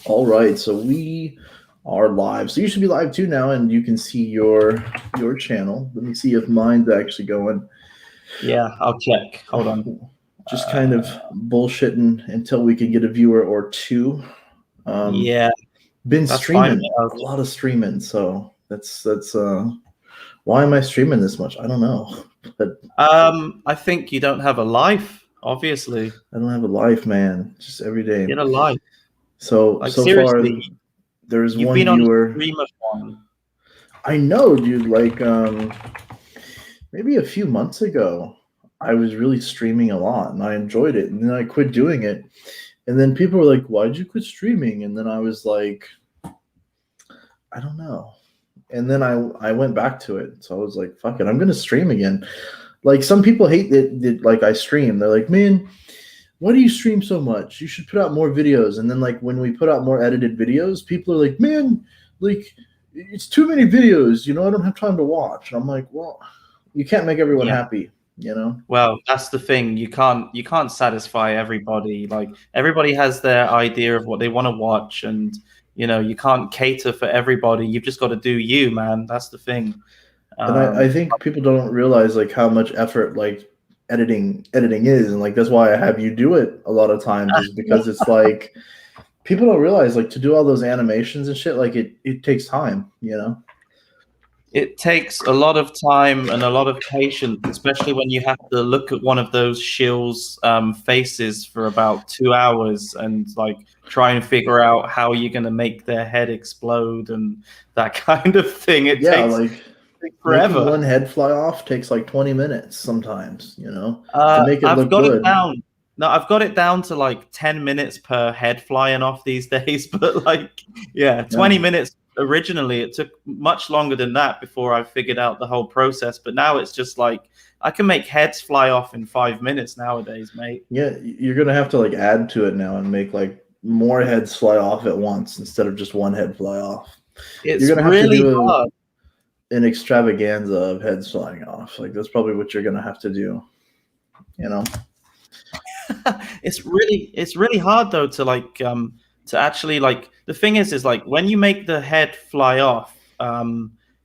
All right, so we are live. So you should be live too now, and you can see your channel. Let me see if mine's actually going. Yeah, I'll check. Hold on. Just kind of bullshitting until we can get a viewer or two. Yeah, Been that's fine. streaming a lot of streaming, so that's why am I streaming this much? I don't know, but I think you don't have a life, obviously. I don't have a life, man. Just every day. Get a life. So Like, so far, seriously, there's you've one been on a viewer. streamathon. I know, dude. Like, maybe a few months ago, I was really streaming a lot, and I enjoyed it. And then I quit doing it, and then people were like, "Why'd you quit streaming?" And then I was like, "I don't know." And then I went back to it. So I was like, "Fuck it, I'm gonna stream again." Like some people hate that like I stream. They're like, "Man, why do you stream so much? You should put out more videos." And then like when we put out more edited videos, people are like, "Man, like it's too many videos. You know, I don't have time to watch." And I'm like, "Well, you can't make everyone happy, you know." Well, that's the thing. You can't satisfy everybody. Like, everybody has their idea of what they want to watch, and you can't cater for everybody. You've just got to do you, man. That's the thing. And I think people don't realize like how much effort like editing is, and like that's why I have you do it a lot of times, is because it's like people don't realize like to do all those animations and shit, like it takes time, you know. It takes a lot of time and a lot of patience, especially when you have to look at one of those shills' faces for about 2 hours and like try and figure out how you're going to make their head explode and that kind of thing. It takes like forever. Making one head fly off takes like 20 minutes sometimes, you know, to make it I've look got good. it down. No, I've got it down to like 10 minutes per head flying off these days. But like, yeah, 20 minutes. Originally, it took much longer than that before I figured out the whole process. But now it's just like I can make heads fly off in 5 minutes nowadays, mate. Yeah, you're gonna have to like add to it now and make like more heads fly off at once instead of just one head fly off. It's You're gonna have really to do hard. an extravaganza of heads flying off. Like that's probably what you're gonna have to do, you know. It's really hard though to like to actually, like, the thing is like when you make the head fly off,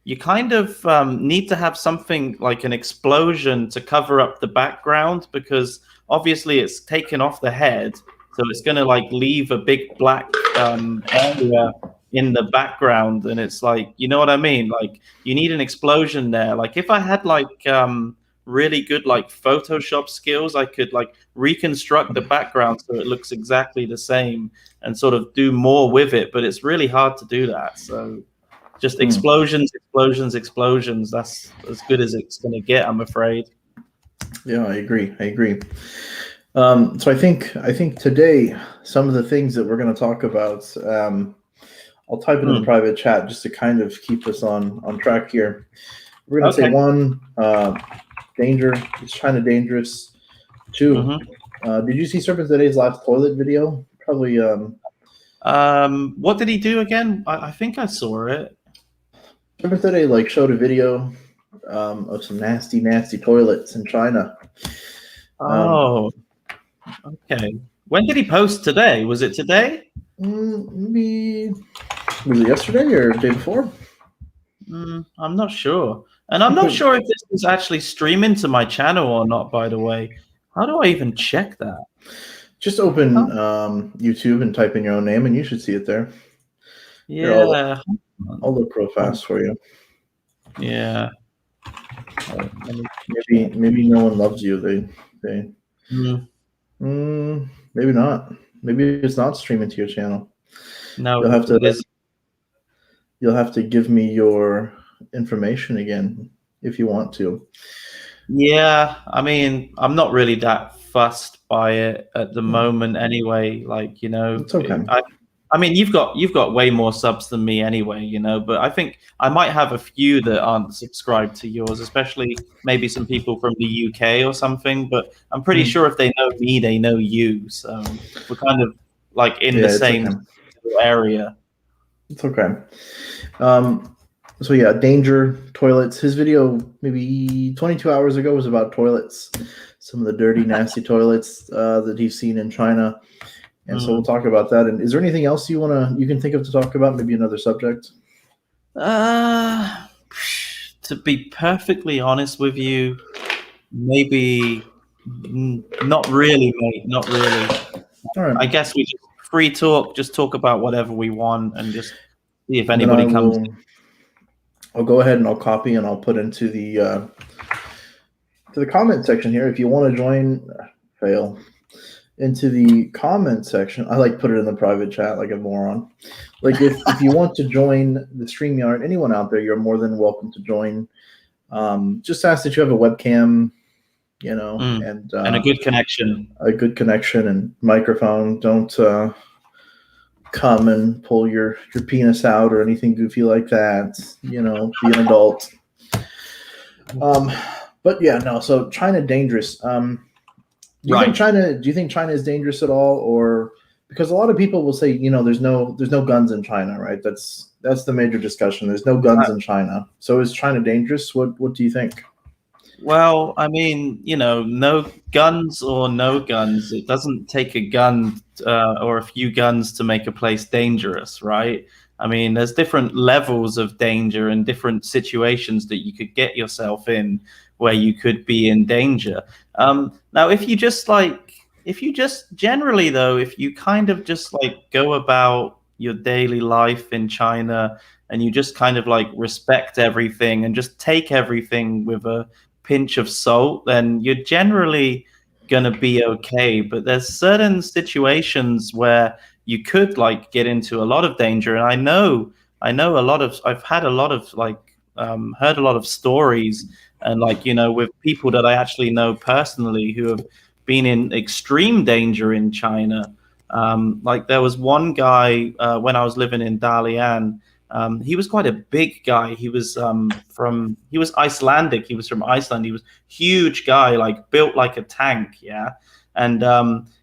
you kind of need to have something like an explosion to cover up the background, because obviously it's taken off the head, so it's going to like leave a big black area in the background, and it's like, you know what I mean? Like, you need an explosion there. Like, if I had like really good like Photoshop skills, I could like reconstruct the background so it looks exactly the same and sort of do more with it, but it's really hard to do that. So just explosions. That's as good as it's going to get, I'm afraid. Yeah, I agree. So I think today some of the things that we're going to talk about, I'll type it in the private chat just to kind of keep us on track here. We're going to say one, danger. It's China dangerous. Two, did you see Serpent Today's last toilet video? Probably. What did he do again? I think I saw it. Serpent Today like showed a video of some nasty toilets in China. Oh, okay. When did he post today? Was it today? Maybe was it yesterday or the day before? I'm not sure. And I'm not sure if this is actually streaming to my channel or not, by the way. How do I even check that? Just open YouTube and type in your own name and you should see it there. Yeah. I'll look real fast for you. Yeah. Maybe no one loves you. They maybe not. Maybe it's not streaming to your channel. No, you'll have to give me your information again if you want to. Yeah, I mean, I'm not really that fussed by it at the moment anyway. Like, It's okay. I mean, you've got way more subs than me anyway, but I think I might have a few that aren't subscribed to yours, especially maybe some people from the UK or something. But I'm pretty sure if they know me, they know you. So we're kind of like in the same area. It's okay. So yeah, danger toilets. His video maybe 22 hours ago was about toilets, some of the dirty, nasty toilets that he's seen in China. And so we'll talk about that. And is there anything else you can think of to talk about? Maybe another subject? Uh, to be perfectly honest with you, maybe not really, mate. Not really. All right. I guess we just free talk, just talk about whatever we want, and just see if And then anybody comes. I'll go ahead and I'll copy and I'll put into the comment section here. If you want to join, fail into the comment section. I like put it in the private chat like a moron. Like if you want to join the StreamYard, anyone out there, you're more than welcome to join. Just ask that you have a webcam, and a good connection. A good connection and microphone. Don't come and pull your penis out or anything goofy like that. Be an adult. But yeah, no. So China dangerous. Do you think China is dangerous at all, or because a lot of people will say, there's no guns in China, right? That's the major discussion. There's no guns in China. So is China dangerous? What do you think? Well, I mean, no guns or no guns. It doesn't take a gun or a few guns to make a place dangerous, right? I mean, there's different levels of danger and different situations that you could get yourself in where you could be in danger. Now, if you just generally though, if you kind of just like go about your daily life in China and you just kind of like respect everything and just take everything with a pinch of salt, then you're generally gonna be okay. But there's certain situations where you could like get into a lot of danger, and I know I've had a lot of like heard a lot of stories, and like with people that I actually know personally who have been in extreme danger in China. Like there was one guy when I was living in Dalian. He was quite a big guy. He was Icelandic. He was from Iceland. He was huge guy, like built like a tank. Yeah. And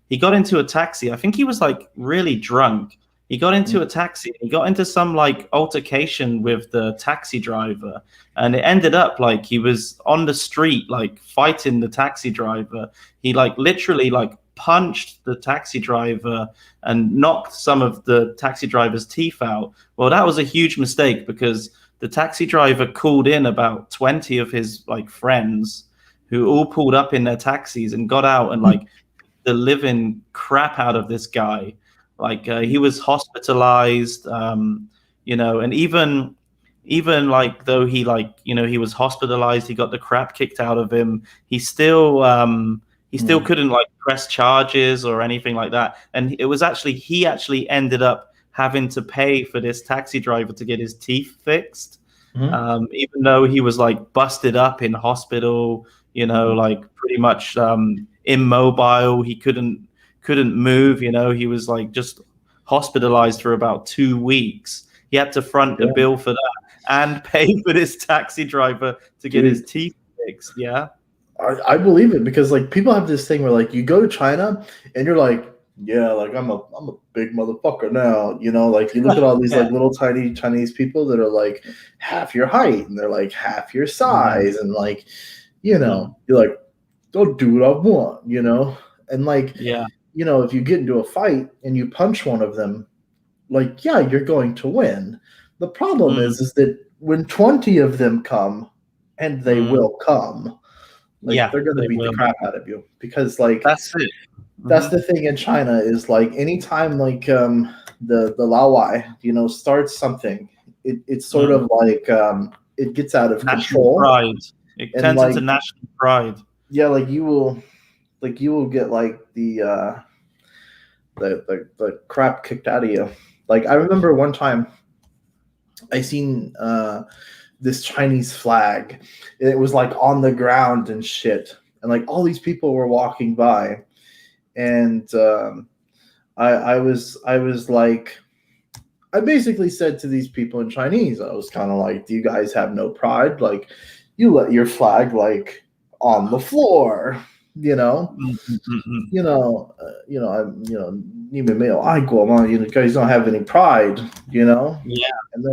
he got into a taxi. I think he was like really drunk. He got into a taxi. He got into some like altercation with the taxi driver. And it ended up like he was on the street, like fighting the taxi driver. He like literally like punched the taxi driver and knocked some of the taxi driver's teeth out. Well, that was a huge mistake because the taxi driver called in about 20 of his like friends who all pulled up in their taxis and got out and like the living crap out of this guy. Like he was hospitalized, and even like though he like he was hospitalized, he got the crap kicked out of him. He still couldn't like press charges or anything like that. And it was he actually ended up having to pay for this taxi driver to get his teeth fixed, even though he was like busted up in hospital. Like pretty much immobile. He couldn't move. He was like just hospitalized for about 2 weeks. He had to front a bill for that and pay for this taxi driver to get his teeth fixed. Yeah. I believe it because like people have this thing where like you go to China and you're like, yeah, like I'm a big motherfucker now, like you look at all these like little tiny Chinese people that are like half your height and they're like half your size and like, you're like, don't do what I want, and like, if you get into a fight and you punch one of them, like, yeah, you're going to win. The problem is that when 20 of them come, and they will come, like they're going to beat the crap out of you because like that's it. That's the thing in China is like anytime like the Laowai, starts something, it's sort of like it gets out of national control. Pride. It turns into national pride. Yeah, like you will get like the crap kicked out of you. Like I remember one time I seen this Chinese flag. It was like on the ground and shit, and like all these people were walking by, and I was like, I basically said to these people in Chinese, I was kind of like, "Do you guys have no pride? Like, you let your flag like on the floor, you know, you guys don't have any pride, Yeah, and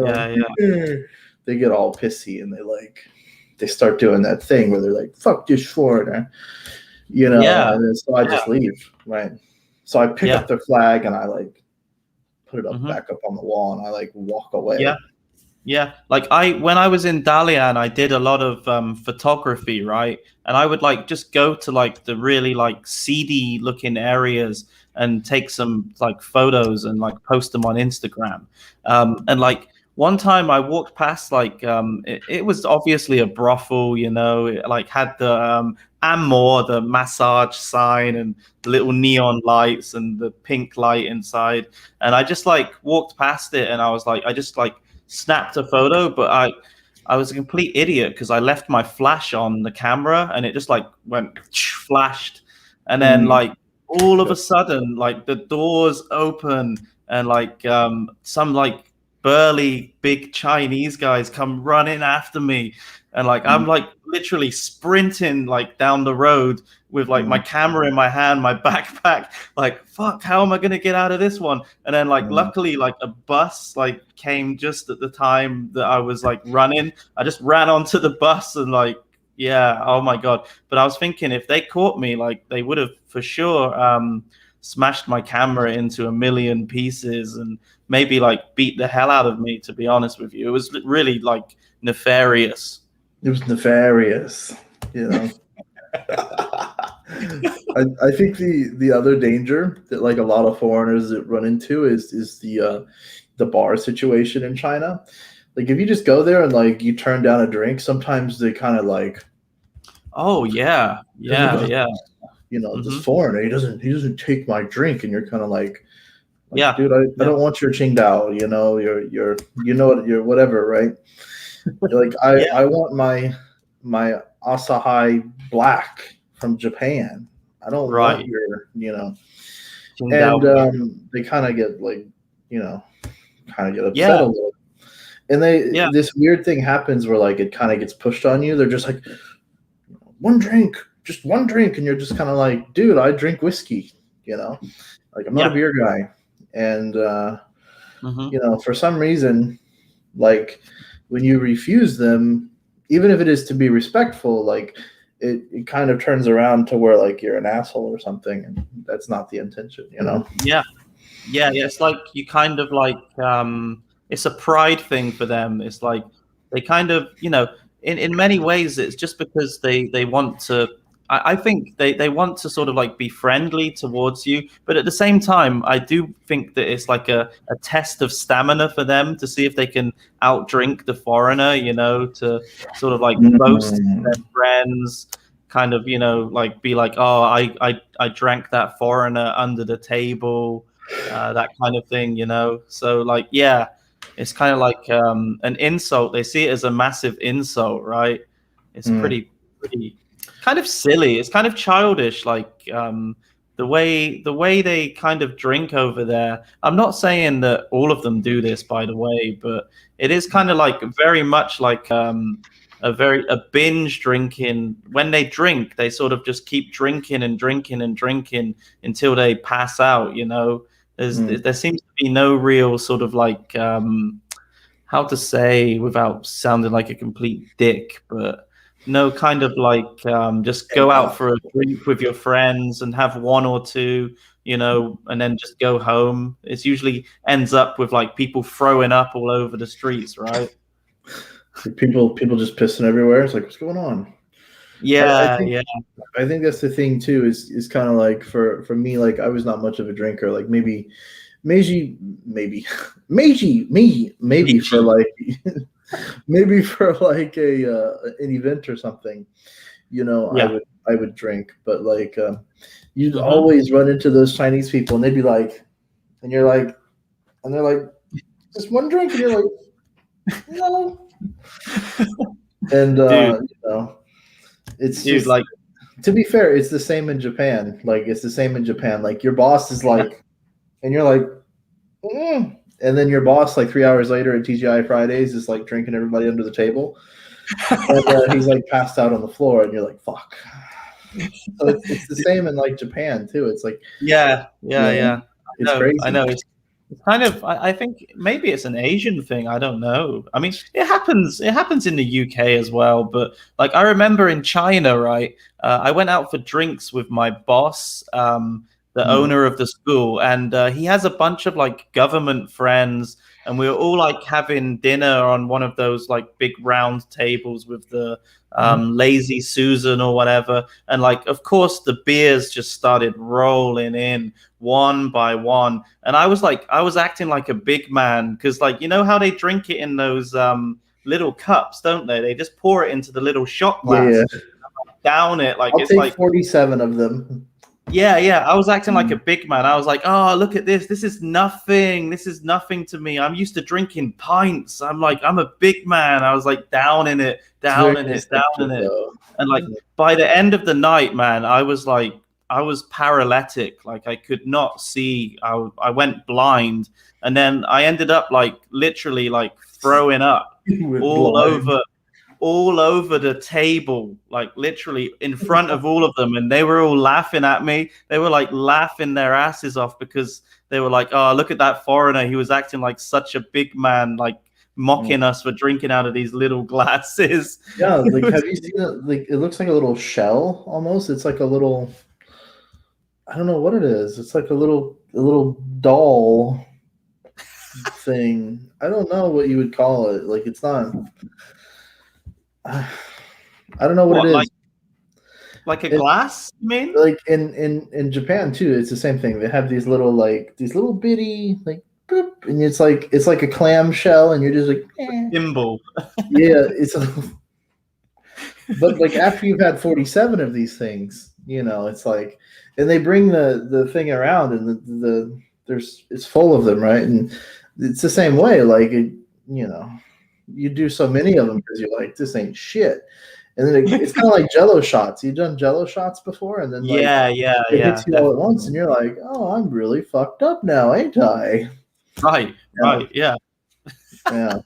they're they get all pissy and they start doing that thing where they're like, "Fuck this foreigner," and so I just leave, right? So I pick Yeah. up the flag and I like put it up Hmm. back up on the wall and I like walk away. Yeah. Yeah, like when I was in Dalian, I did a lot of photography, right? And I would like just go to like the really like seedy looking areas and take some like photos and like post them on Instagram. And like one time I walked past like it was obviously a brothel, you know, it like had the Amor, the massage sign and the little neon lights and the pink light inside. And I just like walked past it and I was like, I just like snapped a photo, but I was a complete idiot because I left my flash on the camera and it just like went flashed, and then Mm. like all of a sudden like the doors open and like some like burly big Chinese guys come running after me, and like I'm Mm. like literally sprinting like down the road with like my Mm. camera in my hand, my backpack, like fuck, how am I gonna get out of this one? And then like Mm. luckily like a bus like came just at the time that I was like running. I just ran onto the bus and like yeah, oh my god. But I was thinking if they caught me, like they would have for sure smashed my camera into a million pieces and maybe like beat the hell out of me, to be honest with you. It was really like nefarious. It was nefarious, you know. I think the other danger that like a lot of foreigners that run into is the bar situation in China. Like if you just go there and like you turn down a drink, sometimes they kind of like Oh yeah, look yeah, at yeah. this Hmm. foreigner. He doesn't take my drink, and you're kind of like Yeah, dude, I yeah, don't want your Qingdao. You're you know what you're whatever, right? You're like I yeah. want my Asahi Black from Japan. I don't want Right. your. And Qingdao. they kind of get like, you know, kind of get upset Yeah, a little. And they yeah, this weird thing happens where like it kind of gets pushed on you. They're just like one drink, just one drink, and you're just kind of like, dude, I drink whiskey, you know, like I'm not a yeah. beer guy, and Hmm. for some reason, like when you refuse them, even if it is to be respectful, like it kind of turns around to where like you're an asshole or something, and that's not the intention. Yeah, yeah, yeah. It's like you kind of like it's a pride thing for them. It's like they kind of, in many ways it's just because they want to I think they want to sort of like be friendly towards you, but at the same time I do think that it's like a test of stamina for them to see if they can outdrink the foreigner, to sort of like boast to Mm, their friends, kind of, like be like, oh, I drank that foreigner under the table, that kind of thing, So like, yeah, it's kind of like an insult. They see it as a massive insult, right? It's mm, pretty kind of silly. It's kind of childish, like the way they kind of drink over there. I'm not saying that all of them do this, by the way, but it is kind of like very much like a binge drinking. When they drink, they sort of just keep drinking and drinking and drinking until they pass out. mm. There seems to be no real sort of like how to say without sounding like a complete dick, but no kind of like just go out for a drink with your friends and have one or two, and then just go home. It's usually ends up with like people throwing up all over the streets, right? Like people just pissing everywhere. It's like, what's going on? I Yeah, think yeah, I think that's the thing too. Is kind of like for me, like I was not much of a drinker. Like maybe maybe maybe for Meiji. like maybe for like a an event or something. I Yeah. would drink, but like you'd Hmm. always run into those Chinese people, and they'd be like, and you're like, and they're like, just one drink, and you're like, no, and Dude, it's dude, just like, to be fair, it's the same in Japan. Like it's the same in Japan. Like your boss is like, and you're like, and then your boss like 3 hours later at TGI Fridays is like drinking everybody under the table, and he's like passed out on the floor, and you're like, fuck. So it's the same in like Japan too. It's like, yeah, you yeah, know, yeah. it's I crazy. know. It's kind of. I think maybe it's an Asian thing. I don't know. I mean, it happens. It happens in the UK as well. But like, I remember in China, right? I went out for drinks with my boss, the Mm. owner of the school, and he has a bunch of like government friends, and we were all like having dinner on one of those like big round tables with the Mhm. lazy Susan or whatever, and like of course the beers just started rolling in one by one, and I was acting like a big man because like you know how they drink it in those little cups, don't they? They just pour it into the little shot Yeah, glass, yeah. down it like I'll it's take like 47 of them. yeah, yeah. I was acting like a Mm. big man. I was like, oh, look at this. This is nothing. This is nothing to me. I'm used to drinking pints. I'm like, I'm a big man. I was like down in it, It's very down in it, down in distinctive, it. though. And like by the end of the night, man, I was like, I was paralytic. Like I could not see. I went blind. And then I ended up like literally like throwing up You went all blind. over all over the table, like literally in front of all of them. And they were all laughing at me. They were like laughing their asses off because they were like, oh, look at that foreigner. He was acting like such a big man, like Mm. mocking us for drinking out of these little glasses. Yeah, It like was, have you seen it? Like it looks like a little shell almost. It's like a little, I don't know what it is. It's like a little doll thing. I don't know what you would call it. Like it's not. I don't know what it what, is. like a It, glass, you mean? like in Japan too, it's the same thing. They have these little bitty like boop, and it's like a clam shell, and you're just like, eh. Thimble. Yeah, but like after you've had 47 of these things, it's like, and they bring the thing around, and it's full of them, right? And it's the same way. Like you know, you do so many of them because you're like, this ain't shit. And then it's kind of like Jello shots. You've done Jello shots before, and then like Yeah, yeah, it hits yeah, you all at once, and definitely. you're like, oh, I'm really fucked up now, ain't I? Right, Yeah, right, yeah. yeah.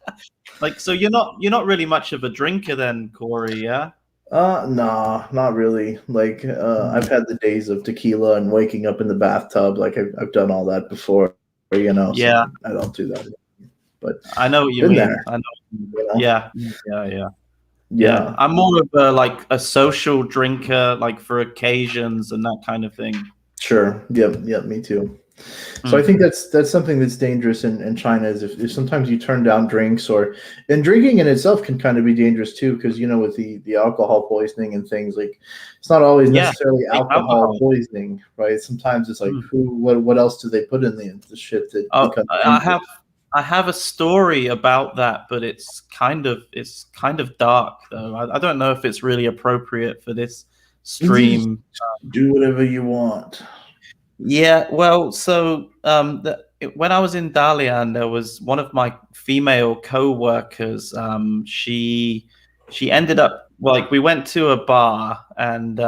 Like, so you're not really much of a drinker then, Corey, yeah? Nah, not really. Like, I've Mm. had the days of tequila and waking up in the bathtub. Like, I've done all that before, so Yeah, I don't do that. But I know what you been mean. there, I know. you know? Yeah, yeah, yeah, yeah. Yeah, I'm more of a like a social drinker, like for occasions and that kind of thing. sure. Yep, yep, me too. So I Mm. think that's something that's dangerous in China is if sometimes you turn down drinks and drinking in itself can kind of be dangerous too because with the alcohol poisoning and things like it's not always Yeah, necessarily like alcohol alcohol. poisoning, right? Sometimes it's like Mm. what else do they put in the shit that Oh, becomes I dangerous? have I have a story about that, but it's kind of dark though. I don't know if it's really appropriate for this Just stream. do whatever you want. Yeah, well, so when I was in Dalian, there was one of my female co-workers. She ended up like we went to a bar and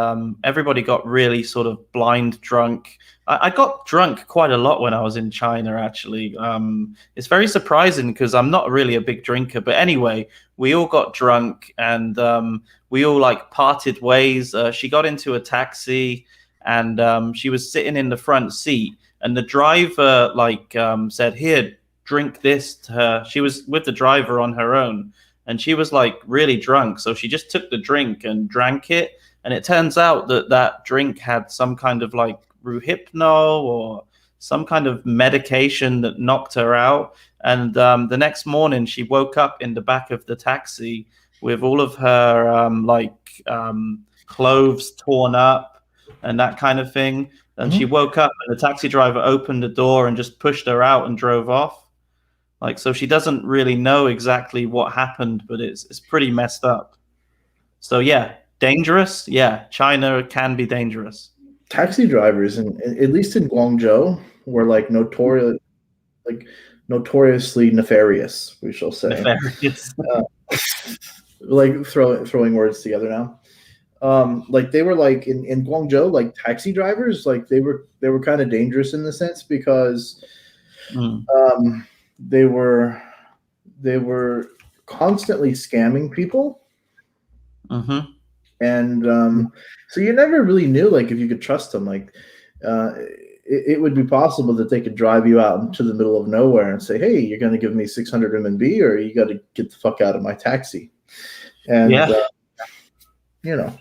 everybody got really sort of blind drunk. I got drunk quite a lot when I was in China, actually. It's very surprising because I'm not really a big drinker. But anyway, we all got drunk and we all like parted ways. She got into a taxi and she was sitting in the front seat and the driver like said, here, drink this to her. She was with the driver on her own and she was like really drunk, so she just took the drink and drank it, and it turns out that that drink had some kind of like ruhypnol or some kind of medication that knocked her out. And the next morning she woke up in the back of the taxi with all of her clothes torn up and that kind of thing. And she Mhm. woke up and the taxi driver opened the door and just pushed her out and drove off. Like, so she doesn't really know exactly what happened, but it's pretty messed up. So yeah, dangerous. Yeah, China can be dangerous. Taxi drivers, and at least in Guangzhou, were like notoriously nefarious, we shall say. Nefarious. Uh, like throwing words together now. Like they were like in Guangzhou, like taxi drivers, like they were kind of dangerous in the sense because Mm. they were constantly scamming people, Mm-hmm. and so you never really knew like if you could trust them. Like it would be possible that they could drive you out into the middle of nowhere and say, "Hey, you're going to give me 600 RMB, or you got to get the fuck out of my taxi." And Yeah, you know,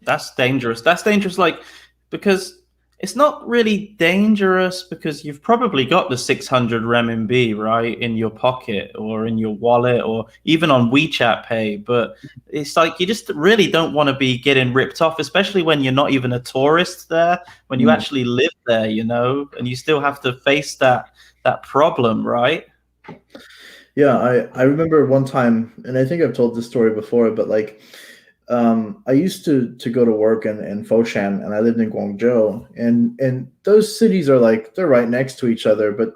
that's dangerous. That's dangerous. Like, because it's not really dangerous because you've probably got the 600 renminbi, right, in your pocket or in your wallet or even on WeChat Pay. But it's like you just really don't want to be getting ripped off, especially when you're not even a tourist there, when you Mm. actually live there, and you still have to face that problem, right? Yeah, I remember one time, and I think I've told this story before, but like I used to go to work in Foshan, and I lived in Guangzhou, and those cities are like they're right next to each other, but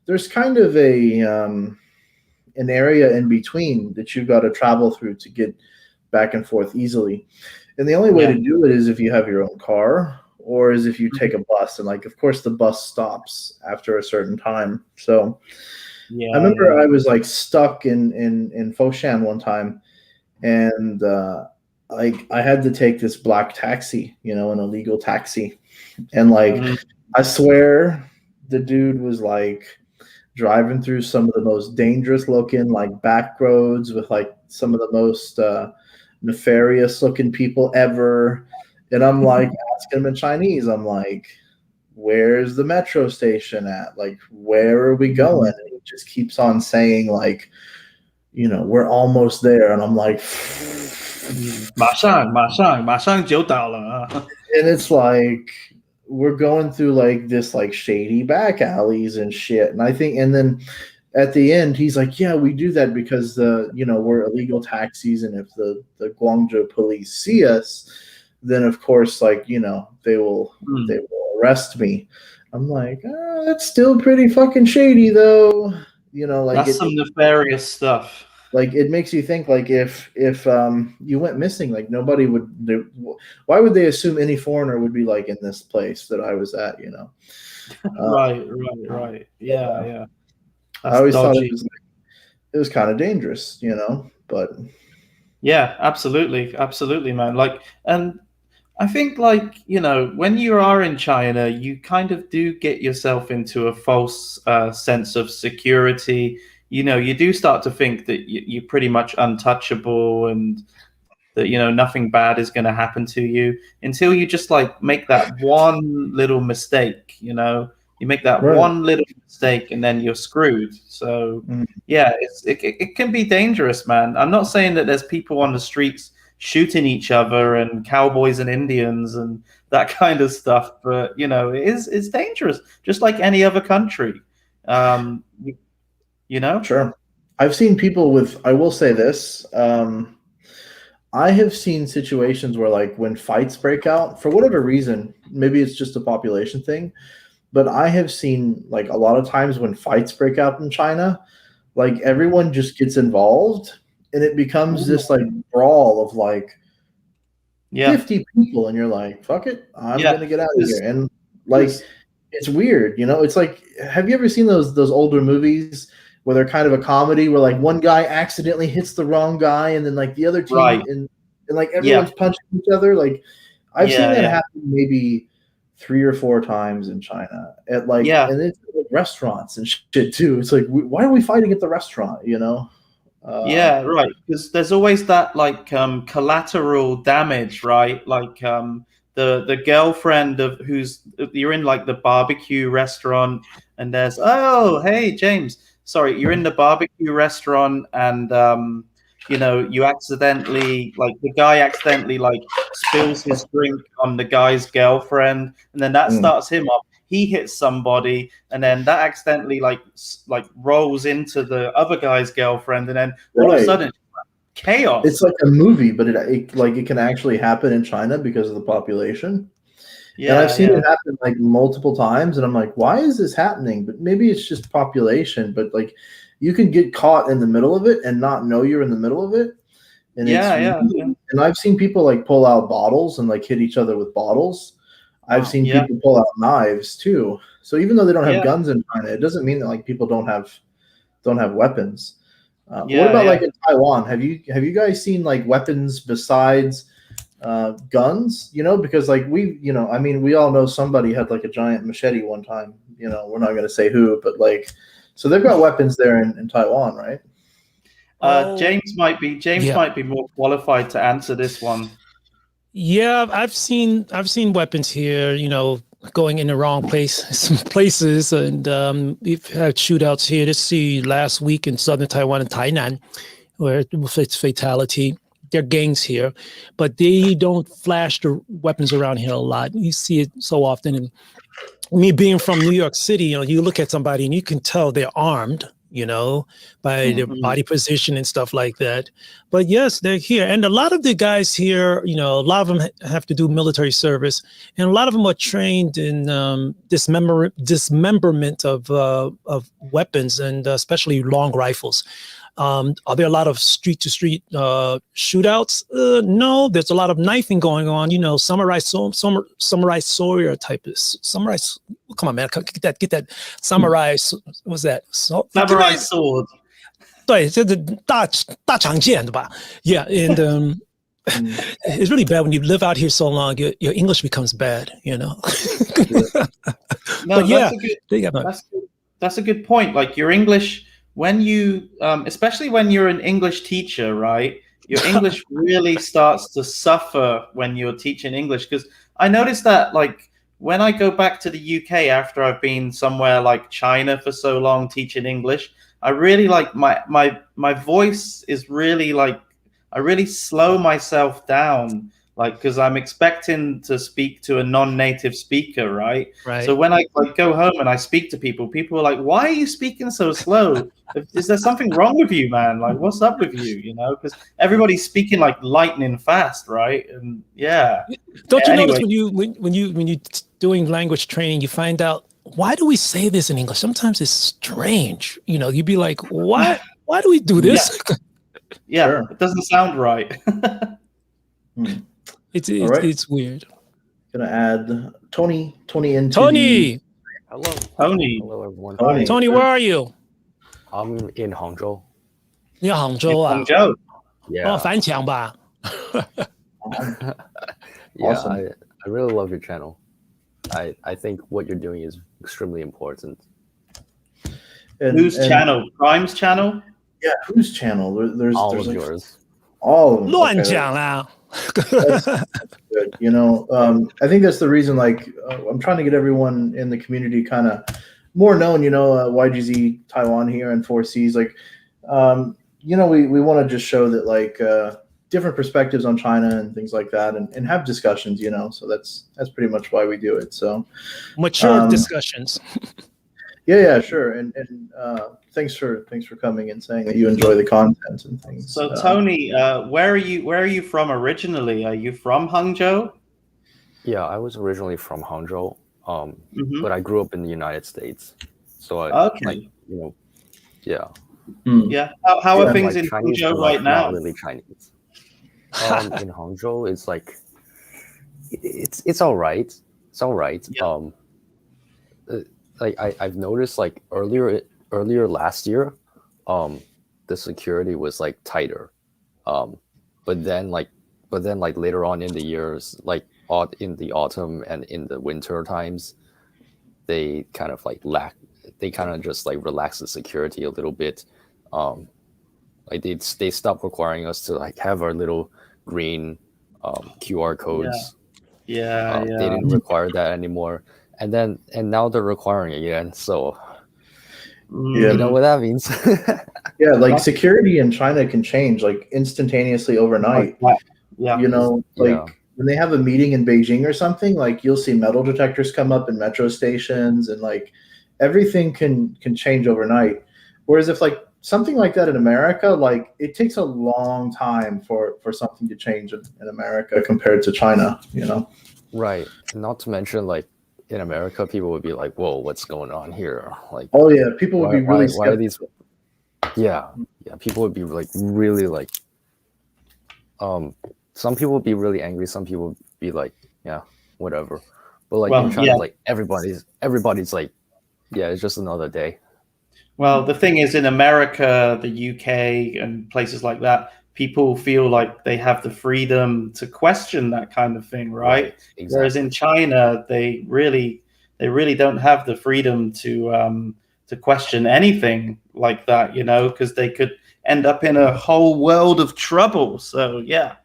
there's kind of a an area in between that you've got to travel through to get back and forth easily. And the only way Yeah. to do it is if you have your own car or is if you take a bus. And like, of course, the bus stops after a certain time. So I Yeah, remember yeah. I was like stuck in Foshan one time, and I had to take this black taxi, an illegal taxi, and like Mhm. I swear the dude was like driving through some of the most dangerous looking like back roads with like some of the most nefarious looking people ever. And I'm like asking him in Chinese, I'm like, where's the metro station at? Like, where are we going? Mhm. And he just keeps on saying, like, we're almost there. And I'm like, 马上就到了. and it's like, we're going through like this like shady back alleys and shit. And I think, and then at the end, he's like, "Yeah, we do that because we're illegal taxis, and if the Guangzhou police see us, then of course, like they Hmm. will arrest me." I'm like, that's still pretty fucking shady, though. Like That's some nefarious stuff. it makes you think like if you went missing, like nobody would. Why would they assume any foreigner would be like in this place that I was at? Uh, Right. Yeah, yeah. I That's always thought dodgy. it was kind of dangerous, but. Yeah, absolutely, man. Like, and I think, like, when you are in China, you kind of do get yourself into a false sense of security. You do start to think that you're pretty much untouchable and that nothing bad is going to happen to you until you just like make that one little mistake. You make that Right. one little mistake and then you're screwed. So Mhm. yeah, it can be dangerous, man. I'm not saying that there's people on the streets shooting each other and cowboys and Indians and that kind of stuff, but it's dangerous, just like any other country. um you, you know Sure. I've seen people with, I will say this. I have seen situations where, like, when fights break out, for whatever reason, maybe it's just a population thing, but I have seen, like, a lot of times when fights break out in China, like, everyone just gets involved and it becomes this, like, brawl of, like, yeah, 50 people. And you're like, fuck it, I'm going yeah, to get out of here. because And, like, it's weird, It's like, have you ever seen those older movies where they're kind of a comedy where like one guy accidentally hits the wrong guy and then like the other team right, and like yeah, everyone's punching each other? Like I've seen that yeah, happen maybe 3 or 4 times in China at like, yeah. and it's like restaurants and shit too. It's like, why are we fighting at the restaurant? Uh, Yeah, right. Because there's always that like collateral damage, right? Like the girlfriend of who's you're in like the barbecue restaurant and there's hey James, sorry, you're in the barbecue restaurant and you accidentally like the guy accidentally like spills his drink on the guy's girlfriend and then that mm, starts him off. He hits somebody and then that accidentally like rolls into the other guy's girlfriend and then all of a right. sudden It's chaos. like a movie, but it can actually happen in China because of the population. And I've Yeah, seen it yeah, happen like multiple times, and I'm like, why is this happening? But maybe it's just population. But like, you can get caught in the middle of it and not know you're in the middle of it, and it's yeah, yeah, yeah. really. And I've seen people like pull out bottles and like hit each other with bottles. I've Wow. seen Yeah, people pull out knives too. So even though they don't have yeah, guns in China, it doesn't mean that like people don't have weapons. What yeah, about yeah. like in Taiwan? Have you guys seen like weapons besides guns? Because like I mean, we all know somebody had like a giant machete one time. We're not going to say who, but like, so they've got weapons there in Taiwan, right? Oh, James yeah. might be more qualified to answer this one. Yeah, I've seen weapons here, going in the wrong places, and we've had shootouts here. To see last week in southern Taiwan and Tainan, where it's fatality. There are gangs here, but they don't flash the weapons around here a lot. You see it so often. And me being from New York City, you look at somebody and you can tell they're armed, by their body position and stuff like that. But yes, they're here. And a lot of the guys here, a lot of them have to do military service, and a lot of them are trained in dismemberment of weapons, and especially long rifles. Are there a lot of street-to-street shootouts? No, there's a lot of knifing going on. Samurai Sawyer type of samurai. Come on, man, get that samurai. What's that? Samurai sword. 对，这个大长剑，对吧? Yeah, and it's really bad when you live out here so long. Your English becomes bad, No, but yeah, that's a good point. Like your English. When you, especially when you're an English teacher, right? Your English really starts to suffer when you're teaching English. Because I noticed that, like, when I go back to the UK after I've been somewhere like China for so long teaching English, I really like my voice is really like, I really slow myself down. Like, because I'm expecting to speak to a non-native speaker, right? Right. So when I go home and I speak to people are like, "Why are you speaking so slow? Is there something wrong with you, man? Like, what's up with you? Because everybody's speaking like lightning fast, right?" And yeah. Don't you anyway. notice when you doing language training, you find out, why do we say this in English? Sometimes it's strange. You'd be like, why do we do this? Yeah, Sure. It doesn't sound right. It's weird. Gonna add Tony into Tony. Hello. Tony. Hello, everyone. Tony, where are you? I'm in Hangzhou. 你在杭州啊? Hangzhou. Yeah. 翻墙吧? Yeah, Awesome. I really love your channel. I think what you're doing is extremely important. Whose channel? Prime's channel? Yeah, whose channel? There's All there's of like yours. all of them. 乱讲啦. That's good. I think that's the reason. Like, I'm trying to get everyone in the community kind of more known. YGZ Taiwan here and 4Cs. Like, we want to just show that like different perspectives on China and things like that, and have discussions. So that's pretty much why we do it. So Mature discussions. Yeah, sure. And thanks for coming and saying that you enjoy the content and things. So Tony, where are you from originally? Are you from Hangzhou? Yeah, I was originally from Hangzhou, but I grew up in the United States. So Okay. Yeah. Yeah. How are things in Chinese, Hangzhou but, right now? Not really Chinese. In Hangzhou, it's like it's all right. It's all right. Yeah. Like I've noticed like earlier last year, the security was like tighter, but then later on in the years, like in the autumn and in the winter times, they kind of just like relax the security a little bit. Like they stopped requiring us to like have our little green QR codes. Yeah. They didn't require that anymore. And now they're requiring it again. So you know what that means. Yeah, like security in China can change like instantaneously overnight. Yeah. When they have a meeting in Beijing or something, like you'll see metal detectors come up in metro stations, and like everything can change overnight. Whereas if like something like that in America, like it takes a long time for something to change in America compared to China, Right. Not to mention like in America, people would be like, "Whoa, what's going on here?" Like, oh yeah, people would be really why are these? Yeah, people would be like really like. Some people would be really angry. Some people would be like, "Yeah, whatever." But like in China, like everybody's like, "Yeah, it's just another day." Well, the thing is, in America, the UK, and places like that, people feel like they have the freedom to question that kind of thing, right? Exactly. Whereas in China, they really don't have the freedom to question anything like that, because they could end up in a whole world of trouble. So yeah,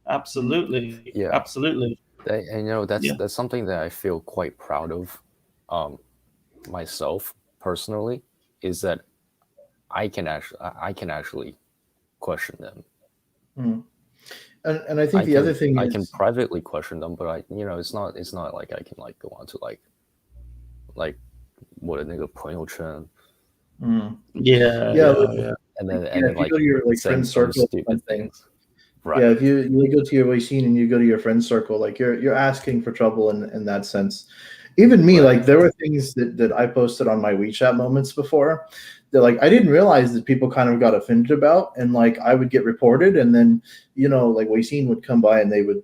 absolutely, Yeah. absolutely. And you know, that's Yeah. that's something that I feel quite proud of, myself personally, is that I can actually question them. Hmm. And I think the other thing I can is, privately question them, but it's not like I can like go on to like what a nigga 朋友圈 mm, Yeah, yeah, yeah, yeah. and then if you like go to your like saying friend some circle or stupid something, things. yeah, Right. if you go to your Weixin and you go to your friend circle, like you're asking for trouble in that sense. Even me, Right. like there were things that I posted on my WeChat moments before that like I didn't realize that people kind of got offended about, and like I would get reported, and then like Weixin would come by and they would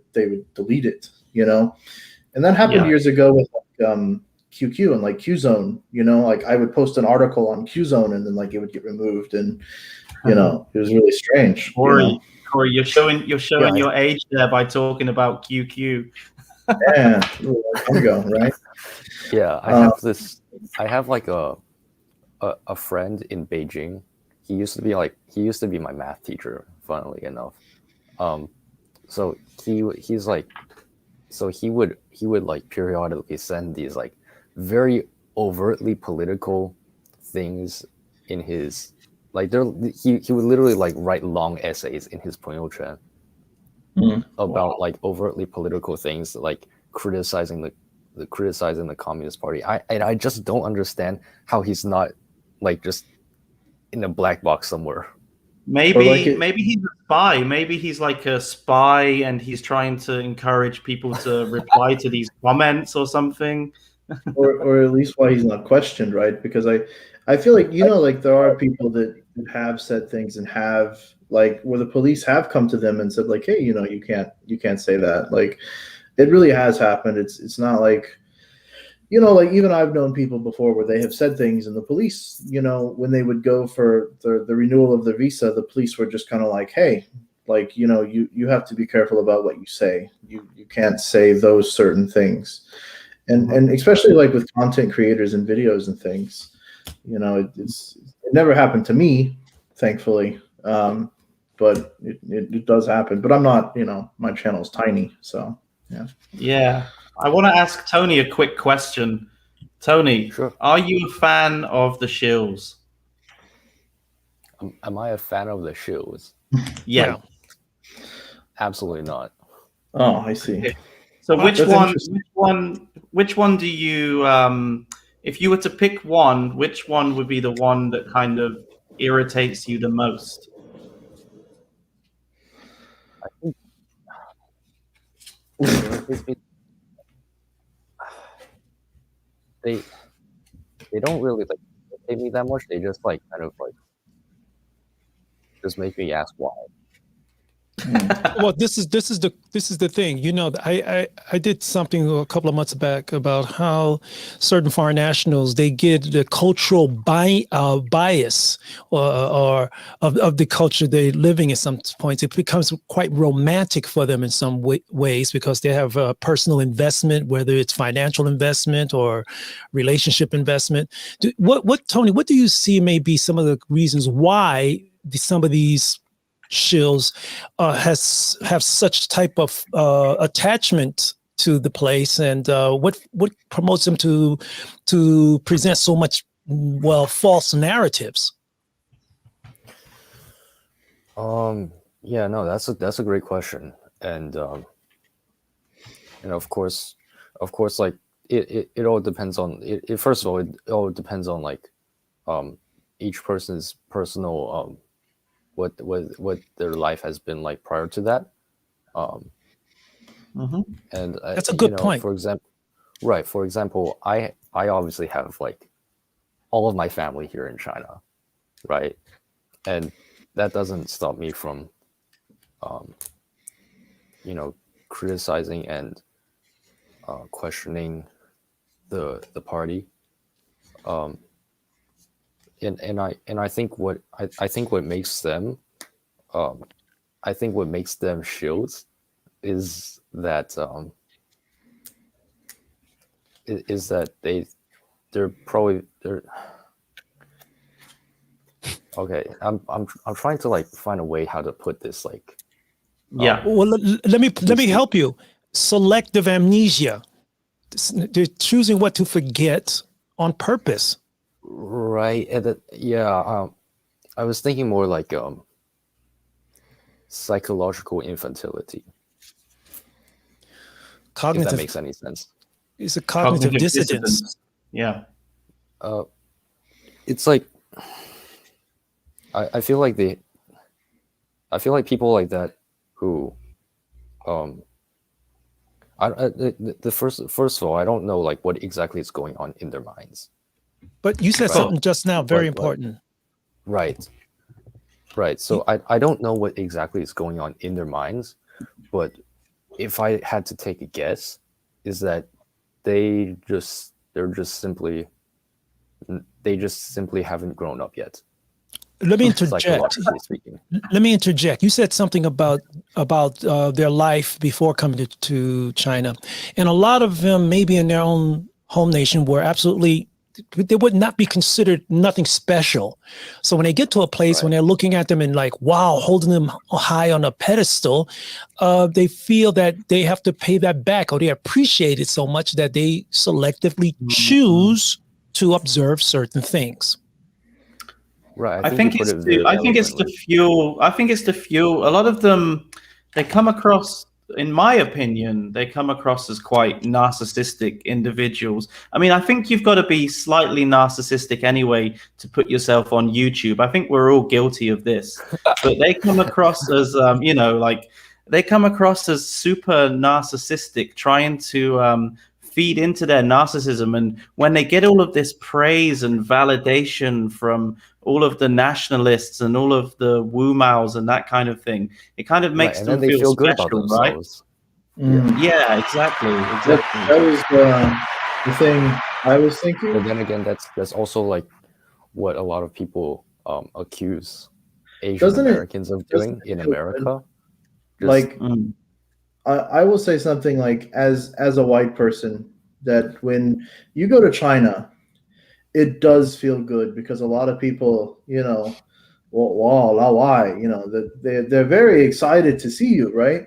delete it, and that happened Yeah. years ago with like, QQ and like QZone, like I would post an article on QZone and then like it would get removed, and it was really strange. Corey, you're showing Yeah, your age there by talking about QQ. Yeah, a long time ago, right? yeah. I have like a friend in Beijing. He used to be my math teacher, funnily enough. Um, so he's like so he would like periodically send these like very overtly political things in his like there he would literally like write long essays in his 朋友圈 about like overtly political things like criticizing the Communist Party. I just don't understand how he's not like just in a black box somewhere. Or like Maybe he's a spy. Maybe he's like a spy and he's trying to encourage people to reply to these comments or something. or at least why he's not questioned, right? Because I feel like like there are people that have said things and have like where the police have come to them and said like, hey, you can't say that. Like it really has happened. It's not like like even I've known people before where they have said things and the police, when they would go for the renewal of the visa, the police were just kind of like, hey, like, you have to be careful about what you say. You can't say those certain things. And especially like with content creators and videos and things, it never happened to me, thankfully. But it does happen. But I'm not, my channel's tiny, so yeah. Yeah. I want to ask Tony a quick question. Tony, Sure. are you a fan of the Shills? Am I a fan of the shows? Yeah. Absolutely not. Oh, I see. So Wow, which that's one interesting. which one do you if you were to pick one, which one would be the one that kind of irritates you the most? I think it irritates me. They don't really like irritate me that much. They just like kind of like just make me ask why. Well, this is the thing. I did something a couple of months back about how certain foreign nationals, they get the cultural bias or of the culture they're living. At some points, it becomes quite romantic for them in some ways because they have a personal investment, whether it's financial investment or relationship investment. Tony? What do you see may be some of the reasons why some of these shills have such type of attachment to the place, and what promotes them to present so much false narratives? Yeah, no, that's a great question, and of course, like it all depends on it. First of all, it all depends on like each person's personal what their life has been like prior to that. And That's a good point. for example, I obviously have like all of my family here in China, right? And that doesn't stop me from criticizing and questioning the party. And I think what makes them shields is that they're okay. I'm trying to like find a way how to put this like Yeah. Well, let me help you. selective amnesia. They're choosing what to forget on purpose. Right. I was thinking more like psychological infantility. If that Cognitive, makes any sense. it's a cognitive dissonance. dissidence. Yeah. It's like I feel like people like that who first of all, I don't know like what exactly is going on in their minds. But you said Right. something just now very Like- important. Right. So I don't know what exactly is going on in their minds, but if I had to take a guess, is that they just simply haven't grown up yet, Let me interject. psychologically speaking. Let me interject. You said something about their life before coming to China, and a lot of them, maybe in their own home nation, were absolutely, they would not be considered nothing special. So when they get to a place, when they're looking at them and like, wow, holding them high on a pedestal, they feel that they have to pay that back, or they appreciate it so much that they selectively choose to observe certain things. Right. I think it's the fuel. I think it's the fuel. A lot of them, they come across, in my opinion, they come across as quite narcissistic individuals. I mean, I think you've got to be slightly narcissistic anyway to put yourself on YouTube. I think we're all guilty of this, but they come across as, they come across as super narcissistic, trying to feed into their narcissism. And when they get all of this praise and validation from all of the nationalists and all of the Wu Maos and that kind of thing, it kind of makes them feel good special, about themselves. Right? Yeah, exactly. That was the thing I was thinking. But then again, that's also like what a lot of people accuse Asian Americans of doing in America. I will say something like, as a white person, that when you go to China, it does feel good, because a lot of people, why, that they're very excited to see you, right?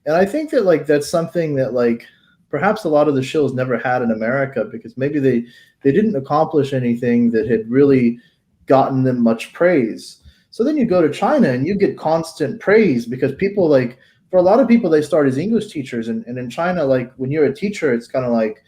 And I think that like that's something that like perhaps a lot of the shows never had in America, because maybe they didn't accomplish anything that had really gotten them much praise. So then you go to China and you get constant praise, because people, like, for a lot of people, they start as English teachers, and in China, like when you're a teacher, it's kind of like,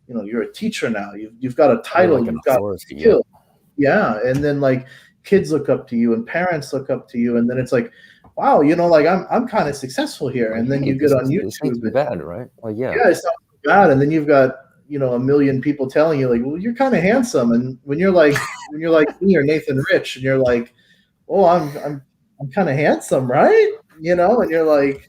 you're a teacher now. You've got a title, like you've got skill. Yeah, and then like kids look up to you and parents look up to you, and then it's like, wow, like I'm kind of successful here. And then you get on YouTube. It's not too bad, right? Like, yeah, it's not too bad. And then you've got a million people telling you like, well, you're kind of handsome. And when you're like me or Nathan Rich, and you're like, oh, I'm kind of handsome, right? And you're like,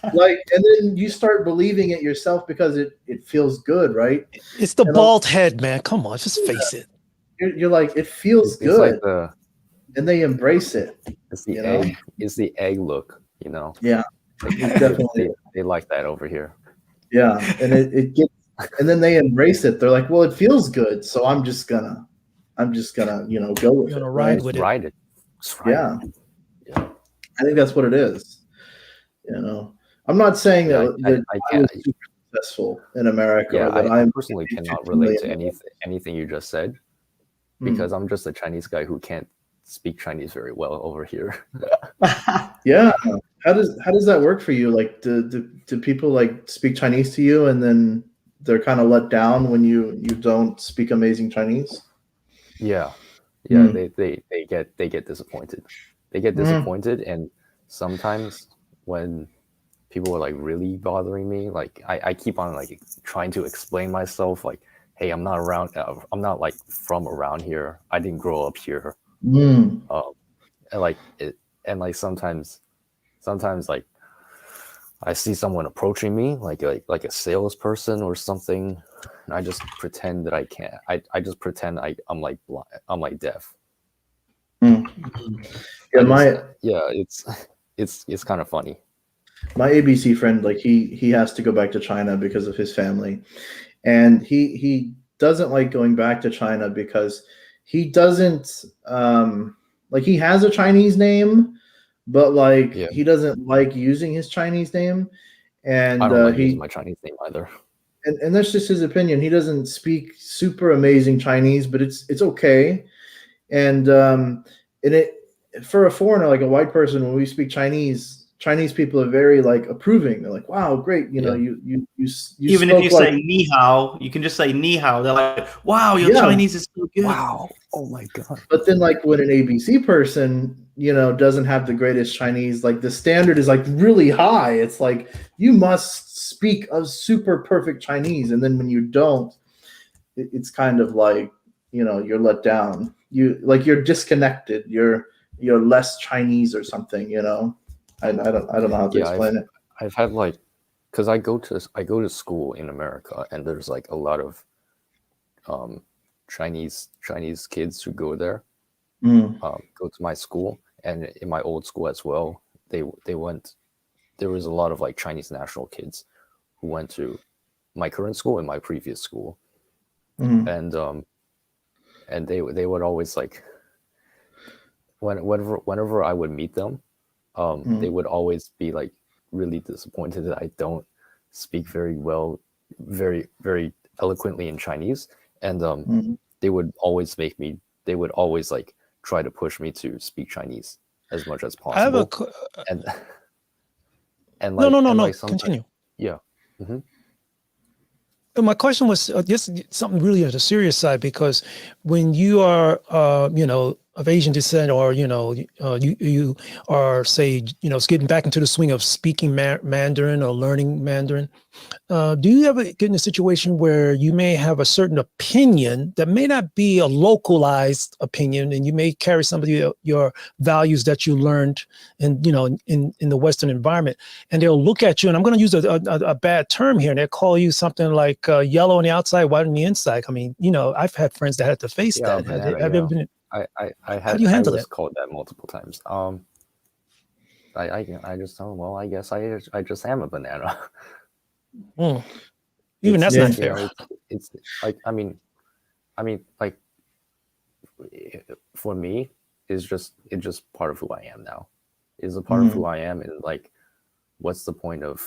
and then you start believing it yourself because it feels good, right? It's the bald head, man. Come on, just face it. You're like, it feels good, like and they embrace it. It's the egg. It's the egg look, Yeah, definitely. They like that over here. Yeah, and it gets, and then they embrace it. They're like, well, it feels good, so I'm just gonna go with it. Ride with it. Ride it. Yeah. I think that's what it is. I'm not saying that I was super successful in America. Yeah, or that I personally cannot relate to anything you just said, because I'm just a Chinese guy who can't speak Chinese very well over here. Yeah. How does that work for you? Like, do people like speak Chinese to you, and then they're kind of let down when you don't speak amazing Chinese? Yeah. They get disappointed. They get disappointed, and sometimes when people are like really bothering me, like I keep on like trying to explain myself, like, hey, I'm not like from around here. I didn't grow up here. And sometimes like I see someone approaching me like a salesperson or something, and I just pretend that I can't. I just pretend I'm like blind. I'm like deaf. It's kind of funny. My ABC friend, like he has to go back to China because of his family, and he doesn't like going back to China because he doesn't like, he has a Chinese name, but like he doesn't like using his Chinese name. and I don't like using he my Chinese name either. and that's just his opinion. He doesn't speak super amazing Chinese, but it's okay. And it for a foreigner, like a white person, when we speak Chinese people are very like approving. They're like, "Wow, great! You know, Yeah. you Even if spoke you like say ni hao, you can just say ni hao. They're like, wow, your yeah." Chinese is so good. Wow. Oh my god. But then, like when an ABC person, doesn't have the greatest Chinese, like the standard is like really high. It's like you must speak a super perfect Chinese, and then when you don't, it's kind of like you're let down. You're disconnected. You're less Chinese or something. I don't know how to Yeah, explain it. I've had like, because I go to school in America, and there's like a lot of Chinese kids who go there, Mm, go to my school, and in my old school as well. They went. There was a lot of like Chinese national kids who went to my current school and my previous school, mm, and they would always like whenever I would meet them, they would always be like really disappointed that I don't speak very well, very very eloquently in Chinese, and mm. they would always they would always like try to push me to speak Chinese as much as I have a possible, and no, no, no, and no. like sometimes, Continue. yeah. Mhm. My question was just something really on the serious side, because when you are, of Asian descent, or you are, say, getting back into the swing of speaking Mandarin or learning Mandarin, do you ever get in a situation where you may have a certain opinion that may not be a localized opinion, and you may carry some of your values that you learned in the Western environment, and they'll look at you, and I'm going to use a bad term here, and they'll call you something like yellow on the outside, white on the inside? I mean, I've had friends that had to face Yeah, that. Have banana. you ever Yeah, been? How do you I handle was that? called that multiple times. I just tell them, well, I guess I just am a banana. Mm. Even It's that's Yeah. not fair. it's like like for me, it's just part of who I am now. It's a part of who I am, and like, what's the point of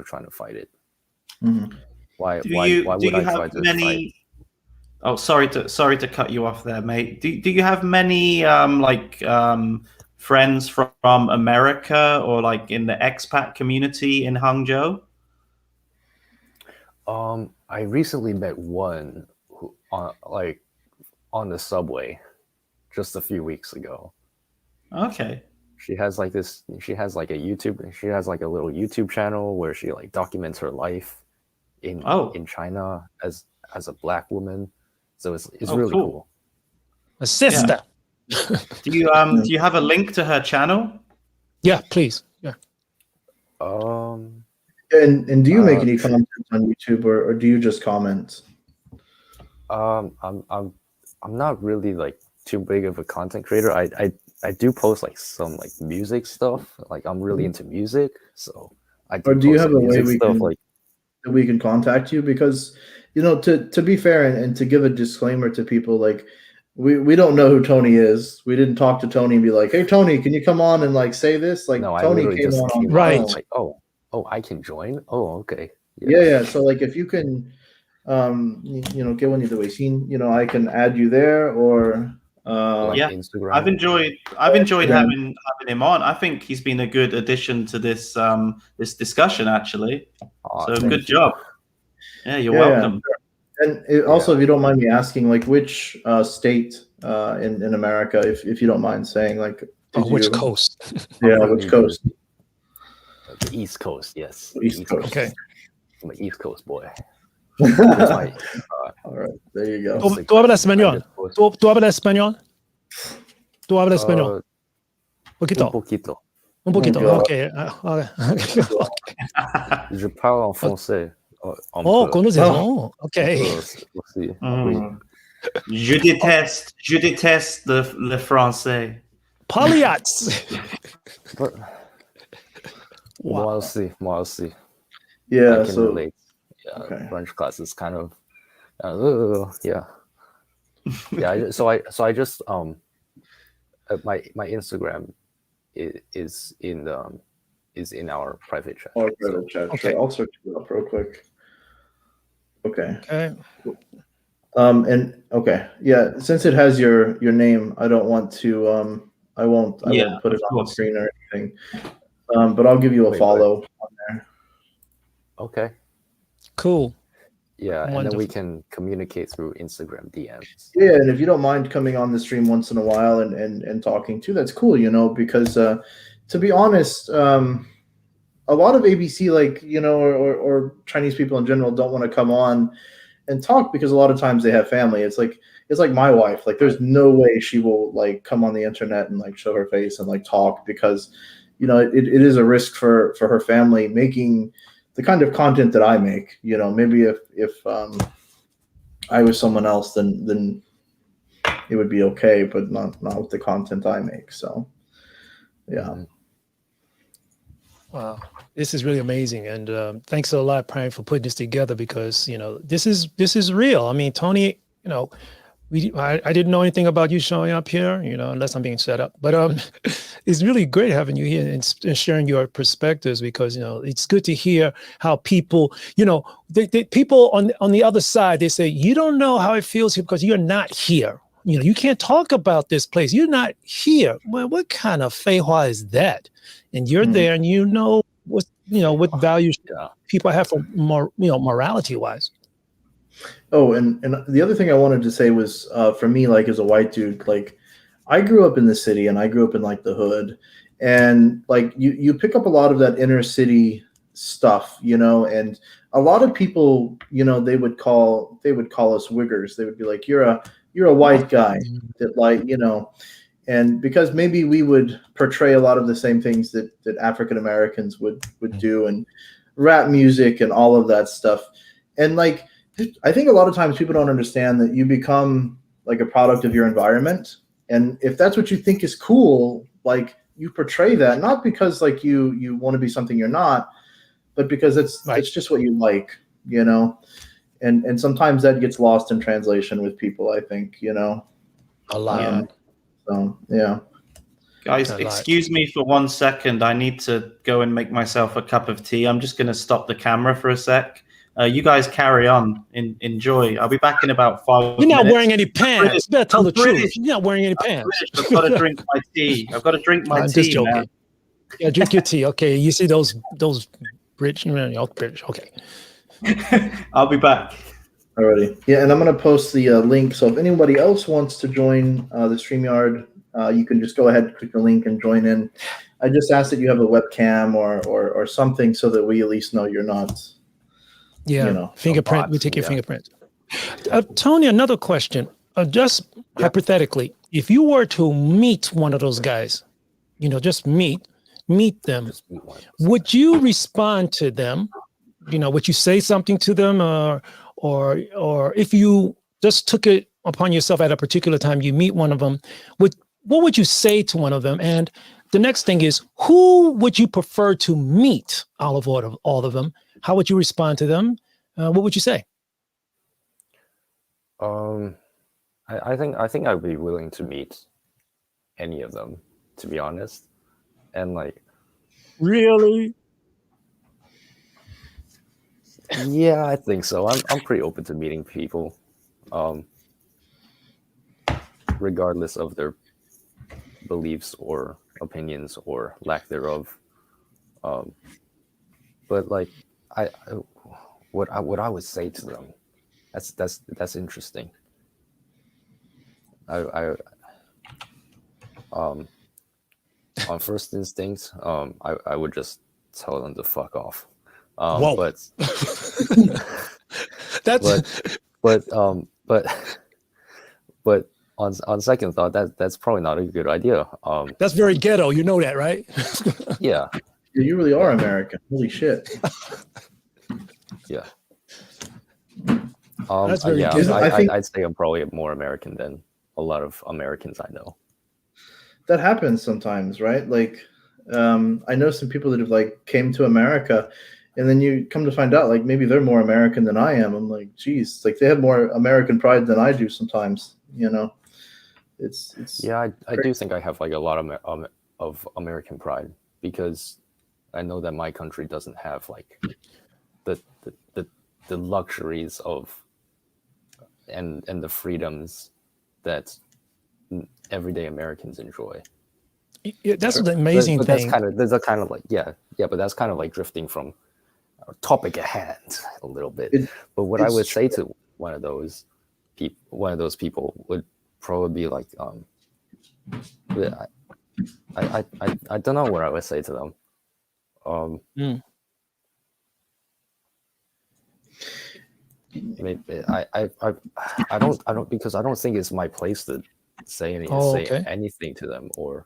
trying to fight it? Mhm. Why Do why you why do would you I try have to fight? many? Oh, sorry to cut you off there, mate. Do you have many friends from America, or like in the expat community in Hangzhou? I recently met one who on the subway just a few weeks ago. Okay. She has like a little YouTube channel where she like documents her life in Oh. China as a black woman. So it's Oh, really cool. cool. A sister. Do you have a link to her channel? Yeah, please. Yeah. And do you make any Sure. content on YouTube, or do you just comment? I'm not really like too big of a content creator. I do post like some like music stuff. Like I'm really into music, so I do Or do you post have some a way music stuff. Like, that we can contact you? Because to be fair, and to give a disclaimer to people, like we don't know who Tony is. We didn't talk to Tony and be like, "Hey Tony, can you come on and like say this?" Like no, I Tony literally came just on came his on. Right. I'm own. like, oh, I can join. Oh, okay. Yeah. So like if you can给我你的微信, I can add you there, or Like Yeah, Instagram. I've enjoyed Instagram. having him on. I think he's been a good addition to this this discussion, actually. Aw, So thank good you. job. Yeah, you're Yeah. welcome. And also, if you don't mind me asking, like which state in America, if you don't mind saying, like, Which coast? I'm Yeah, from which New coast? Jersey. The East Coast, yes. The East Coast. Okay. I'm an East Coast boy. All That's my, right, there you go. ¿Tú hablas español? ¿Tú hablas español? ¿Tú hablas español? Poquito. Un poquito. Un poquito. God. Okay. Je parle en français. Un Oh, peu. conoces. Oh, okay. Aussi. Mm. Je déteste le français. Polyots. But moi aussi. Yeah, I can so relate. Yeah, okay. French class is kind of, yeah. So I just my Instagram is in is in our private chat. Oh, So, private chat. Okay. Sure. I'll search it up real quick. Okay. Okay. And okay, yeah. Since it has your name, I don't want to. I won't put it of on the course. screen or anything. But I'll give you a Wait, follow on there. okay. Cool. Yeah, and then we Wonderful. can communicate through Instagram DMs. Yeah, and if you don't mind coming on the stream once in a while and talking too, that's cool. Because to be honest, a lot of ABC, like or Chinese people in general, don't want to come on and talk because a lot of times they have family. It's like my wife. Like, there's no way she will like come on the internet and like show her face and like talk because it is a risk for her family making the kind of content that I make. Maybe if I was someone else, then it would be okay, but not with the content I make. So yeah. Mhm. Wow, this is really amazing, and thanks a lot, Brian, for putting this together because this is real. I mean, Tony, I didn't know anything about you showing up here, unless I'm being set up. But it's really great having you here and sharing your perspectives because it's good to hear how people, people on the other side, they say you don't know how it feels here because you're not here. You can't talk about this place. You're not here. Well, what kind of feihua is that? And you're Mhm. there, and what values Yeah. people have for more, morality wise. Oh, and the other thing I wanted to say was, for me, like as a white dude, like I grew up in the city and I grew up in like the hood, and like you pick up a lot of that inner city stuff, and a lot of people, they would call us wiggers. They would be like, you're a white guy that like, and because maybe we would portray a lot of the same things that African Americans would do, and rap music and all of that stuff. And like, I think a lot of times people don't understand that you become like a product of your environment. And if that's what you think is cool, like you portray that, not because like you want to be something you're not, but because it's just what you like, and sometimes that gets lost in translation with people, I think, A lot. So yeah. Guys, A lot. excuse me for 1 second. I need to go and make myself a cup of tea. I'm just going to stop the camera for a sec. You guys carry on. Enjoy. I'll be back in about 5 minutes. You're not wearing any pants. British. You better tell I'm the British. truth. You're not wearing any pants. I've got to drink my tea. I've got to drink my I'm tea, just joking. man. Yeah, drink your tea. Okay, you see those British, British. Okay. I'll be back. Alrighty. Yeah, and I'm going to post the link. So if anybody else wants to join the StreamYard, you can just go ahead, click the link, and join in. I just ask that you have a webcam or something so that we at least know you're not. Yeah, fingerprint. bots, We take your yeah. fingerprint. Tony, another question. Just hypothetically, if you were to meet one of those guys, just meet them, Just meet one. would you respond to them? Would you say something to them, or if you just took it upon yourself at a particular time, you meet one of them, what would you say to one of them? And the next thing is, who would you prefer to meet? All of them. How would you respond to them? What would you say? I think I'd be willing to meet any of them, to be honest. And like, Really? yeah, I think so. I'm pretty open to meeting people, regardless of their beliefs or opinions or lack thereof. But like, what I would say to them, that's interesting. On first instinct, I would just tell them to fuck off. Whoa. But That's but on second thought, that's probably not a good idea. that's very ghetto. You know that, right? Yeah, You really are American. Holy shit. yeah. That's very yeah. good. I'd say I'm probably more American than a lot of Americans I know. That happens sometimes, right? Like, I know some people that have like came to America, and then you come to find out like maybe they're more American than I am. I'm like, geez, like they have more American pride than I do sometimes. It's Yeah, I do think I have like a lot of American pride because I know that my country doesn't have like the the luxuries of and the freedoms that everyday Americans enjoy. Yeah, that's the But, amazing but thing. that's a kind of like but that's kind of like drifting from our topic at hand a little bit. But what I would say to one of those people would probably be like, I don't know what I would say to them. Maybe I don't because I don't think it's my place to say anything to them or.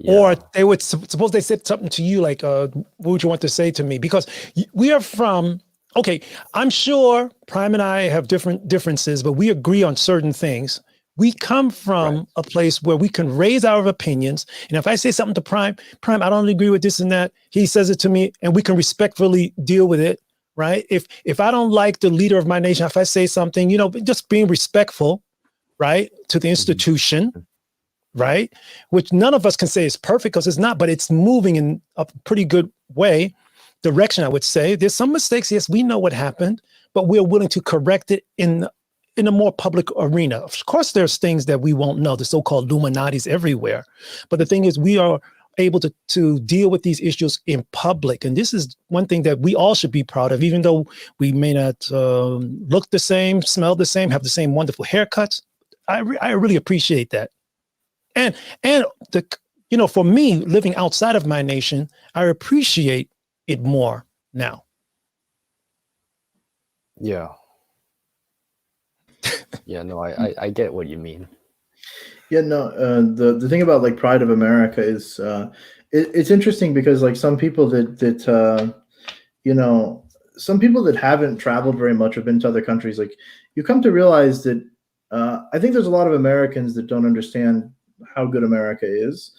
Yeah. Or they would suppose they said something to you like, what would you want to say to me? Because we are from, okay, I'm sure Prime and I have differences, but we agree on certain things. We come from a place where we can raise our opinions. And if I say something to Prime, I don't agree with this and that. He says it to me and we can respectfully deal with it, right? If I don't like the leader of my nation, if I say something, just being respectful, right, to the institution, right? Which none of us can say is perfect because it's not, but it's moving in a pretty good direction, I would say. There's some mistakes. Yes, we know what happened, but we're willing to correct it in a more public arena. Of course, there's things that we won't know, the so-called Illuminatis everywhere. But the thing is, we are able to deal with these issues in public. And this is one thing that we all should be proud of, even though we may not look the same, smell the same, have the same wonderful haircuts. I really appreciate that. And for me, living outside of my nation, I appreciate it more now. Yeah. Yeah, no, I get what you mean. Yeah, no, the thing about like Pride of America is it's interesting because like some people some people that haven't traveled very much or been to other countries, like you come to realize that I think there's a lot of Americans that don't understand how good America is.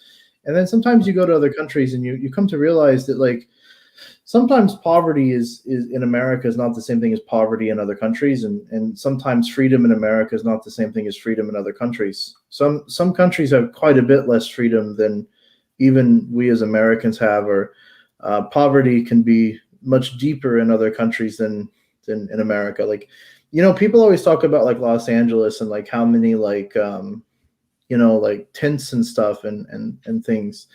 And then sometimes you go to other countries and you come to realize that like sometimes poverty is in America is not the same thing as poverty in other countries, and sometimes freedom in America is not the same thing as freedom in other countries. Some countries have quite a bit less freedom than even we as Americans have, or poverty can be much deeper in other countries than in America. Like, people always talk about like Los Angeles and like how many like like tents and stuff and things.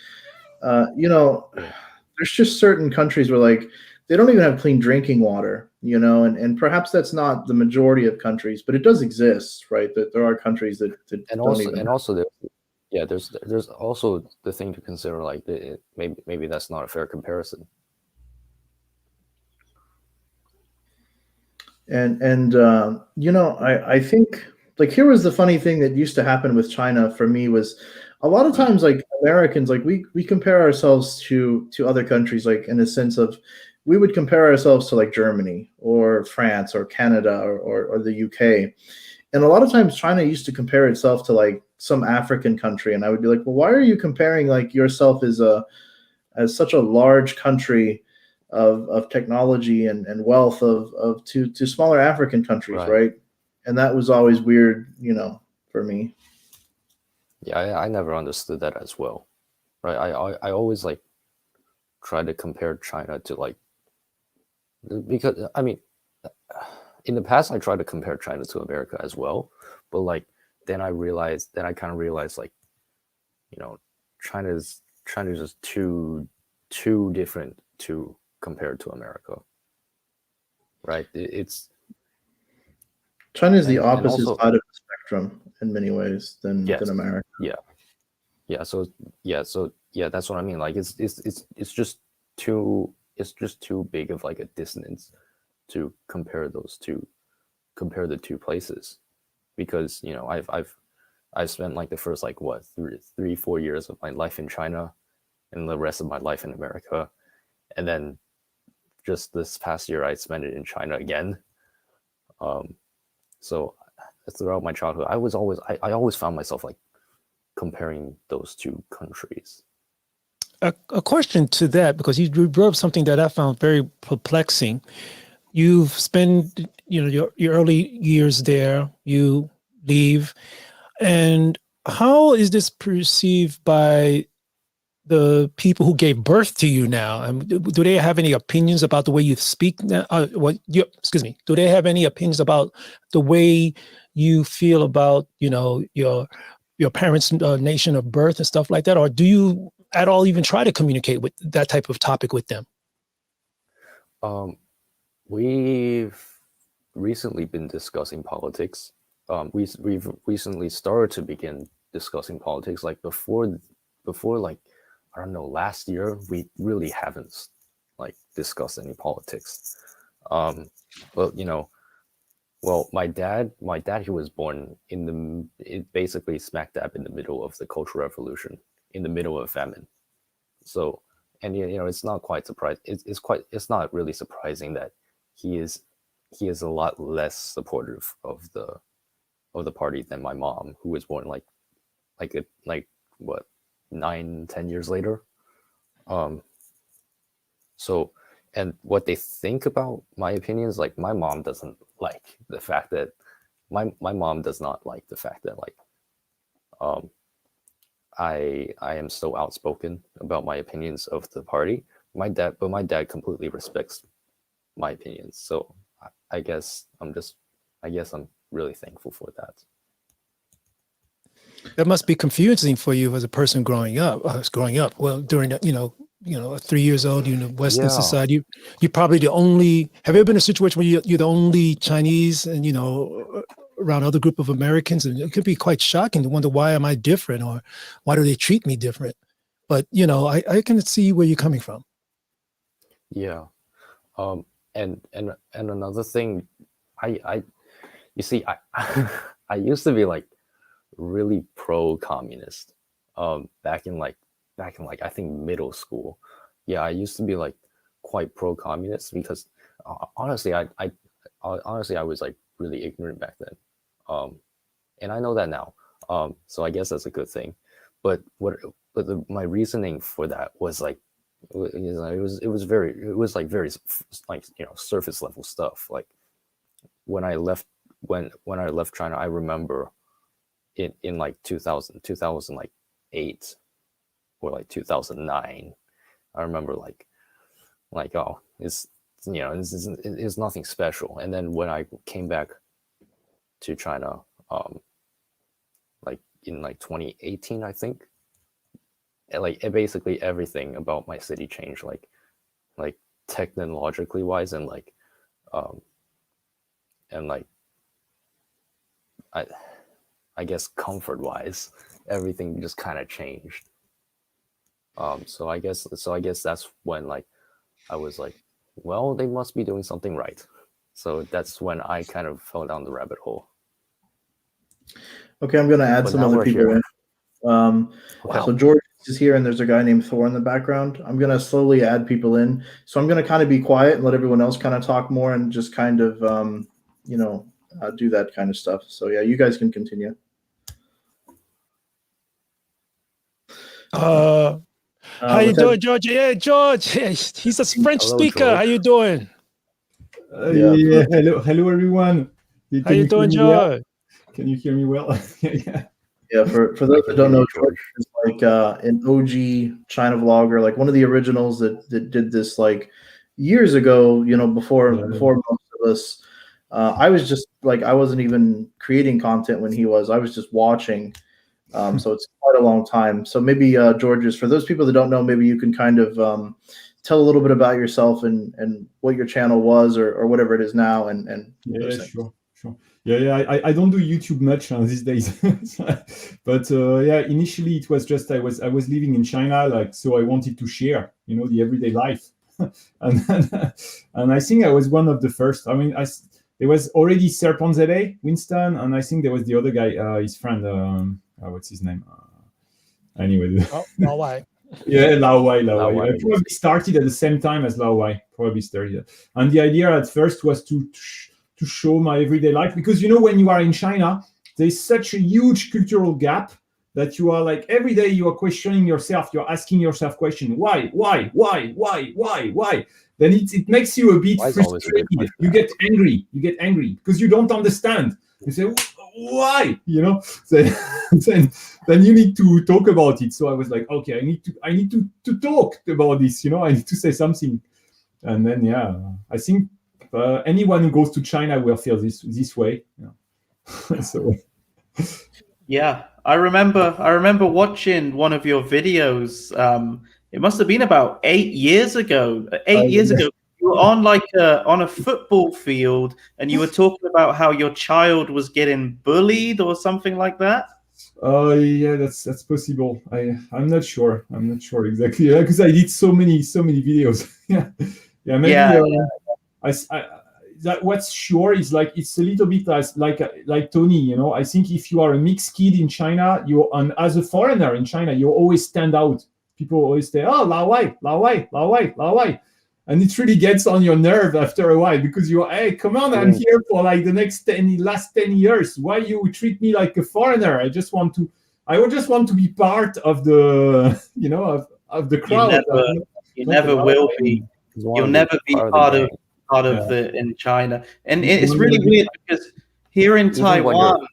There's just certain countries where like they don't even have clean drinking water, and perhaps that's not the majority of countries, but it does exist, right? That there are countries that there's also the thing to consider, like maybe that's not a fair comparison. I think like here was the funny thing that used to happen with China for me was a lot of times like Americans, like we compare ourselves to other countries, like in a sense of we would compare ourselves to like Germany or France or Canada or the UK. And a lot of times China used to compare itself to like some African country. And I would be like, well, why are you comparing like yourself as such a large country of technology and wealth to smaller African countries, right? And that was always weird, for me. Yeah, I never understood that as well, right? I always like try to compare China to like, because I mean, in the past I tried to compare China to America as well, but like then I kind of realized like, China's just too different to compare to America, right? China is the opposite side of the spectrum in many ways than America. So that's what I mean. Like it's just too big of like a dissonance to compare the two places, because I've spent like the first like 3-4 years of my life in China and the rest of my life in America, and then just this past year I spent it in China again. So throughout my childhood, I always found myself like comparing those two countries. A question to that, because you brought up something that I found very perplexing. You've spent your early years there, you leave, and how is this perceived by the people who gave birth to you now, do they have any opinions about the way you speak now? Excuse me. Do they have any opinions about the way you feel about, your parents' nation of birth and stuff like that? Or do you at all even try to communicate with that type of topic with them? We've recently been discussing politics. We've recently started to begin discussing politics. Like before like, I don't know, last year we really haven't like discussed any politics. But my dad, he was born basically smack dab in the middle of the Cultural Revolution, in the middle of famine. So, and it's not quite surprising. It's not really surprising that he is a lot less supportive of the party than my mom, who was born like 9-10 years later. So, and what they think about my opinions, like my mom doesn't like the fact that my mom does not like the fact that like I am so outspoken about my opinions of the party. My dad completely respects my opinions. So I guess I'm really thankful for that. That must be confusing for you as a person growing up. Well, during 3 years old, Western society, you're probably the only. Have you ever been in a situation where you're the only Chinese, and around other group of Americans, and it could be quite shocking to wonder, why am I different, or why do they treat me different? But I can see where you're coming from. Yeah, and another thing, I I used to be like really pro-communist back in like I think middle school. Yeah, I used to be like quite pro-communist because honestly I was like really ignorant back then, and I know that now, so I guess that's a good thing. But my reasoning for that was like it was very surface level stuff. Like when I left China, I remember in like 2008 or like 2009, I remember like oh, it's nothing special. And then when I came back to China, like in like 2018, I think, basically everything about my city changed, like technologically wise, and like I guess comfort wise, everything just kind of changed. So I guess that's when like I was like, well, they must be doing something right. So that's when I kind of fell down the rabbit hole. Okay, I'm going to add some other people in. So George is here, and there's a guy named Thor in the background. I'm going to slowly add people in. So I'm going to kind of be quiet and let everyone else kind of talk more, and just kind of do that kind of stuff. So yeah, you guys can continue. How you doing, George? Yeah, George. He's a French speaker. George. How you doing? Yeah. Hello, everyone. How you doing, George? Can you hear me well? Yeah. Yeah, for those that don't know, George is like an OG China vlogger, like one of the originals that did this like years ago. Before most of us. I was just like, I wasn't even creating content when he was. I was just watching. So it's quite a long time. So maybe George, for those people that don't know, maybe you can kind of tell a little bit about yourself and what your channel was or whatever it is now. And yeah, sure. Yeah. I don't do YouTube much these days, but initially it was just I was living in China, like, so I wanted to share, the everyday life, and I think I was one of the first. I mean, there was already Serponzele, Winston, and I think there was the other guy, his friend. What's his name? Anyway. Lao Wai. Yeah, Lao Wai. I probably started at the same time as Lao Wai. And the idea at first was to show my everyday life, because when you are in China, there's such a huge cultural gap that you are like every day you are questioning yourself. You're asking yourself question: why? Then it makes you a bit frustrated. You get angry because you don't understand. You say, why? Then you need to talk about it. So I was like, okay, I need to talk about this. I need to say something. And then I think anyone who goes to China will feel this way. So. Yeah, I remember watching one of your videos. It must have been about 8 years ago. 8 years ago, you were on on a football field, and you were talking about how your child was getting bullied or something like that. Yeah, that's possible. I'm not sure. I'm not sure exactly because I did so many videos. Maybe. Yeah. That what's sure is it's a little bit like Tony. I think if you are a mixed kid in China, and as a foreigner in China, you always stand out. People always say, "Oh, Lao Wai, Lao Wai, Lao Wai, Lao Wai," and it really gets on your nerve after a while because hey, come on, I'm here for the last 10 years. Why you treat me like a foreigner? I just want to be part of the of the crowd. You never will be. You'll never be part of the in China, and it's really weird because here in Taiwan,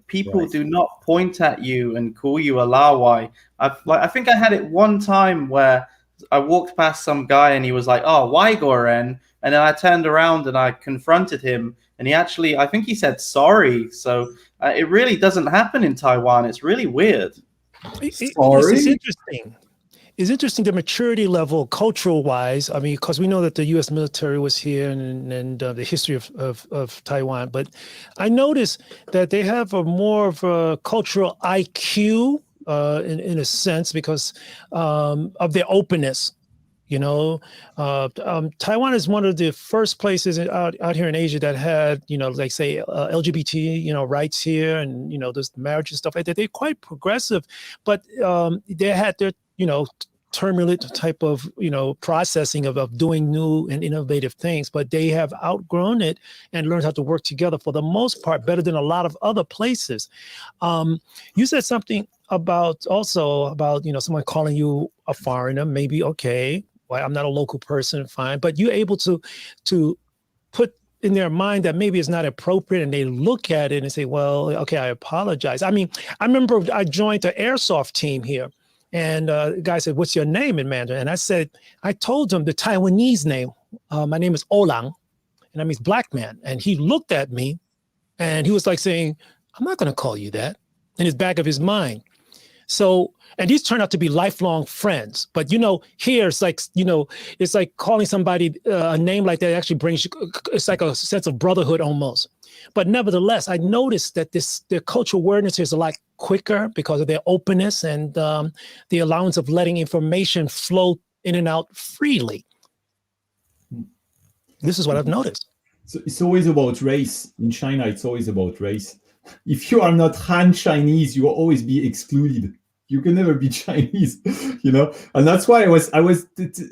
people do not point at you and call you a Lawai. I think I had it one time where I walked past some guy and he was like, "Oh, Wai Goren," and then I turned around and I confronted him, and I think he said sorry. So it really doesn't happen in Taiwan. It's really weird. It's interesting. It's interesting the maturity level, cultural wise. I mean, because we know that the U.S. military was here and the history of Taiwan. But I noticed that they have more of a cultural IQ in a sense because of their openness. Taiwan is one of the first places out here in Asia that had, say LGBT, rights here and, there's marriage and stuff like that. They're quite progressive, but they had their, turbulent type of, processing of doing new and innovative things, but they have outgrown it and learned how to work together for the most part better than a lot of other places. You said something about someone calling you a foreigner, maybe okay. Well, I'm not a local person, fine, but you're able to put in their mind that maybe it's not appropriate, and they look at it and say, well, okay, I apologize. I mean, I remember I joined the airsoft team here, and the guy said, what's your name in Mandarin? And I told him the Taiwanese name. My name is Olang, and that means black man. And he looked at me, and he was like saying, I'm not going to call you that, in his back of his mind. So, and these turned out to be lifelong friends. But, here it's it's like calling somebody a name like that actually brings you, it's like a sense of brotherhood almost. But nevertheless, I noticed that their cultural awareness is a lot quicker because of their openness and the allowance of letting information flow in and out freely. This is what I've noticed. So it's always about race. In China, it's always about race. If you are not Han Chinese, you will always be excluded. You can never be Chinese, and that's why I was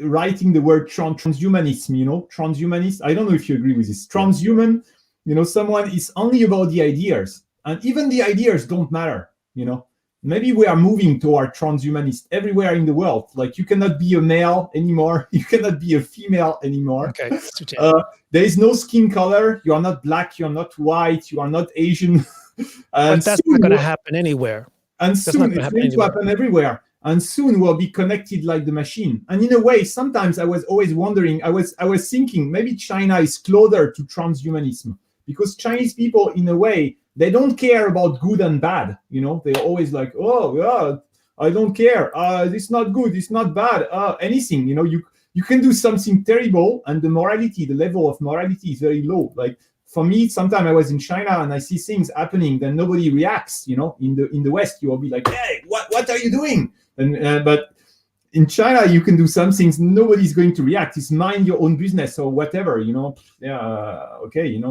writing the word transhumanism. Transhumanist. I don't know if you agree with this. Transhuman, someone is only about the ideas, and even the ideas don't matter. Maybe we are moving toward transhumanist everywhere in the world. Like you cannot be a male anymore, you cannot be a female anymore. Okay. There is no skin color. You are not black. You are not white. You are not Asian. But that's not going to happen anywhere. And soon it's going to happen everywhere. And soon we'll be connected like the machine. And in a way, sometimes I was always wondering, I was thinking maybe China is closer to transhumanism because Chinese people, in a way, they don't care about good and bad. They're always like, oh, yeah, I don't care. It's not good. It's not bad. Anything, you can do something terrible and the level of morality is very low. Like, for me, sometimes I was in China and I see things happening, then nobody reacts. In the West, you will be like, "Hey, what are you doing?" And but in China, you can do some things, nobody's going to react. It's mind your own business or whatever. Yeah, okay.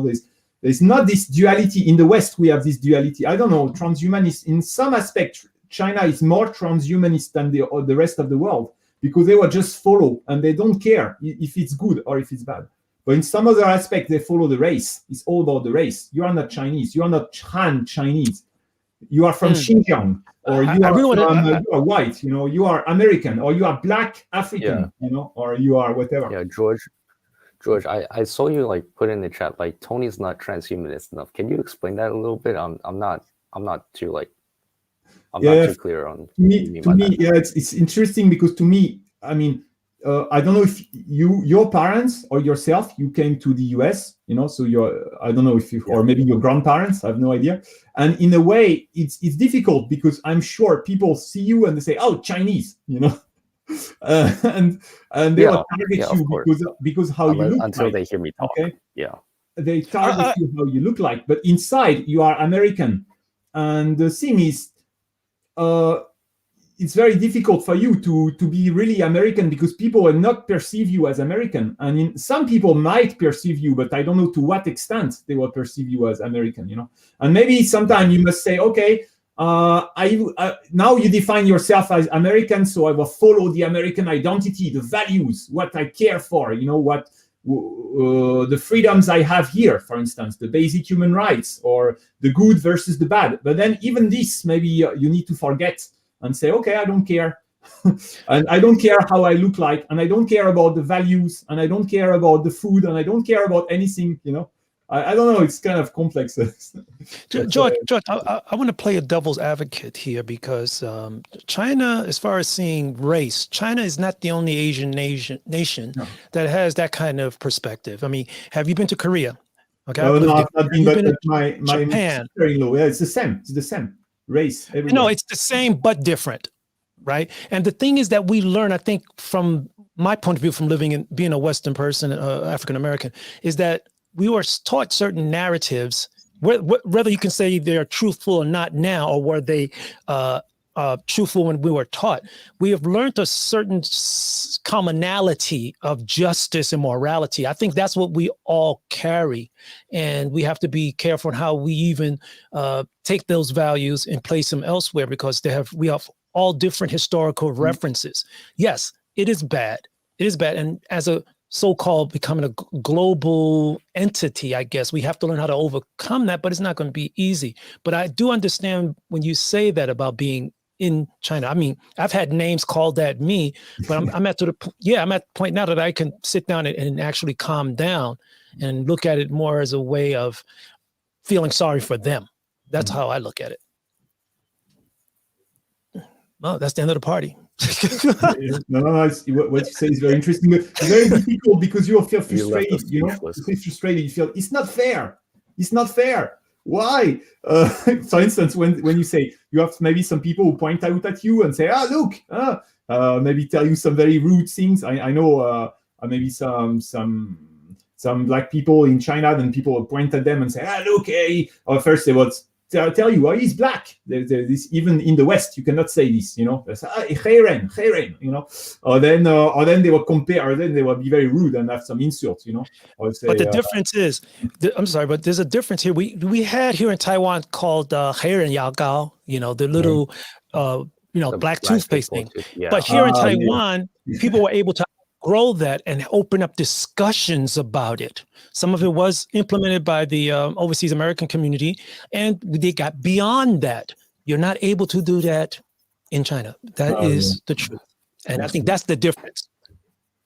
There's not this duality in the West. We have this duality. I don't know. Transhumanist in some aspect, China is more transhumanist than the rest of the world because they will just follow and they don't care if it's good or if it's bad. But in some other aspect, they follow the race. It's all about the race. You are not Chinese. You are not Han Chinese. You are from Xinjiang, or you are white. You are American, or you are black African. Or you are whatever. Yeah, George, I saw you like put in the chat like Tony's not transhumanist enough. Can you explain that a little bit? I'm not too like I'm not too clear on what you mean by that. Yeah, it's interesting because to me, I mean, I don't know if your parents or yourself, you came to the US, you know, so I don't know if you, or maybe your grandparents, I have no idea. And in a way, it's difficult because I'm sure people see you and they say, oh, Chinese, you know, and they will target you because how you look until like. they hear me talk. Okay? Yeah. They target you how you look like, but inside you are American. And the thing is, it's very difficult for you to be really American because people will not perceive you as American. And some people might perceive you, but I don't know to what extent they will perceive you as American, you know. And maybe sometime you must say, okay, now you define yourself as American, so I will follow the American identity, the values, what I care for, you know, what the freedoms I have here, for instance, the basic human rights or the good versus the bad. But then even this, maybe you need to forget and say, okay, I don't care. And I don't care how I look like, and I don't care about the values, and I don't care about the food, and I don't care about anything, you know. I don't know, it's kind of complex. George, I want to play a devil's advocate here because China, as far as seeing race, China is not the only Asian nation that has that kind of perspective. I mean, have you been to Korea? Okay, no, I've not been, but my Japan. sister-in-law, yeah, it's the same race. Everywhere. No, it's the same but different, right? And the thing is that we learn, I think, from my point of view, from living and being a Western person, African American, is that we were taught certain narratives, whether you can say they're truthful or not now, or were they truthful when we were taught. We have learned a certain commonality of justice and morality. I think that's what we all carry, and we have to be careful on how we even take those values and place them elsewhere, because we have all different historical references. Yes, it is bad. It is bad, and as a so-called becoming a global entity, I guess we have to learn how to overcome that, but it's not going to be easy. But I do understand when you say that about being in China. I mean, I've had names called at me, but I'm at the point now that I can sit down and actually calm down and look at it more as a way of feeling sorry for them. That's how I look at it. Well, that's the end of the party. No, what you say is very interesting. It's very difficult because you feel frustrated. You know, you feel frustrated. You feel it's not fair. It's not fair. Why? For instance, when you say you have maybe some people who point out at you and say, look, maybe tell you some very rude things. I know maybe some black people in China, then people will point at them and say, look, hey. Or first they would tell you, he's black. This, even in the West, you cannot say this, you know. They say, Khairen, you know. Or then they will compare, or then they will be very rude and have some insults, you know. Or say, but the difference is, I'm sorry, but there's a difference here. We had here in Taiwan called Khairen Yao Gao, you know, the little, black toothpaste thing. Yeah. But here in Taiwan, people were able to grow that and open up discussions about it. Some of it was implemented by the overseas American community, and they got beyond that. You're not able to do that in China. That is the truth. And I think that's the difference.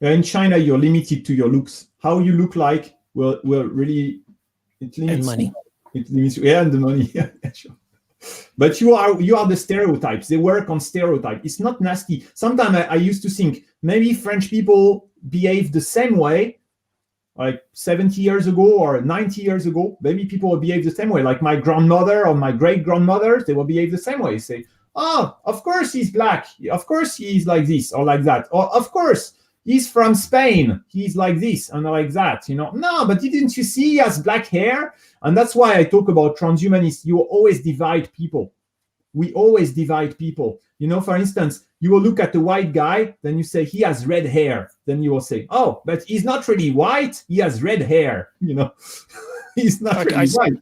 In China, you're limited to your looks. How you look like will really, it limits and money. It limits you. Yeah, and the money. Yeah, sure. But you are the stereotypes. They work on stereotype. It's not nasty. Sometimes I used to think maybe French people behave the same way, like 70 years ago or 90 years ago. Maybe people will behave the same way. Like my grandmother or my great-grandmother, they will behave the same way. Say, of course he's black. Of course he's like this or like that. Or of course he's from Spain. He's like this and like that. You know, no, but didn't you see he has black hair? And that's why I talk about transhumanists. You always divide people. We always divide people. You know, for instance, you will look at the white guy, then you say he has red hair. Then you will say, but he's not really white. He has red hair. You know, he's not really white.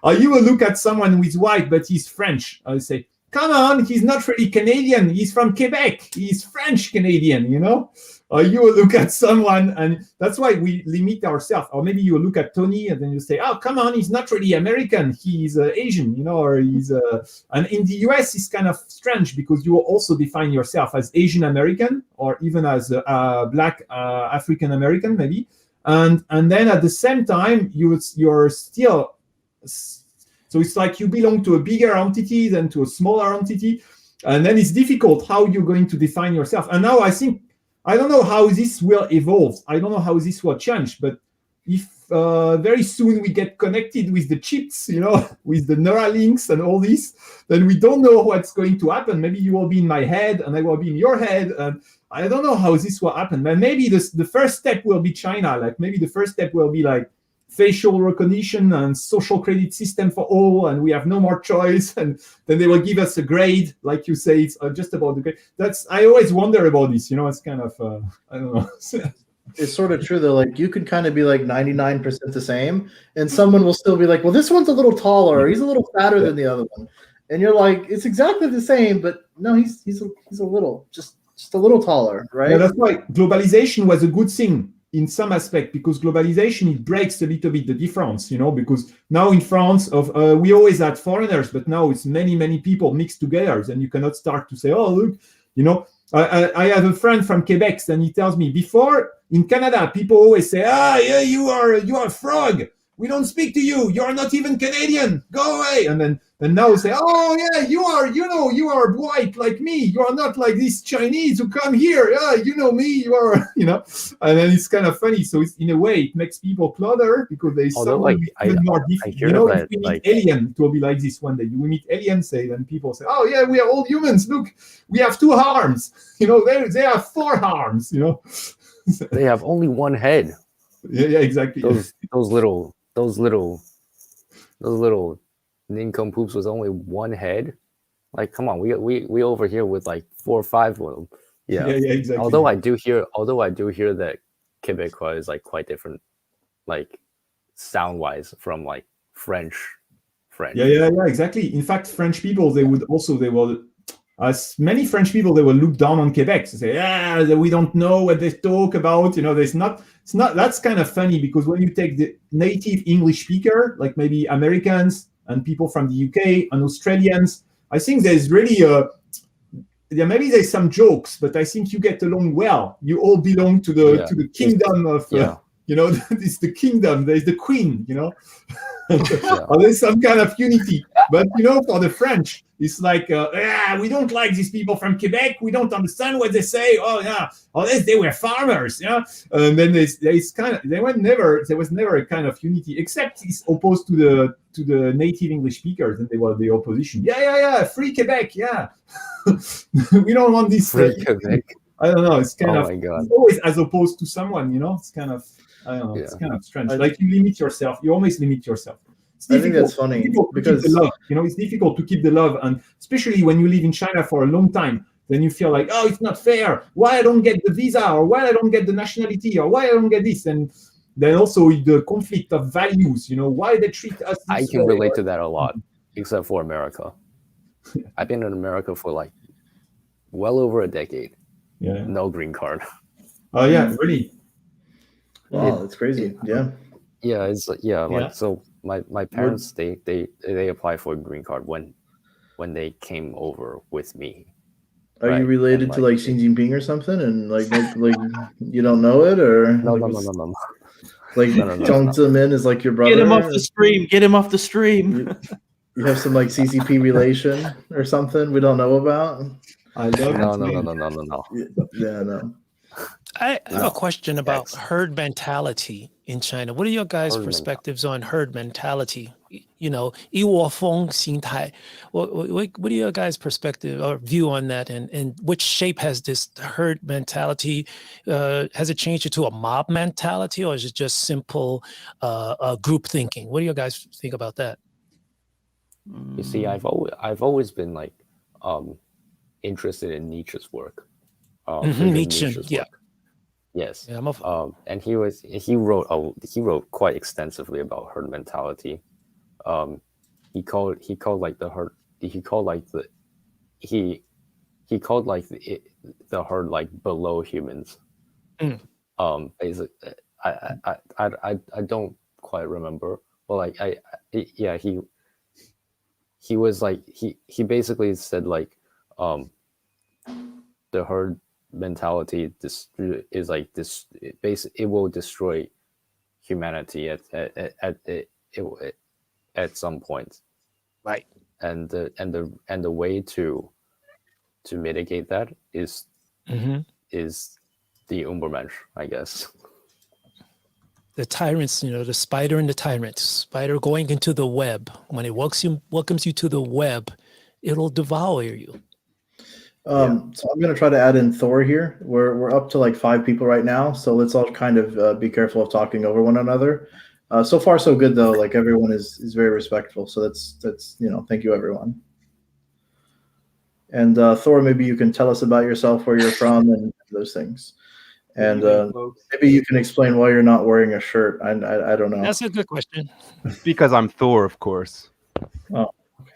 Or you will look at someone who is white, but he's French. I'll say, come on, he's not really Canadian. He's from Quebec. He's French Canadian, you know? Or you will look at someone, and that's why we limit ourselves. Or maybe you will look at Tony, and then you say, come on, he's not really American. He's Asian, you know, or he's... And in the US, it's kind of strange because you will also define yourself as Asian American or even as Black African American, maybe. and then at the same time you're still, so it's like you belong to a bigger entity than to a smaller entity, and then it's difficult how you're going to define yourself. And now I don't know how this will evolve. I don't know how this will change, but if very soon we get connected with the chips, with the neural links and all this, then we don't know what's going to happen. Maybe you will be in my head and I will be in your head, and I don't know how this will happen. But maybe the first step will be China. Like maybe the first step will be like facial recognition and social credit system for all, and we have no more choice, and then they will give us a grade, like you say. It's just about the grade. I always wonder about this. It's kind of I don't know. It's sort of true though. Like you could kind of be like 99% the same, and someone will still be like, "Well, this one's a little taller, or he's a little fatter than the other one," and you're like, "It's exactly the same, but no, he's a little just a little taller, right?" Yeah, that's why globalization was a good thing in some aspect, because globalization, it breaks a little bit the difference, because now in France we always had foreigners, but now it's many people mixed together, and you cannot start to say, oh look, I have a friend from Quebec, and he tells me, before in Canada people always say, yeah, you are a frog, we don't speak to you, you're not even Canadian, go away. And then now say, oh yeah, you are white like me, you are not like these Chinese who come here, yeah, me, you are, and then it's kind of funny. So it's, in a way, it makes people clutter, because there's someone even more different. If we meet alien, it will be like this one day. We meet alien, then people say, oh yeah, we are all humans, look, we have 2 arms, they have 4 arms, They have only one head. Yeah, exactly. Those little nincompoops with only one head. Like, come on, we over here with like 4 or 5 of them. Yeah, exactly. Although I do hear that Quebecois is like quite different, like sound wise, from like French. Yeah, exactly. In fact, French people, as many French people, they will look down on Quebec. They say, we don't know what they talk about. It's not. That's kind of funny, because when you take the native English speaker, like maybe Americans and people from the UK and Australians, I think there's really maybe there's some jokes, but I think you get along well. You all belong to the kingdom of. It's the kingdom. There's the queen. Or there's some kind of unity. But for the French, it's like, we don't like these people from Quebec. We don't understand what they say. Oh yeah, unless they were farmers. Yeah, and then there was never a kind of unity, except it's opposed to the native English speakers, and they were the opposition. Yeah, free Quebec. Yeah, we don't want this. Free Quebec. I don't know. It's kind of it's always as opposed to someone. It's kind of. I don't know. It's kind of strange. Like you limit yourself. You always limit yourself. I think that's funny because keep the love. It's difficult to keep the love, and especially when you live in China for a long time, then you feel like, oh, it's not fair. Why I don't get the visa, or why I don't get the nationality, or why I don't get this, and then also the conflict of values. Why they treat us. I can relate to that a lot, except for America. I've been in America for like well over a decade. Yeah. No green card. Oh yeah, really. Wow, that's crazy. Yeah. Yeah, it's like so. My parents they apply for a green card when they came over with me. Are you related to like Xi Jinping or something? And like you don't know it, or no. Like Jiang Zemin is like your brother. Get him off the stream. Get him off the stream. You have some like CCP relation or something we don't know about. I love no. Yeah, no. I have a question about herd mentality in China. What are your guys' perspectives on herd mentality? 一窝蜂心态. What are your guys' perspective or view on that? And which shape has this herd mentality? Has it changed it to a mob mentality, or is it just simple group thinking? What do you guys think about that? You see, I've always been like interested in Nietzsche's work. Nietzsche, yeah. Yes. Yeah, and he wrote quite extensively about herd mentality. He called the herd like below humans. Basically, I don't quite remember, but like he was like he basically said like the herd mentality is like this. It will destroy humanity at some point. Right. And the way to mitigate that is the Ubermensch, I guess. The tyrants, the spider and the tyrant. Spider going into the web. When it welcomes you to the web, it'll devour you. So I'm going to try to add in Thor here. We're up to like 5 people right now, so let's all kind of be careful of talking over one another. So far, so good though. Like everyone is very respectful. So that's thank you everyone. And Thor, maybe you can tell us about yourself, where you're from, and those things. And maybe you can explain why you're not wearing a shirt. I don't know. That's a good question. Because I'm Thor, of course. Oh, okay.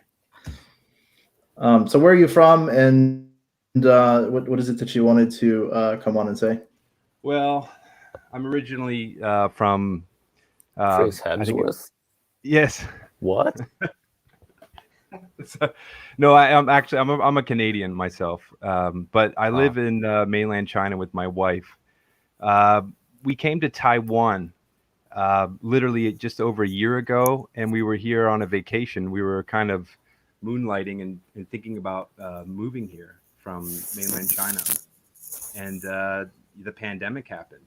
So where are you from, and what is it that you wanted to come on and say? Well, I'm originally from Chris Hemsworth. Yes. What? No, I'm actually I'm a Canadian myself, but I live in mainland China with my wife. We came to Taiwan literally just over a year ago, and we were here on a vacation. We were kind of moonlighting and thinking about moving here from mainland China, and the pandemic happened.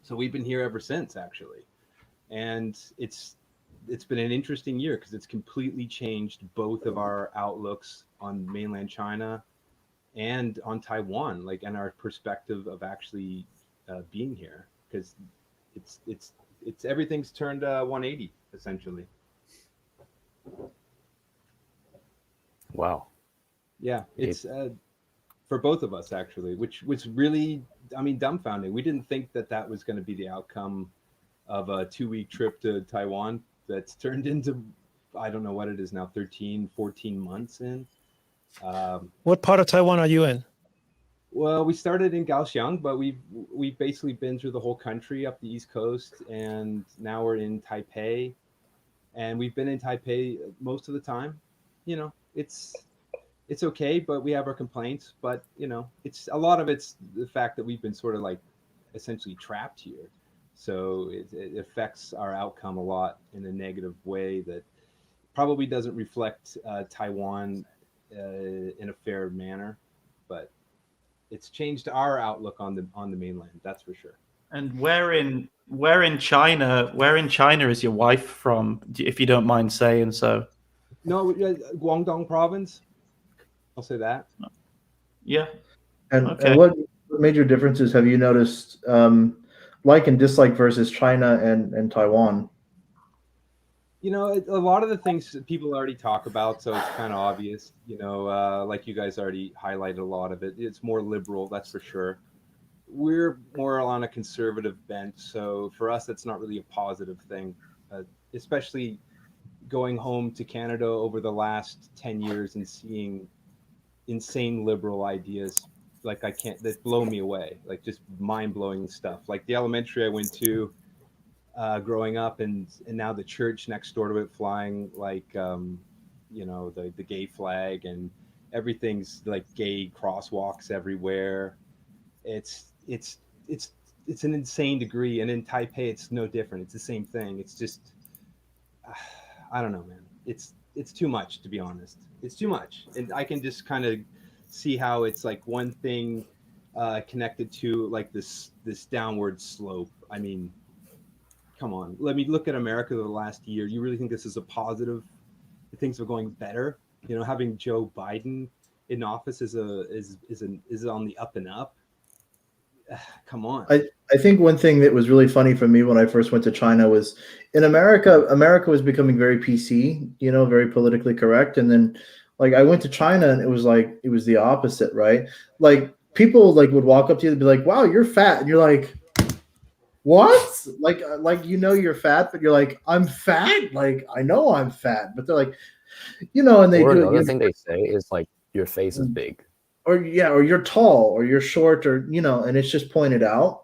So we've been here ever since, actually, and it's been an interesting year because it's completely changed both of our outlooks on mainland China and on Taiwan, like, and our perspective of actually being here, because it's everything's turned 180 essentially. Wow. Yeah, it's for both of us actually, which was really, I mean, dumbfounding. We didn't think that was going to be the outcome of a 2-week trip to Taiwan that's turned into, I don't know what it is now, 13, 14 months in. What part of Taiwan are you in? Well, we started in Kaohsiung, but we've basically been through the whole country up the East Coast, and now we're in Taipei, and we've been in Taipei most of the time. It's okay, but we have our complaints. But it's a lot of it's the fact that we've been sort of like essentially trapped here, so it affects our outcome a lot in a negative way that probably doesn't reflect Taiwan in a fair manner, but it's changed our outlook on the mainland. That's for sure. And where in China is your wife from, if you don't mind saying so? No, Guangdong province. I'll say that. Yeah. And okay. What major differences have you noticed, like and dislike versus China and Taiwan? A lot of the things that people already talk about, so it's kind of obvious. Like you guys already highlighted a lot of it. It's more liberal, that's for sure. We're more on a conservative bent, so for us, that's not really a positive thing, especially going home to Canada over the last 10 years and seeing insane liberal ideas that blow me away, like just mind-blowing stuff. Like the elementary I went to growing up, and now the church next door to it flying like the gay flag, and everything's like gay crosswalks everywhere. It's an insane degree, and in Taipei it's no different. It's the same thing. It's just I don't know, man. It's too much, to be honest. It's too much, and I can just kind of see how it's like one thing connected to like this downward slope. I mean, come on. Let me look at America the last year. You really think this is a positive? Things are going better. Having Joe Biden in office is on the up and up. Come on. I think one thing that was really funny for me when I first went to China was in America was becoming very PC, very politically correct. And then like I went to China and it was the opposite, right? Like people like would walk up to you and be like, "Wow, you're fat." And you're like, "What?" Like you're fat, but you're like, "I'm fat." Like I know I'm fat, but they're like, and they or do another thing they say is like your face is big. Or you're tall, or you're short, or and it's just pointed out.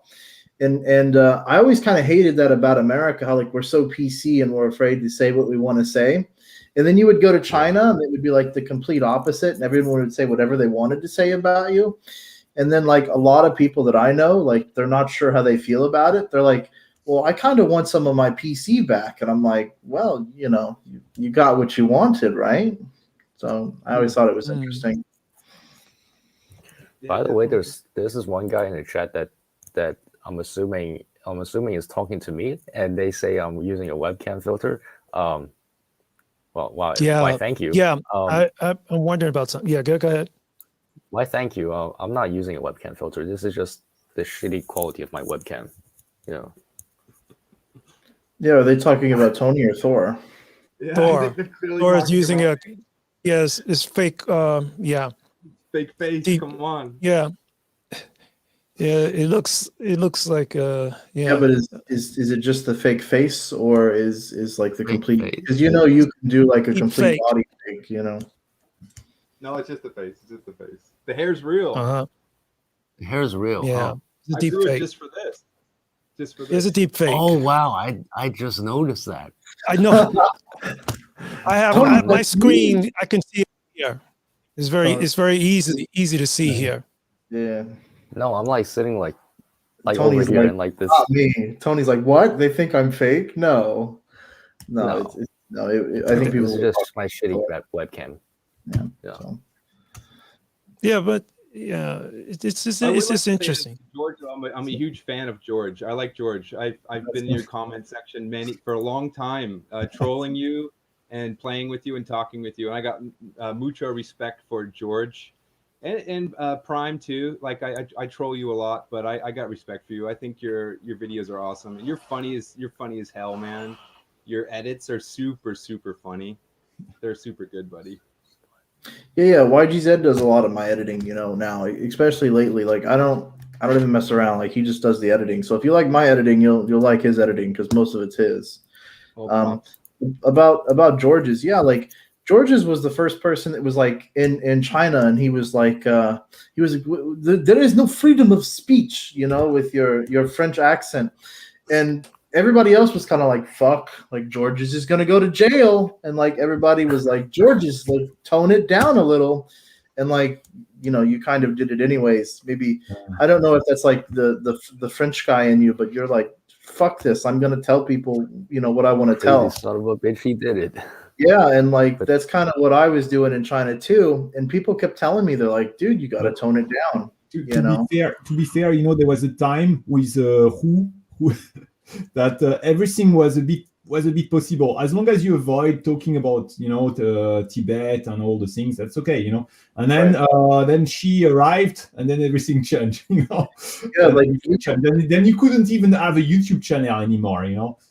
And I always kind of hated that about America, how like we're so PC and we're afraid to say what we want to say. And then you would go to China and it would be like the complete opposite, and everyone would say whatever they wanted to say about you. And then like a lot of people that I know, like they're not sure how they feel about it. They're like, well, I kind of want some of my PC back. And I'm like, well, you got what you wanted, right? So I always thought it was interesting. By the way, there's this one guy in the chat that I'm assuming is talking to me, and they say I'm using a webcam filter. Well, why? Yeah. Why? Thank you. Yeah. I'm wondering about something. Yeah, go ahead. Why? Thank you. I'm not using a webcam filter. This is just the shitty quality of my webcam. Yeah, are they talking about Tony or Thor? Yeah, Thor. Thor is using about it's fake. Yeah. fake face. Deep. Come on. Yeah. Yeah. It looks like Yeah, but is it just the fake face, or is like the complete? Because you can do like a Deep complete fake. body fake. No, it's just the face. It's just the face. The hair's real. The hair's real. Yeah. Oh. It's a I deep grew it fake. just for this. Just for this. It's a deep fake. Oh wow! I just noticed that. I know. I have Tony, my that's screen. me. I can see it here. It's very easy to see here. Yeah. No, I'm like sitting like Tony's over here like, and like this. Not me. Tony's like, what? They think I'm fake? No. No. I think people. This is just my shitty webcam. Yeah. So. Yeah, but yeah, it's just I would like to just say interesting. that George, I'm a huge fan of George. I like George. I've been in your comment section for a long time, trolling you and playing with you and talking with you. And I got mucho respect for George and Prime too. Like I troll you a lot, but I got respect for you. I think your videos are awesome. You're funny as hell, man. Your edits are super funny. They're super good, buddy. Yeah. YGZ does a lot of my editing, now, especially lately. Like I don't even mess around. Like he just does the editing. So if you like my editing, you'll like his editing because most of it's his. About George's, yeah, like George's was the first person that was like in China, and he was like there is no freedom of speech, with your French accent, and everybody else was kind of like, fuck, like George's is gonna go to jail, and like everybody was like, George's, like tone it down a little, and like you kind of did it anyways. Maybe I don't know if that's like the French guy in you, but you're like, fuck this, I'm gonna tell people what I want to tell. Son of a bitch, he did it. Yeah, and like that's kind of what I was doing in China too, and people kept telling me, they're like, dude, you got to tone it down. To be fair, there was a time with who that everything was a bit possible as long as you avoid talking about the Tibet and all the things. That's okay, And then then she arrived, and then everything changed. Yeah, like then you couldn't even have a YouTube channel anymore.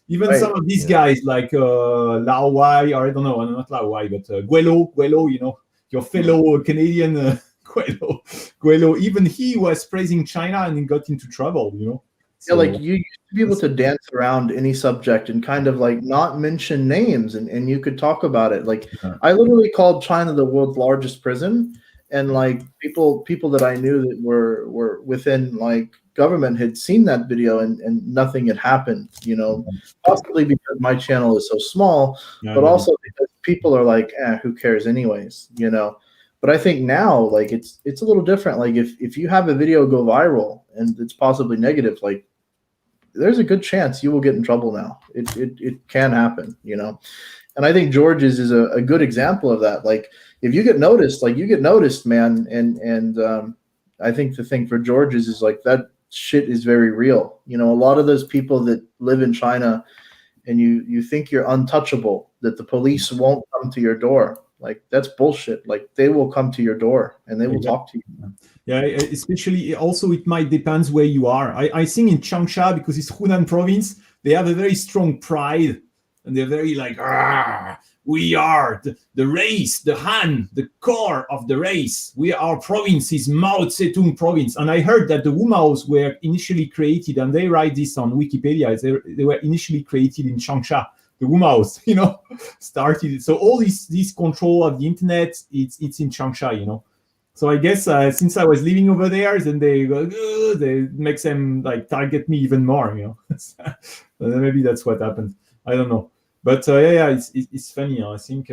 Even some of these guys like Lao Wai, or I don't know, not Lao Wai, but Guelo, your fellow Canadian Guelo. Even he was praising China and he got into trouble. Yeah, like you used to be able to dance around any subject and kind of like not mention names, and you could talk about it. Like I literally called China the world's largest prison, and like people that I knew that were within like government had seen that video, and nothing had happened, possibly because my channel is so small, but also because people are like, who cares anyways, But I think now, like it's a little different. Like if you have a video go viral and it's possibly negative, like there's a good chance you will get in trouble now. It can happen, And I think George's is a good example of that. Like if you get noticed, like you get noticed, man. And I think the thing for George's is like that shit is very real. A lot of those people that live in China, and you think you're untouchable, that the police won't come to your door. Like that's bullshit. Like they will come to your door and they will talk to you. Yeah, especially also it might depends where you are. I think in Changsha, because it's Hunan province, they have a very strong pride, and they're very like, we are the race, the Han, the core of the race. Our province is Mao Zedong province. And I heard that the Wumaos were initially created, and they write this on Wikipedia. They were initially created in Changsha. The Wumaos, started. So all this control of the internet, it's in Changsha, So I guess since I was living over there, then they makes them like target me even more, Maybe that's what happened. I don't know, but it's funny. I think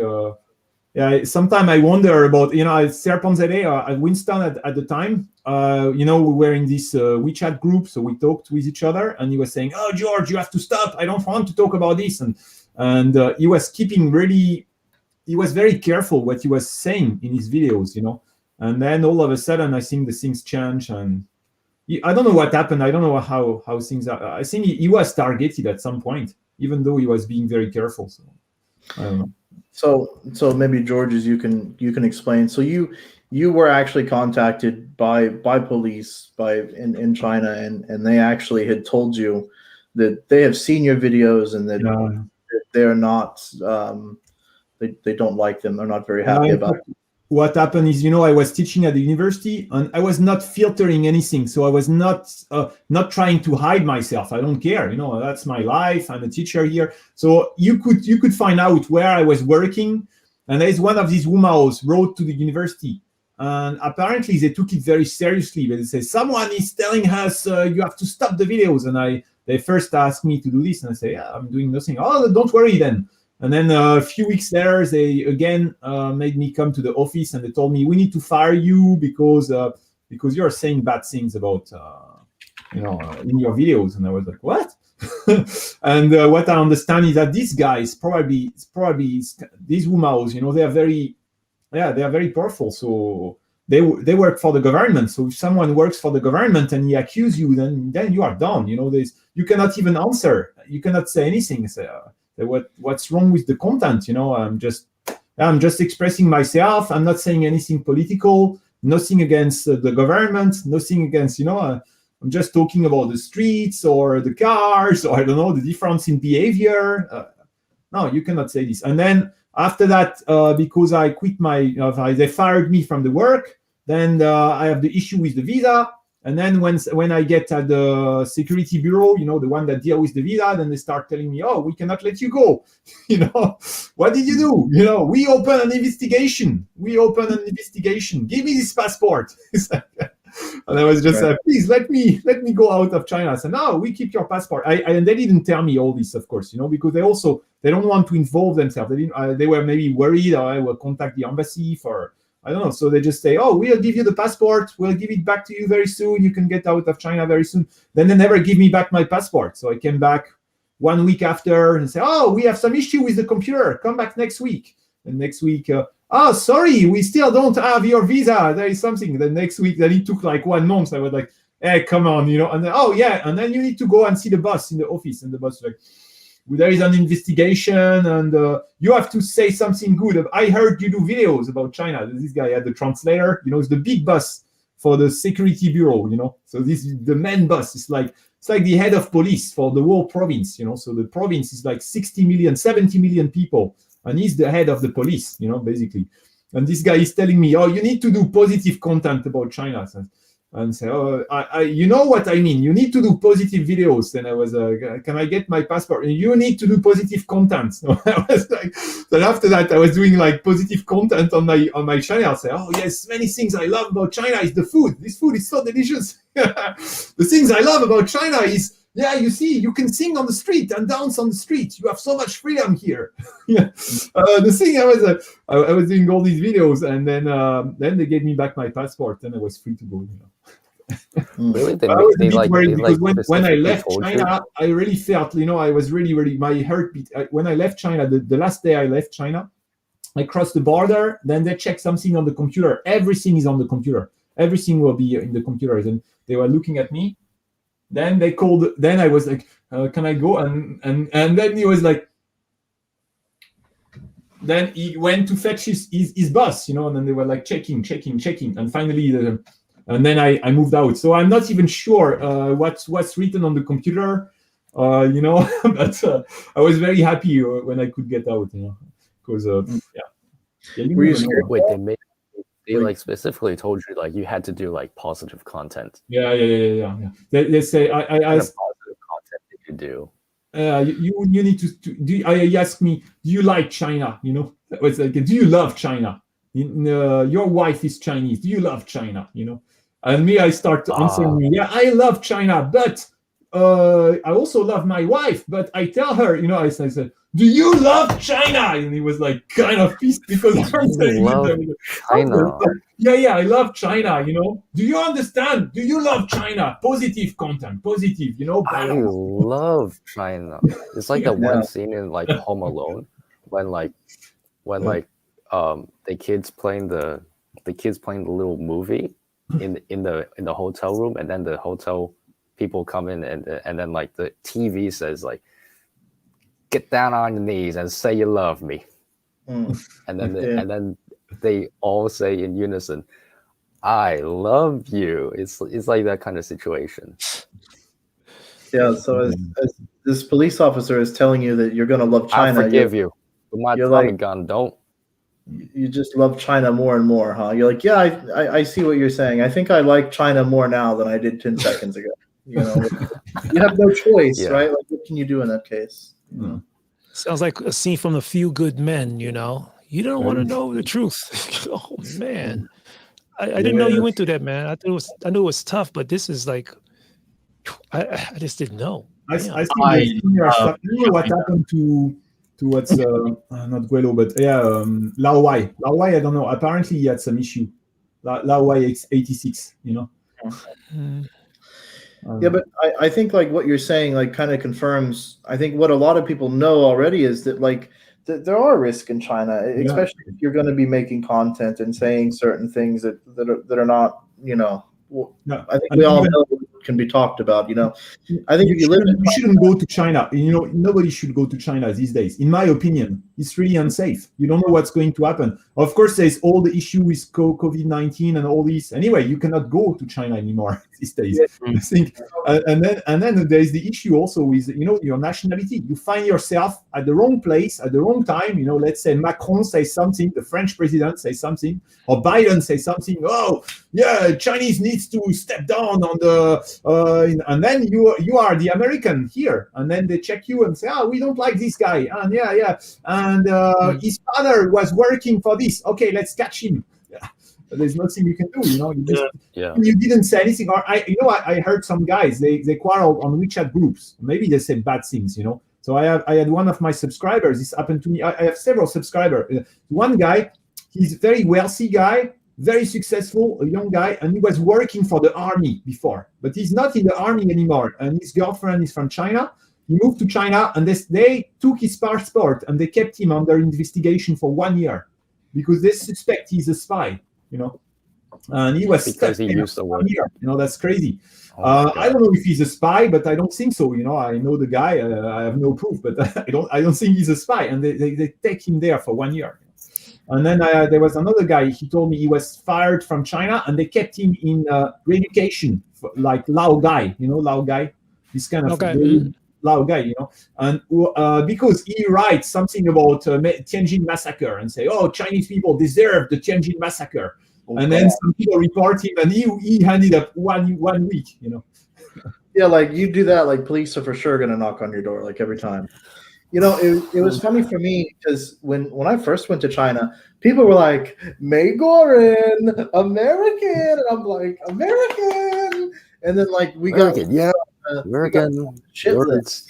yeah, sometimes I wonder about, Serponzere, Winston at the time, we were in this WeChat group, so we talked with each other, and he was saying, "Oh, George, you have to stop. I don't want to talk about this." And he was he was very careful what he was saying in his videos, And then all of a sudden, I think the things change, and I don't know what happened. I don't know how things are. I think he was targeted at some point, even though he was being very careful. So I don't know. So maybe Georges, you can explain. So you were actually contacted by police in China, and they actually had told you that they have seen your videos and that they're not they don't like them. They're not very happy about it. What happened is, I was teaching at the university, and I was not filtering anything. So I was not trying to hide myself. I don't care. That's my life. I'm a teacher here. So you could find out where I was working. And there's one of these Wumaos wrote to the university. And apparently they took it very seriously. But they say, someone is telling us you have to stop the videos. And they first asked me to do this. And I say, yeah, I'm doing nothing. Oh, don't worry then. And then a few weeks later, they again made me come to the office, and they told me, we need to fire you because you're saying bad things about in your videos. And I was like, what? And what I understand is that these guys probably these Wumaos, they are very powerful. So they work for the government. So if someone works for the government and he accuses you, then you are done. You cannot even answer. You cannot say anything. What's wrong with the content? I'm just expressing myself. I'm not saying anything political, nothing against the government, nothing against, I'm just talking about the streets or the cars, or I don't know, the difference in behavior. No, you cannot say this. And then after that, because I quit they fired me from the work, then I have the issue with the visa. And then when I get at the security bureau, the one that deal with the visa, then they start telling me, oh, we cannot let you go. What did you do? We open an investigation. Give me this passport. And I was just please let me go out of China. I said, no, we keep your passport. And they didn't tell me all this, of course, because they don't want to involve themselves. They were maybe worried I will contact the embassy for, I don't know. So they just say, oh, we'll give you the passport. We'll give it back to you very soon. You can get out of China very soon. Then they never give me back my passport. So I came back 1 week after and say, oh, we have some issue with the computer. Come back next week. And next week, oh, sorry, we still don't have your visa. There is something. The next week, then it took like 1 month. I was like, hey, come on, And then, oh, yeah. And then you need to go and see the boss in the office. And the boss was like, there is an investigation, and you have to say something good. I heard you do videos about China. This guy had the translator, it's the big boss for the security bureau, So this is the main boss. It's like the head of police for the whole province, So the province is like 60 million, 70 million people, and he's the head of the police, basically. And this guy is telling me, oh, you need to do positive content about China. And say, oh, you know what I mean. You need to do positive videos. Then I was, can I get my passport? And you need to do positive content. So I was like, then after that, I was doing like positive content on my channel. I say, oh yes, many things I love about China is the food. This food is so delicious. The things I love about China is, yeah, you see, you can sing on the street and dance on the street. You have so much freedom here. The thing I was doing all these videos, and then they gave me back my passport, and I was free to go. Really? When I left China, I really felt, I was really, my heartbeat. When I left China, the last day I left China, I crossed the border. Then they checked something on the computer. Everything is on the computer. Everything will be in the computers, and they were looking at me. Then they called. Then I was like, "Can I go?" And then he was like. Then he went to fetch his boss, and then they were like checking, and finally, and then I moved out. So I'm not even sure what's written on the computer, But I was very happy when I could get out, because Were you scared? Wait, they like specifically told you like you had to do like positive content. Yeah. They say I what kind of positive content did you do? You need to do. I asked me, do you like China? It's like, do you love China? Your wife is Chinese. Do you love China? And me, I start answering, yeah, I love China, but I also love my wife, but I tell her, I said, do you love China? And he was like kind of pissed because I'm saying love it. China. Yeah, I love China, Do you understand? Do you love China? Positive content, positive, I balance. love China. It's like that one scene in like Home Alone when the kids playing the little movie in the hotel room, and then the hotel people come in, and then like the TV says like, get down on your knees and say you love me. And then they all say in unison, I love you. It's like that kind of situation. Yeah, so as this police officer is telling you that you're going to love China, I forgive you. But my Tommy gun don't. You just love China more and more, huh? You're like, yeah, I see what you're saying. I think I like China more now than I did 10 seconds ago. You have no choice, right? Like, what can you do in that case? Sounds like a scene from A Few Good Men. You don't want to know the truth. Oh man, I didn't know you went through that, man. I knew it was tough, but this is like, I just didn't know. I think similar stuff. You know what happened to what's not Guelo, but Lao Wai. Lao Wai, I don't know. Apparently, he had some issue. Lao Wai 86. Yeah, but I think like what you're saying like kind of confirms. I think what a lot of people know already is that like there are risks in China, especially if you're going to be making content and saying certain things that are not, I think we all know can be talked about. I think you shouldn't go to China. Nobody should go to China these days. In my opinion, it's really unsafe. You don't know what's going to happen. Of course, there's all the issue with COVID-19 and all this. Anyway, you cannot go to China anymore these days. I think, and then there's the issue also with your nationality. You find yourself at the wrong place at the wrong time. Let's say Macron says something, the French president says something, or Biden says something. Oh, yeah, Chinese needs to step down on the. And then you are the American here, and then they check you and say, we don't like this guy, and and his father was working for this. Okay, let's catch him. There's nothing you can do. You didn't say anything. Or I heard some guys they quarreled on WeChat groups. Maybe they said bad things. So I had one of my subscribers. This happened to me. I have several subscribers. One guy, he's a very wealthy guy. Very successful, a young guy, and he was working for the army before, but he's not in the army anymore. And his girlfriend is from China. He moved to China, and they took his passport and they kept him under investigation for 1 year because they suspect he's a spy. And he was because he used the word. That's crazy. I don't know if he's a spy, but I don't think so. I know the guy. I have no proof, but I don't think he's a spy. And they take him there for 1 year. And then there was another guy. He told me he was fired from China, and they kept him in re-education, like Lao Guy. Lao Guy, this kind of Lao Guy. And because he writes something about Tianjin massacre and say, "Oh, Chinese people deserve the Tianjin massacre," and then some people report him, and he ended up one week. Yeah, like you do that, like police are for sure gonna knock on your door, like every time. It was funny for me because when I first went to China, people were like, May Gorin, American. And I'm like, American. And then like we got American shitless,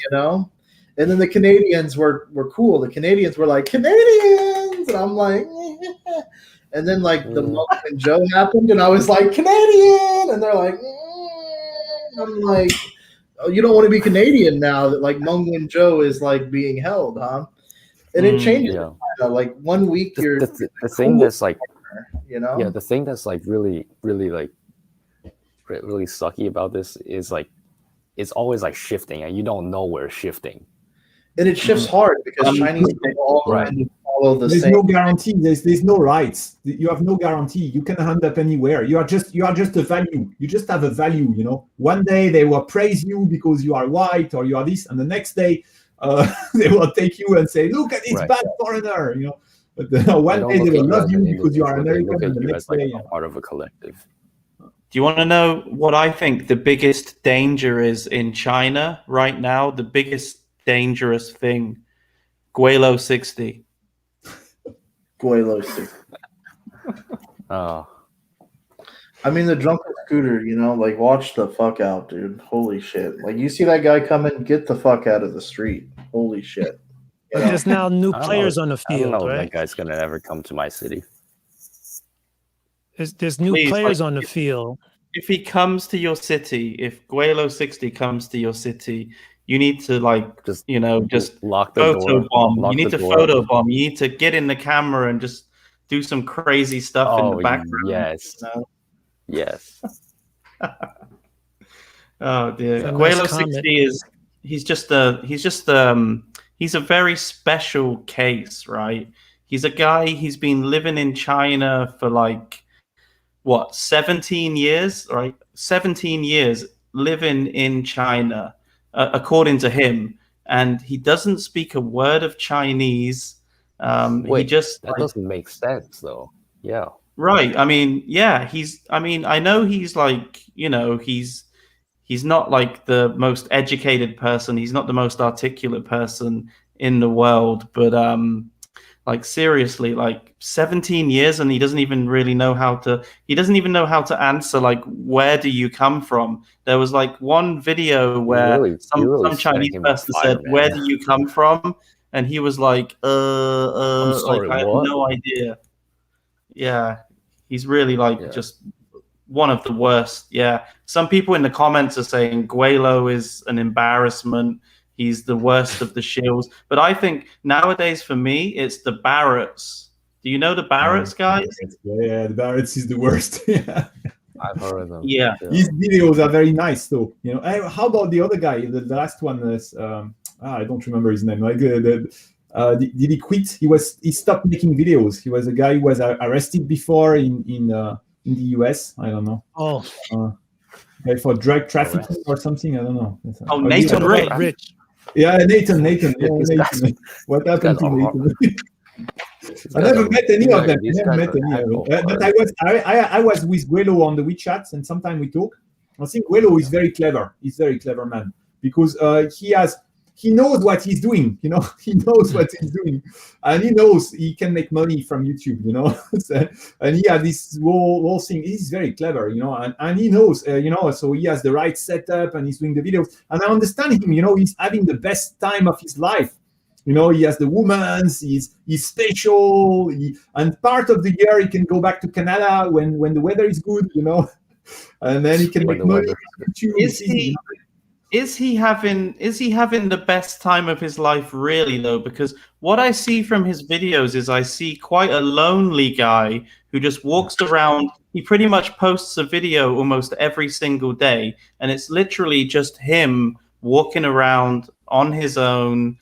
And then the Canadians were cool. The Canadians were like, Canadians. And I'm like, and then like the Monk and Joe happened, and I was like, Canadian. And they're like, I'm like, you don't want to be Canadian now that like Meng Wanzhou is like being held, huh? And it changes. Like 1 week you're the thing that's like, the thing that's like really like really sucky about this is like it's always like shifting, and you don't know where it's shifting. And it shifts hard because Chinese people all follow the there's same. No guarantee. There's no rights. You have no guarantee. You can end up anywhere. You are just a value. You just have a value. One day they will praise you because you are white or you are this, and the next day they will take you and say, "Look at this bad foreigner." But one day they will love you because you are American, and the next day a part of a collective. Do you want to know what I think the biggest danger is in China right now? The biggest dangerous thing, Guelo 60. Guelo 60. Oh. I mean, the drunken scooter, like watch the fuck out, dude. Holy shit! Like you see that guy coming, get the fuck out of the street. Holy shit! But there's now new I don't know. players on the I don't field, know if that right? guy's gonna ever come to my city. There's new Please, players like, on the field. if he comes to your city, if Guelo 60 comes to your city, you need to Just just lock the photo door. bomb. Lock You need the to door. photo bomb. You need to get in the camera and just do some crazy stuff in the Oh background. yes, you know? yes. Oh dear. It's a Guelo nice comment. 60 is he's a very special case, right? He's a guy, he's been living in China for like what, 17 years, right? 17 years living in China, according to him, and he doesn't speak a word of Chinese. He Wait, just that doesn't make sense though. Yeah. right. I mean, yeah, I know he's like, he's not like the most educated person. He's not the most articulate person in the world, but like seriously, like 17 years and he doesn't even know how to answer like, where do you come from? There was like one video where You're really some setting Chinese him on person fire, said, man. where do you come from? And he was like, I'm sorry, like I have what? no idea. Yeah, he's really like Yeah. just one of the worst. Yeah, some people in the comments are saying Guelo is an embarrassment. He's the worst of the shills. But I think nowadays, for me, it's the Barretts. Do you know the Barretts, guys? Yeah, the Barretts is the worst. Yeah. I've heard of them. Yeah. His videos are very nice, though. How about the other guy? The last one is I don't remember his name. Like, did he quit? He stopped making videos. He was a guy who was arrested before in the US. I don't know. Oh, For drug trafficking or something. I don't know. Oh, Are Nathan you- Rich. Rich. Yeah, Nathan. Yeah, These guys- Nathan. What happened to guys are Nathan? These I guys never are- met any these of guys- them. these I never guys met are any of them. heck But over. I was with Guelo on the WeChat, and sometimes we talk. I think Guelo is very clever. He's a very clever man because he knows what he's doing. He knows what he's doing, and he knows he can make money from YouTube. So, and he has this whole thing. He's very clever, and he knows, so he has the right setup, and he's doing the videos. And I understand him. He's having the best time of his life. He has the women's, he's special, and part of the year he can go back to Canada when the weather is good, and then he can When make the money. weather- on YouTube. Is he having the best time of his life, really, though? Because what I see from his videos is I see quite a lonely guy who just walks around. He pretty much posts a video almost every single day, and it's literally just him walking around on his own,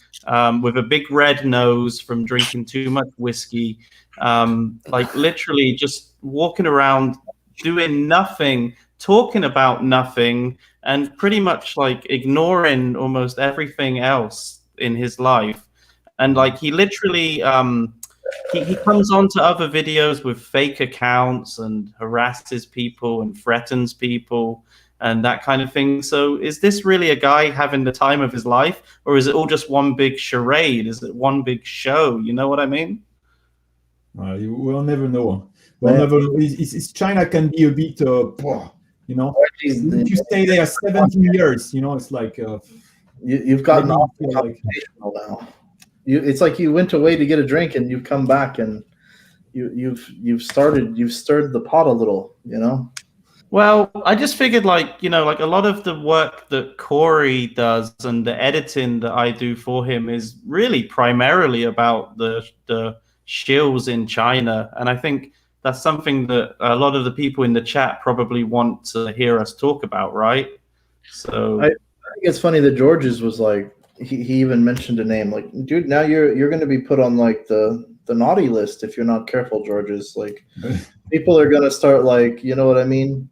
with a big red nose from drinking too much whiskey, like literally just walking around doing nothing, talking about nothing, and pretty much like ignoring almost everything else in his life. And like he literally he comes onto other videos with fake accounts and harasses people and threatens people and that kind of thing. So is this really a guy having the time of his life, or is it all just one big charade? Is it one big show? You know what I mean? We'll never know. We'll never know. China can be a bit, if you stay there 17 years, it's like You've gotten maybe off you feel like- now. It's like you went away to get a drink and you've come back and you've stirred the pot a little. Well, I just figured, like a lot of the work that Corey does and the editing that I do for him is really primarily about the shills in China. And I think that's something that a lot of the people in the chat probably want to hear us talk about, right? So I think it's funny that George's was like, he even mentioned a name, like, dude, now you're going to be put on like the naughty list if you're not careful. George's like, people are going to start, like, you know what I mean?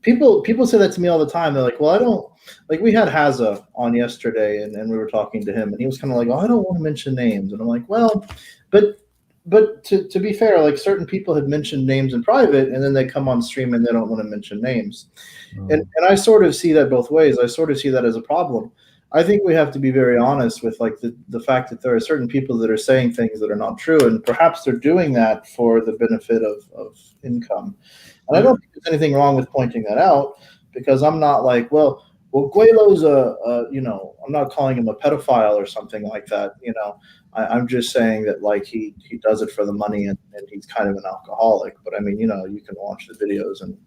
People say that to me all the time. They're like, well, I don't, like, we had Haza on yesterday and we were talking to him and he was kind of like, oh, I don't want to mention names. And I'm like, well, but to be fair, like, certain people have mentioned names in private and then they come on stream and they don't want to mention names. And I sort of see that both ways. I sort of see that as a problem. I think we have to be very honest with like the fact that there are certain people that are saying things that are not true, and perhaps they're doing that for the benefit of income. And I don't think there's anything wrong with pointing that out, because I'm not like, well, Guelo's I'm not calling him a pedophile or something like that. I'm just saying that like he does it for the money, and he's kind of an alcoholic. But I mean, you can watch the videos and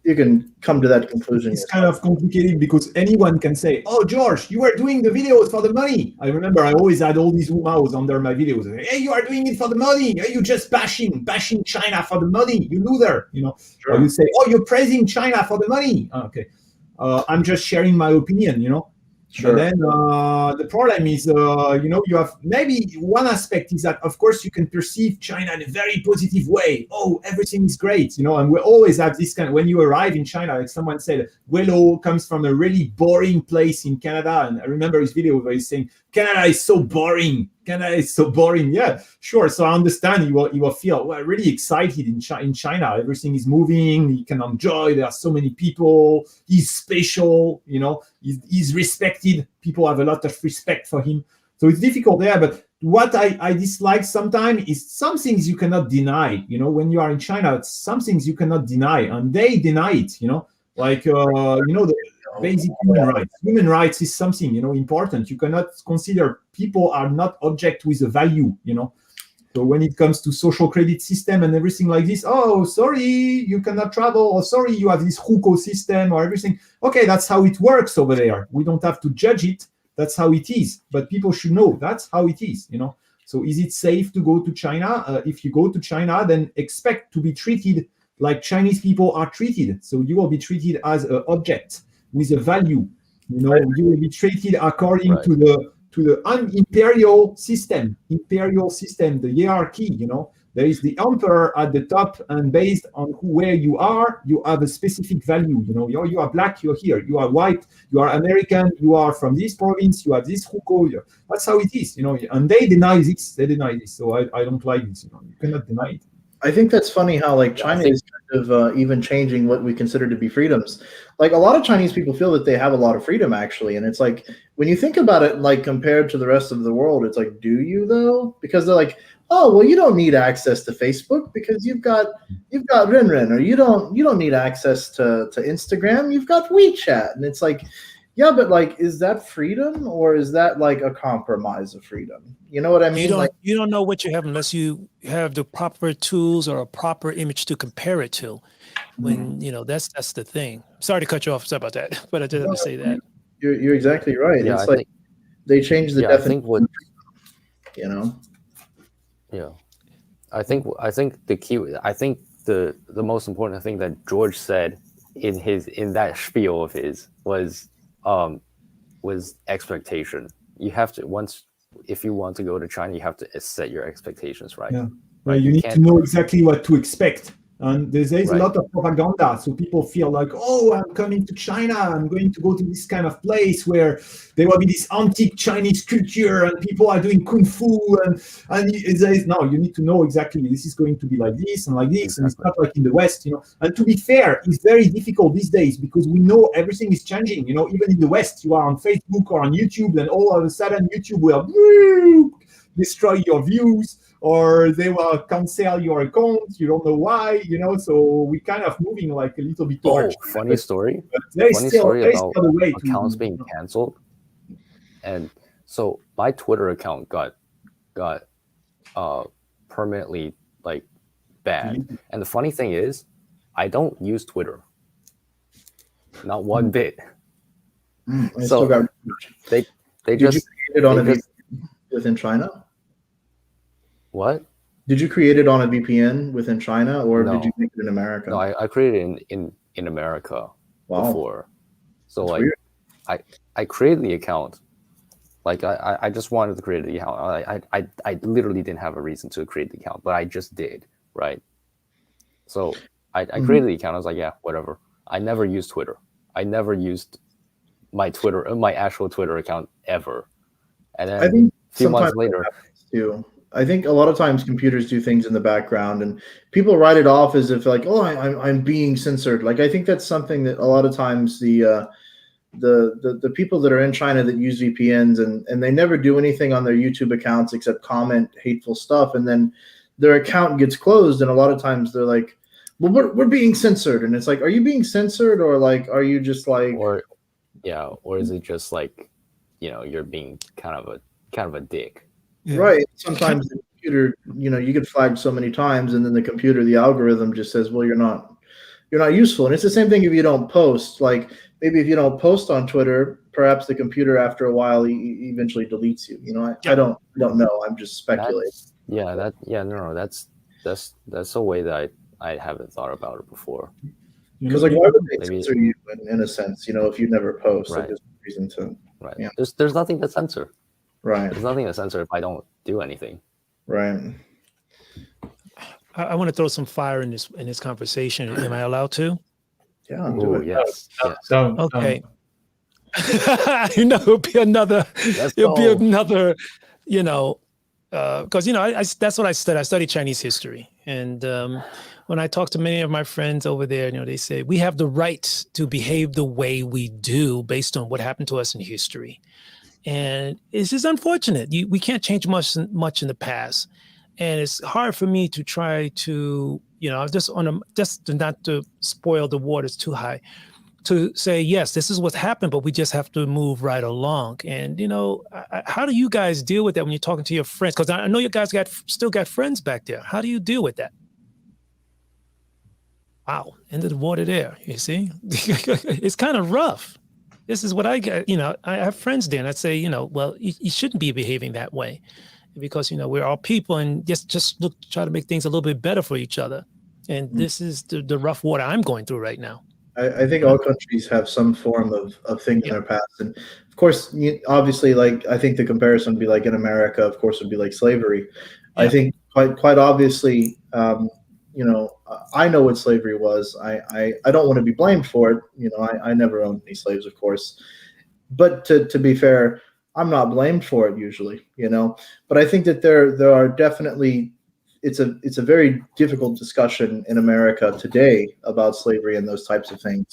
you can come to that conclusion. It's kind of complicated because anyone can say, "Oh, George, you are doing the videos for the money." I remember I always had all these woos under my videos. Hey, you are doing it for the money. Hey, you just bashing China for the money. You loser, Sure. Or you say, "Oh, you're praising China for the money." Okay, I'm just sharing my opinion, Sure. But then the problem is, you have maybe one aspect is that, of course, you can perceive China in a very positive way. Oh, everything is great, and we always have this kind of, when you arrive in China, like someone said, Willow comes from a really boring place in Canada. And I remember his video where he's saying, Canada is so boring. Canada is so boring. Yeah, sure. So I understand you will feel really excited in China. Everything is moving. You can enjoy. There are so many people. He's special. He's respected. People have a lot of respect for him. So it's difficult there. But what I dislike sometimes is some things you cannot deny. When you are in China, some things you cannot deny, and they deny it. Like the basic human rights. Human rights is something important. You cannot consider people are not object with a value. So when it comes to social credit system and everything like this, oh, sorry, you cannot travel, or sorry, you have this hukou system or everything. Okay, that's how it works over there. We don't have to judge it. That's how it is. But people should know that's how it is. So is it safe to go to China? If you go to China, then expect to be treated like Chinese people are treated. So you will be treated as an object with a value. You will be treated according to the imperial system, the hierarchy. There is the emperor at the top, and based on where you are, you have a specific value. You are black, you're here. You are white, you are American, you are from this province, you have this hukou. That's how it is. And they deny this. So I don't like this. You cannot deny it. I think that's funny how like China is kind of even changing what we consider to be freedoms. Like a lot of Chinese people feel that they have a lot of freedom actually, and it's like when you think about it, like compared to the rest of the world, it's like, do you though? Because they're like, oh well, you don't need access to Facebook because you've got Ren, or you don't need access to Instagram, you've got WeChat, and it's like, yeah, but like, is that freedom or is that like a compromise of freedom? You know what I mean? You don't know what you have unless you have the proper tools or a proper image to compare it to. When that's the thing. Sorry to cut you off. Sorry about that, but I did have to say that. You're exactly right. Yeah, it's like they changed the definition. Yeah, I think the key. I think the most important thing that George said in that spiel of his was expectation. You have to if you want to go to China, you have to set your expectations right. Yeah, right. You need to know exactly what to expect. And there's a lot of propaganda. So people feel like, oh, I'm coming to China. I'm going to go to this kind of place where there will be this antique Chinese culture and people are doing kung fu. And no, you need to know exactly this is going to be like this and like this. Exactly. And it's not like in the West, And to be fair, it's very difficult these days because we know everything is changing. Even in the West, you are on Facebook or on YouTube, and all of a sudden YouTube will destroy your views, or they will cancel your account. You don't know why, so we kind of moving like a little bit. Funny story about accounts being canceled. And so my Twitter account got permanently like banned. And the funny thing is, I don't use Twitter. Not one bit. So they just create it on a VPN within China? What? Did you create it on a VPN within China, or did you make it in America? No, I created it in America before. So that's like I created the account. Like I just wanted to create the account. I literally didn't have a reason to create the account, but I just did, right? So I created the account. I was like, yeah, whatever. I never used Twitter. I never used my actual Twitter account ever. And then I think a few months later, too. I think a lot of times computers do things in the background, and people write it off as if like, oh, I'm being censored. Like I think that's something that a lot of times the people that are in China that use VPNs and they never do anything on their YouTube accounts except comment hateful stuff, and then their account gets closed, and a lot of times they're like, well, we're being censored, and it's like, are you being censored, or like, are you just like, or is it just like, you're being kind of a dick? Yeah. right? Sometimes the computer, you get flagged so many times, and then the algorithm just says, well, you're not useful. And it's the same thing if you don't post. Like maybe if you don't post on Twitter, perhaps the computer after a while eventually deletes you. I don't know. I'm just speculating. That's a way that I haven't thought about it before. Because like, why would they Maybe- censor you in a sense? If you never post, like, Right. there's no reason to. Right. Yeah. There's nothing to censor. Right. There's nothing to censor if I don't do anything. Right. I want to throw some fire in this conversation. Am I allowed to? Yeah. Do Oh, it. yes. Yes. Don't. Okay. It'll be another. Let's It'll be go. another. Because I that's what I studied. I studied Chinese history, and when I talk to many of my friends over there, they say we have the right to behave the way we do based on what happened to us in history, and it's just unfortunate. We can't change much in the past, and it's hard for me to try to just not to spoil the waters too high, to say, yes, this is what's happened, but we just have to move right along. And, how do you guys deal with that when you're talking to your friends? Because I know you guys still got friends back there. How do you deal with that? Wow, into the water there, you see? It's kind of rough. This is what I get, I have friends there, and I say, well, you shouldn't be behaving that way because, we're all people, and just try to make things a little bit better for each other. And this is the rough water I'm going through right now. I think all countries have some form of thing in their past, and of course, obviously, like I think the comparison would be like in America, of course, would be like slavery. I think quite obviously, I know what slavery was. I don't want to be blamed for it. I never owned any slaves, of course, but to be fair, I'm not blamed for it usually. But I think that there are definitely. It's a very difficult discussion in America today about slavery and those types of things.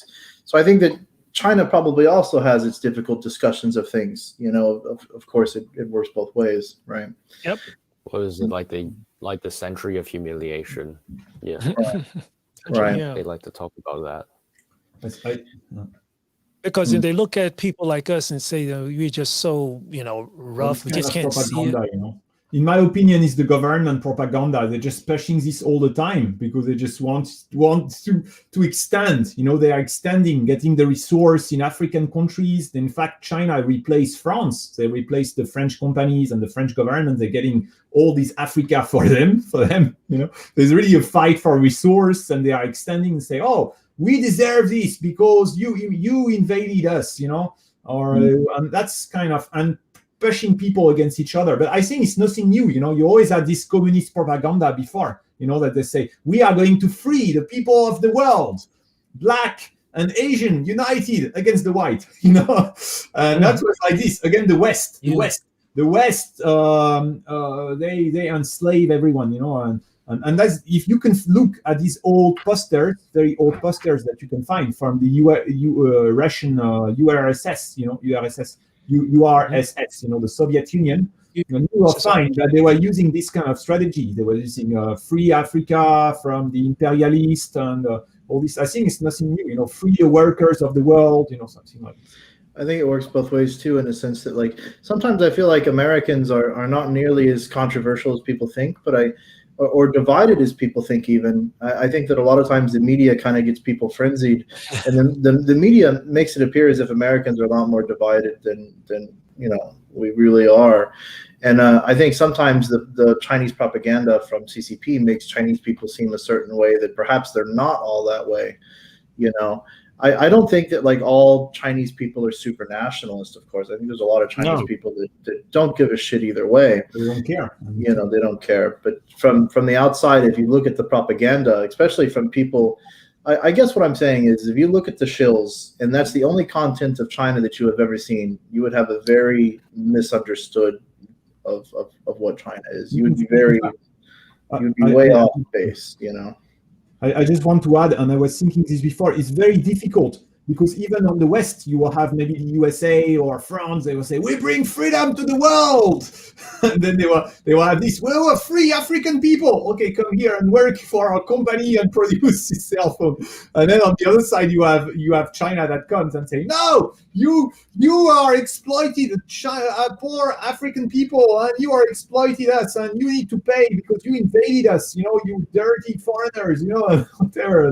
So I think that China probably also has its difficult discussions of things. Of course, it works both ways, right? Yep. What is it like the century of humiliation? Yeah. Right. Yeah. They like to talk about that. Because they look at people like us and say, we're just so, rough. We just can't see it. In my opinion, it's the government propaganda. They're just pushing this all the time because they just want to extend. They are extending, getting the resource in African countries. In fact, China replaced France. They replaced the French companies and the French government. They're getting all this Africa for them. There's really a fight for resource, and they are extending and say, "Oh, we deserve this because you invaded us," and that's kind of pushing people against each other. But I think it's nothing new. You always had this communist propaganda before, that they say, we are going to free the people of the world, Black and Asian united against the white, and that was like this. Again, the West, the West, they enslave everyone, and that's, if you can look at these old posters, very old posters that you can find from the Russian URSS, URSS, the Soviet Union, you will find that they were using this kind of strategy. They were using free Africa from the imperialists and all this. I think it's nothing new, free the workers of the world, something like this. I think it works both ways too, in a sense that, like, sometimes I feel like Americans are not nearly as controversial as people think, but or divided as people think even. I think that a lot of times the media kind of gets people frenzied, and then the media makes it appear as if Americans are a lot more divided than we really are. And I think sometimes the Chinese propaganda from CCP makes Chinese people seem a certain way that perhaps they're not all that way. I don't think that like all Chinese people are super nationalist, of course. I think there's a lot of Chinese people that don't give a shit either way. They don't care. They don't care. But from the outside, if you look at the propaganda, especially from people, I guess what I'm saying is, if you look at the shills, and that's the only content of China that you have ever seen, you would have a very misunderstood of what China is. You would be way off base, I just want to add, and I was thinking this before, it's very difficult because even on the West, you will have maybe the USA or France. They will say, "We bring freedom to the world," and then they will have this. We're free African people. Okay, come here and work for our company and produce this cell phone. And then on the other side, you have China that comes and say, "No, you are exploited, poor African people, and you are exploited us, and you need to pay because you invaded us. You know, you dirty foreigners. You know, whatever."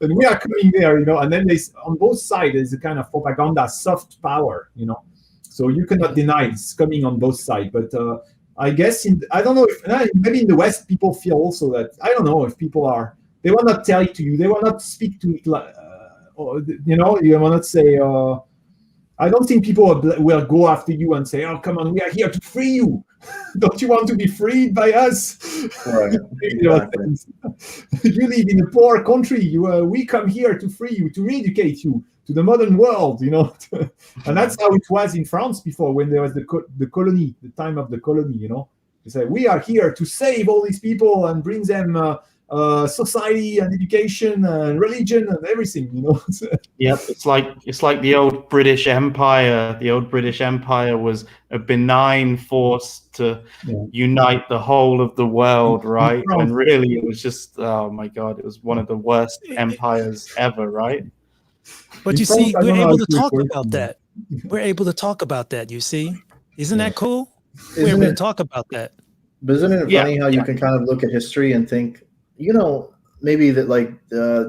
And we are coming there. You know, and then on both sides there's a kind of propaganda, soft power. You know, so you cannot deny it's coming on both sides. But I guess I don't know if maybe in the West people feel also that I don't know if people are. They will not tell it to you. They will not speak to it like, you know, you will not say, I don't think people will go after you and say, "Oh, come on, we are here to free you. Don't you want to be freed by us?" Right. Exactly. You live in a poor country. We come here to free you, to re-educate you to the modern world, you know. And that's how it was in France before, when there was the colony, the time of the colony, you know. They say, "We are here to save all these people and bring them society and education and religion and everything," you know. Yep, it's like the old British Empire. The old British Empire was a benign force to unite the whole of the world, right? When really it was just, oh my God, it was one of the worst empires ever, right? But you see, we're able to talk about that. We're able to talk about that, you see? Isn't that cool? We're able to talk about that. But isn't it funny how you can kind of look at history and think, you know, maybe that like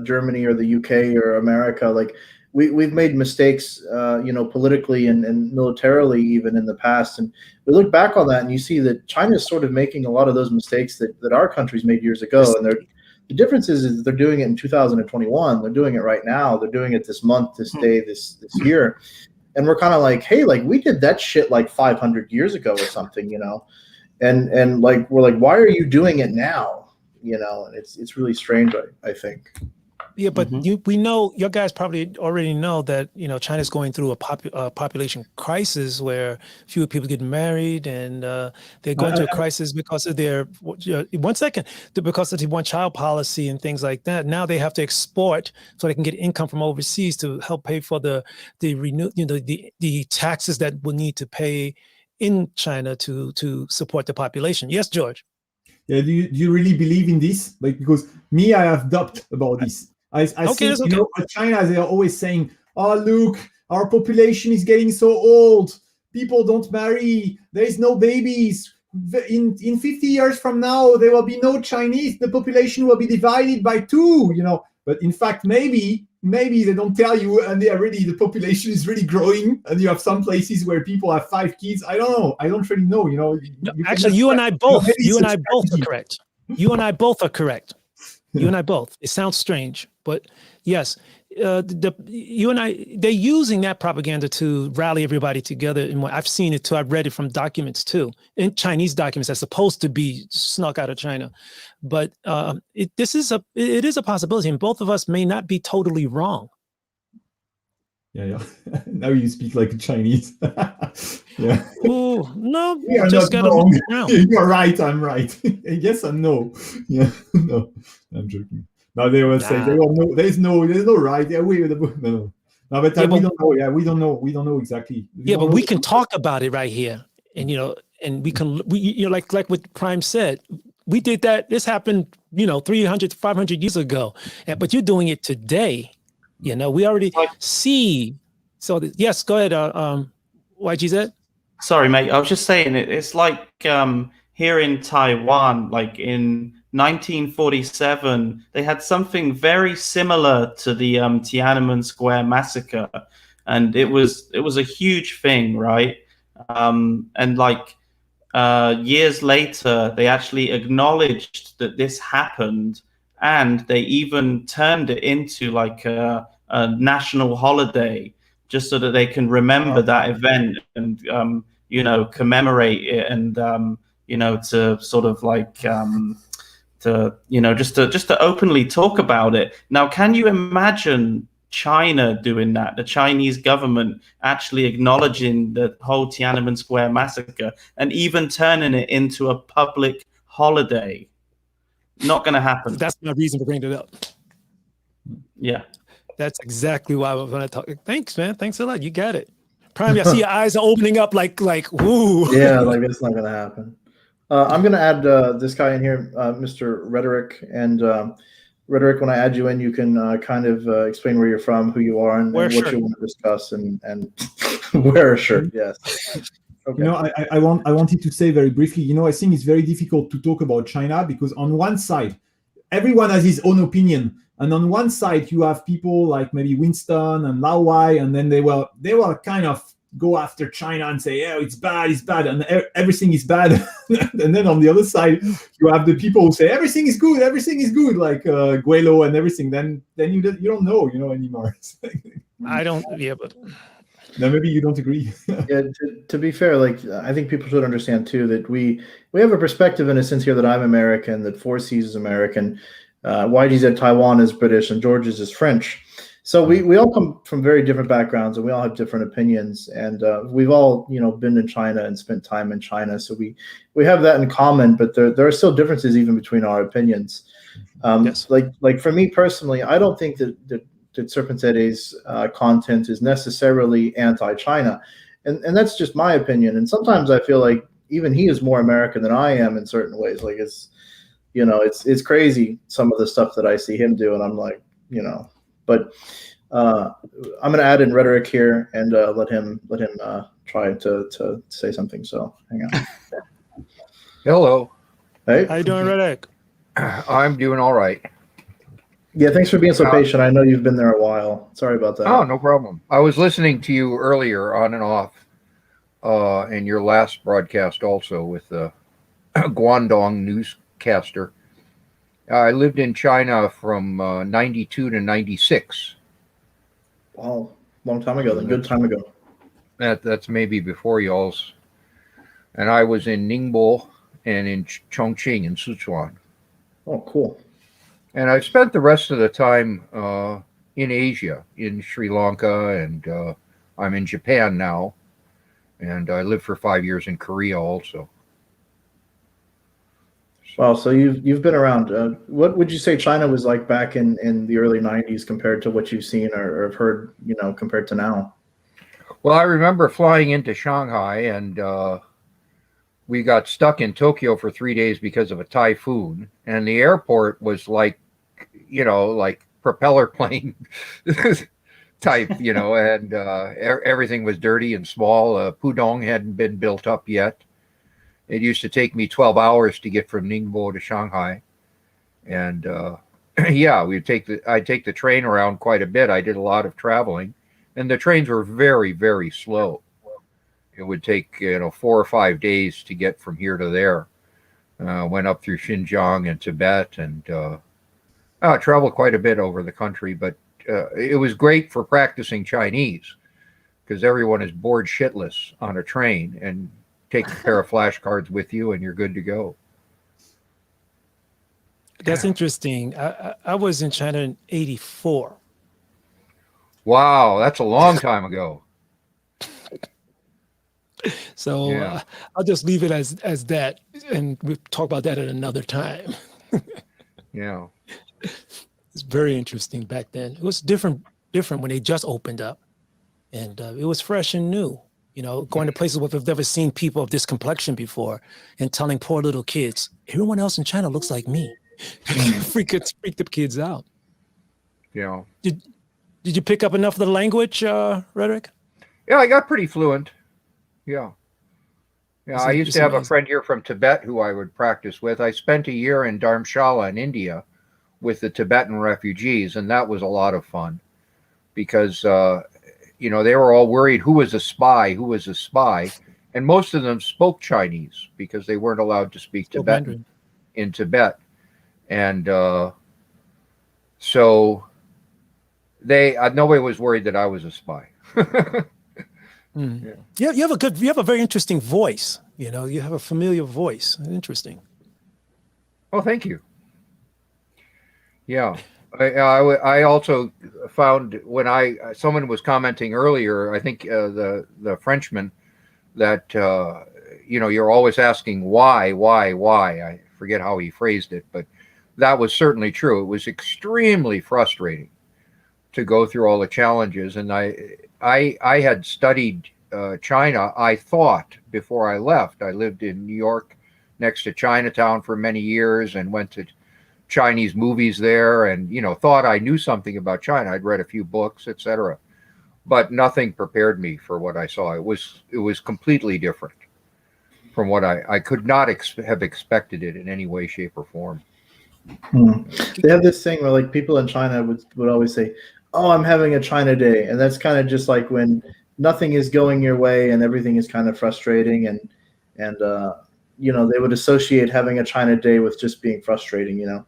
Germany or the UK or America, like we've made mistakes, you know, politically and militarily even in the past. And we look back on that and you see that China is sort of making a lot of those mistakes that our countries made years ago. And the difference is they're doing it in 2021. They're doing it right now. They're doing it this month, this day, this year. And we're kind of like, hey, like we did that shit like 500 years ago or something, you know? And like, we're like, why are you doing it now? You know, and it's really strange, I think. Yeah, but we know, your guys probably already know that, you know, China's going through a population crisis where fewer people get married, and they're going through a crisis because of their, because of the one-child policy and things like that. Now they have to export so they can get income from overseas to help pay for the taxes that we'll need to pay in China to support the population. Yes, George. Yeah, do you really believe in this? Like, because me, I have doubt about this. I think, you know, China, they are always saying, "Oh, look, our population is getting so old. People don't marry. There is no babies. In 50 years from now, there will be no Chinese. The population will be divided by 2, you know." But in fact, maybe they don't tell you, and the population is really growing, and you have some places where people have 5 kids. I don't know. I don't really know. You know. Actually, you and I both. You and I both are correct. You and I both are correct. You and I both. It sounds strange, but yes, you and I, they're using that propaganda to rally everybody together. And I've seen it too. I've read it from documents too, in Chinese documents that's supposed to be snuck out of China. But it is a possibility, and both of us may not be totally wrong. Yeah. Now you speak like a Chinese. Yeah. Oh no, you are just not gotta wrong. look around. You are right. I'm right. Yes and no. Yeah. No, I'm joking. No, they will say there's no right. Yeah, no. No, but we don't know. Yeah, we don't know. We don't know exactly. But we can talk about it right here, and you know, and we like what Prime said. We did that. This happened, 300, 500 years ago, but you're doing it today. You know, we already see. So yes, go ahead. YGZ. Sorry, mate. I was just saying it's like here in Taiwan, like in 1947, they had something very similar to the Tiananmen Square massacre, and it was a huge thing, right? And like years later, they actually acknowledged that this happened, and they even turned it into like a national holiday, just so that they can remember that event and commemorate it, and to sort of like just to openly talk about it. Now, can you imagine China doing that? The Chinese government actually acknowledging the whole Tiananmen Square massacre and even turning it into a public holiday? Not going to happen. That's my reason for bringing it up. Yeah. That's exactly why I was going to talk. Thanks, man. Thanks a lot. You got it. Prime, I see your eyes are opening up like, woo. Yeah, like it's not gonna happen. I'm gonna add this guy in here, Mr. Rhetoric, and Rhetoric. When I add you in, you can kind of explain where you're from, who you are, and Wear a what shirt. you want to discuss, and wear a shirt. Yes. Okay. You know, I wanted to say very briefly, you know, I think it's very difficult to talk about China because on one side, everyone has his own opinion. And on one side, you have people like maybe Winston and Lao Wai, and then they will kind of go after China and say, yeah, it's bad, and everything is bad. And then on the other side, you have the people who say everything is good, like Guelo and everything. Then you don't know, you know, anymore. I don't, yeah, but Now maybe you don't agree. Yeah, to be fair, like I think people should understand too that we have a perspective in a sense here that I'm American, that 4Cs is American, YG said Taiwan is British, and George's is French. So we all come from very different backgrounds, and we all have different opinions, and we've all been in China and spent time in China, so we have that in common. But there are still differences even between our opinions. Yes. Like for me personally, I don't think that Serpent Ede's content is necessarily anti-China, and that's just my opinion. And sometimes I feel like even he is more American than I am in certain ways. Like it's crazy some of the stuff that I see him do, and I'm like, but I'm gonna add in Rhetoric here and let him try to say something. So hang on. Hello. Hey. How you doing, Redek? I'm doing all right. Yeah, thanks for being so patient. I know you've been there a while. Sorry about that. Oh, no problem. I was listening to you earlier on and off in your last broadcast also with the Guangdong newscaster. I lived in China from 92 to 96. Wow, long time ago then. Good time ago. That's maybe before y'all's. And I was in Ningbo and in Chongqing and Sichuan. Oh, cool. And I've spent the rest of the time in Asia, in Sri Lanka, and I'm in Japan now. And I lived for 5 years in Korea also. Wow, so you've been around. What would you say China was like back in the early 90s compared to what you've seen or have heard, compared to now? Well, I remember flying into Shanghai, and we got stuck in Tokyo for 3 days because of a typhoon. And the airport was like propeller plane type, and everything was dirty and small. Pudong hadn't been built up yet. It used to take me 12 hours to get from Ningbo to Shanghai. And yeah, I'd take the train around quite a bit. I did a lot of traveling, and the trains were very, very slow. It would take 4 or 5 days to get from here to there. Went up through Xinjiang and Tibet, and I traveled quite a bit over the country. But it was great for practicing Chinese because everyone is bored shitless on a train, and take a pair of flashcards with you, and you're good to go. That's interesting. I was in China in '84. Wow, that's a long time ago. So Yeah. I'll just leave it as that, and we'll talk about that at another time. Yeah. It's very interesting back then. It was different when they just opened up, and it was fresh and new. Going to places where they've never seen people of this complexion before, and telling poor little kids, everyone else in China looks like me. freak the kids out. Yeah. Did you pick up enough of the language, Rhetoric? Yeah, I got pretty fluent. Yeah. Yeah, I used to have a friend here from Tibet who I would practice with. I spent a year in Dharamshala in India with the Tibetan refugees, and that was a lot of fun because, they were all worried who was a spy, and most of them spoke Chinese because they weren't allowed to speak Tibetan in Tibet. And so nobody was worried that I was a spy. Yeah, you have a very interesting voice. You have a familiar voice. Interesting. Oh, thank you. Yeah, I also found when someone was commenting earlier, I think the Frenchman, that you're always asking why. I forget how he phrased it, but that was certainly true. It was extremely frustrating to go through all the challenges. And I had studied China, I thought, before I left. I lived in New York next to Chinatown for many years and went to Chinese movies there, and thought I knew something about China. I'd read a few books, etc., but nothing prepared me for what I saw. It was completely different from what I could not have expected it in any way, shape, or form. They have this thing where like people in China would always say, "Oh, I'm having a China day," and that's kind of just like when nothing is going your way and everything is kind of frustrating, and they would associate having a China day with just being frustrating.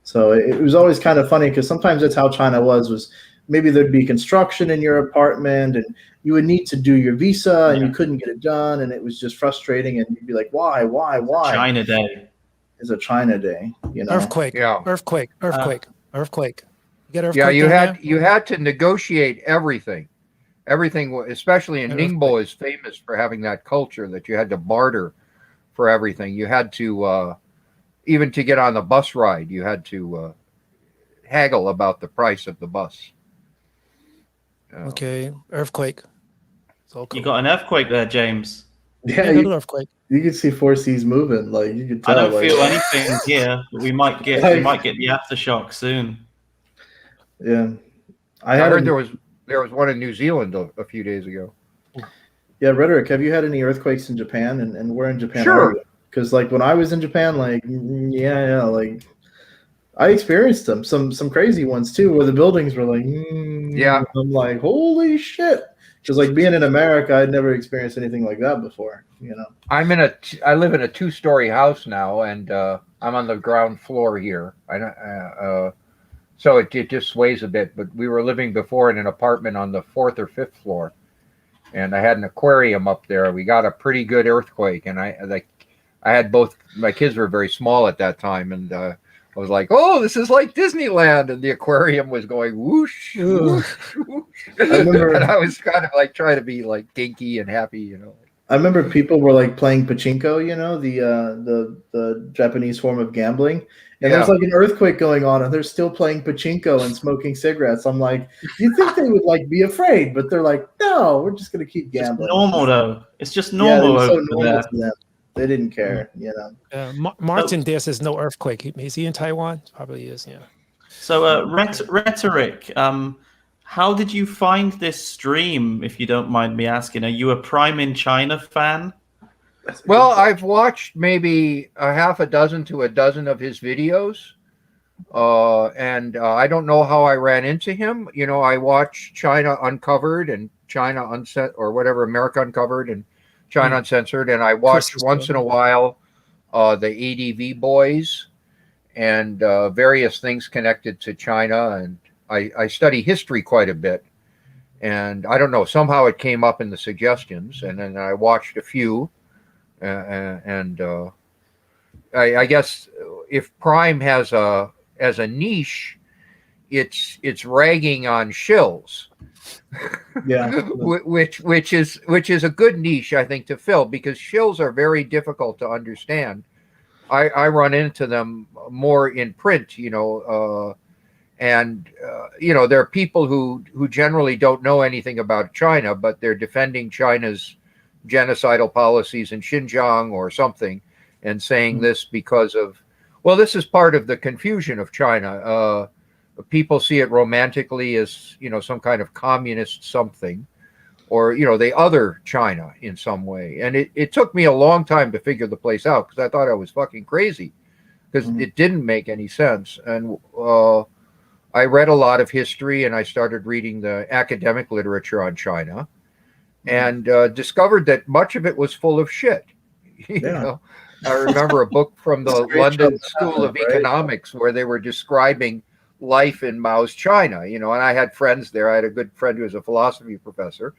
So it was always kind of funny because sometimes that's how China was maybe there'd be construction in your apartment and you would need to do your visa and you couldn't get it done, and it was just frustrating, and you'd be like, why? China Day. Is a China day, Earthquake. Yeah. Earthquake. You get earthquake. Yeah, you down there? had to negotiate everything. Everything, especially in Ningbo, is famous for having that culture that you had to barter for everything. You had to even to get on the bus ride, you had to haggle about the price of the bus. Okay, earthquake. So cool. You got an earthquake there, James. Yeah, Yeah, little earthquake. you could see 4Cs moving, like you could tell. I don't feel anything here, but we might get the aftershock soon. Yeah, I heard there was one in New Zealand a few days ago. Yeah, Rhetoric, have you had any earthquakes in Japan? And where in Japan Sure. are you? Because like when I was in Japan, like like I experienced them, some crazy ones too, where the buildings were like, Yeah. I'm like, holy shit. Because like being in America, I'd never experienced anything like that before. I live in a 2-story house now, and I'm on the ground floor here. So it just sways a bit. But we were living before in an apartment on the 4th or 5th floor, and I had an aquarium up there. We got a pretty good earthquake, and I had both. My kids were very small at that time, and I was like, "Oh, this is like Disneyland," and the aquarium was going whoosh, whoosh, whoosh. And I was kind of like trying to be like dinky and happy, I remember people were like playing pachinko, the Japanese form of gambling. And there's like an earthquake going on, and they're still playing pachinko and smoking cigarettes. I'm like, you'd think they would like be afraid, but they're like, no, we're just gonna keep gambling. It's normal though. It's just normal over there. To them. They didn't care, Martin there says no earthquake. Is he in Taiwan? Probably is, yeah. So Rhetoric, how did you find this stream, if you don't mind me asking? Are you a Prime in China fan? Well, I've watched maybe a half a dozen to a dozen of his videos, and I don't know how I ran into him. I watch China Uncovered and China Uncensored, or whatever, America Uncovered and China Uncensored, and I watch once in a while the ADV Boys and various things connected to China, and I study history quite a bit. And I don't know, somehow it came up in the suggestions, and then I watched a few. I guess if Prime has as a niche, it's ragging on shills, which is a good niche, I think, to fill, because shills are very difficult to understand. I run into them more in print, and there are people who generally don't know anything about China, but they're defending China's genocidal policies in Xinjiang or something, and saying this because of, well, this is part of the confusion of China. People see it romantically as, some kind of communist something, or, they other China in some way. And it took me a long time to figure the place out, because I thought I was fucking crazy, because it didn't make any sense. And I read a lot of history, and I started reading the academic literature on China, and discovered that much of it was full of shit. I remember a book from the London School of Economics where they were describing life in Mao's China, and I had friends there. I had a good friend who was a philosophy professor,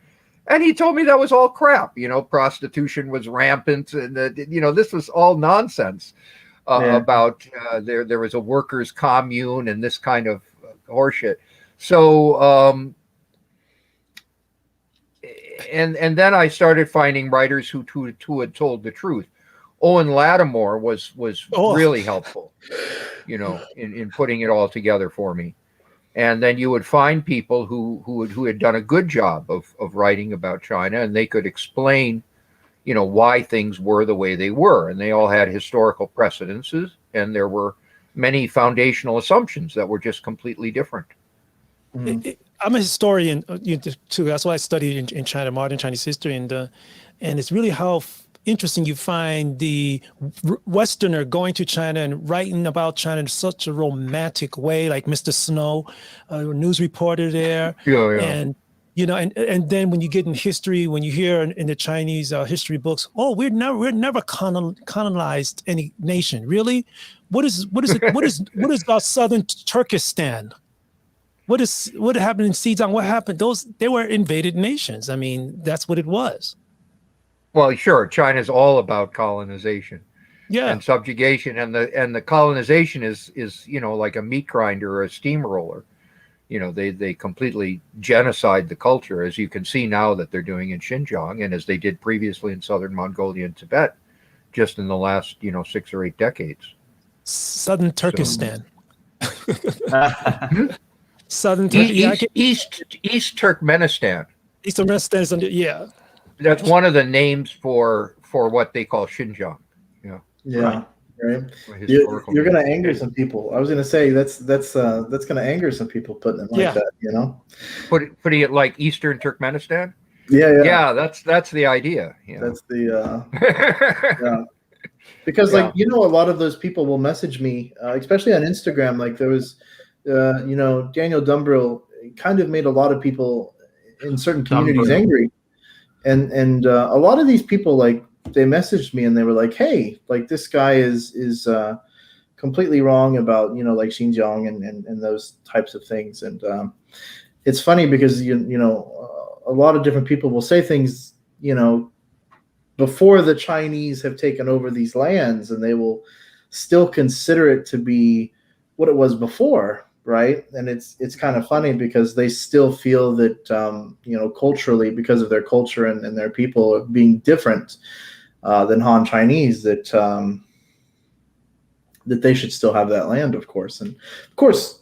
and he told me that was all crap. Prostitution was rampant, and this was all nonsense about there was a workers' commune and this kind of horseshit. So and then I started finding writers who had told the truth. Owen Lattimore was really helpful, in putting it all together for me. And then you would find people who had done a good job of writing about China, and they could explain, why things were the way they were, and they all had historical precedences, and there were many foundational assumptions that were just completely different. I'm a historian too. That's why I studied in China, modern Chinese history, and it's really how interesting you find the Westerner going to China and writing about China in such a romantic way, like Mr. Snow, a news reporter there, and and then when you get in history, when you hear in the Chinese history books, oh, we're never colonized any nation, really. What is our southern Turkestan? What happened in Xizang? What happened? They were invaded nations. I mean, that's what it was. Well, sure, China's all about colonization, yeah, and subjugation, and the colonization is like a meat grinder or a steamroller. They completely genocide the culture, as you can see now that they're doing in Xinjiang, and as they did previously in southern Mongolia and Tibet, just in the last 6 or 8 decades. Southern Turkestan. Southern East Turkmenistan. East Turkmenistan is under, yeah. That's one of the names for what they call Xinjiang. Yeah. Right. You're going to anger some people. I was going to say that's going to anger some people putting it like that. Putting it like Eastern Turkmenistan. Yeah. That's the idea. That's the yeah. Because a lot of those people will message me, especially on Instagram. Like there was, Daniel Dumbrill kind of made a lot of people in certain communities angry. And a lot of these people, like, they messaged me and they were like, hey, like, this guy is completely wrong about, like Xinjiang and those types of things. And it's funny because, a lot of different people will say things, before the Chinese have taken over these lands, and they will still consider it to be what it was before. Right. And it's kind of funny because they still feel that, culturally, because of their culture and their people being different than Han Chinese, that they should still have that land, of course. And of course,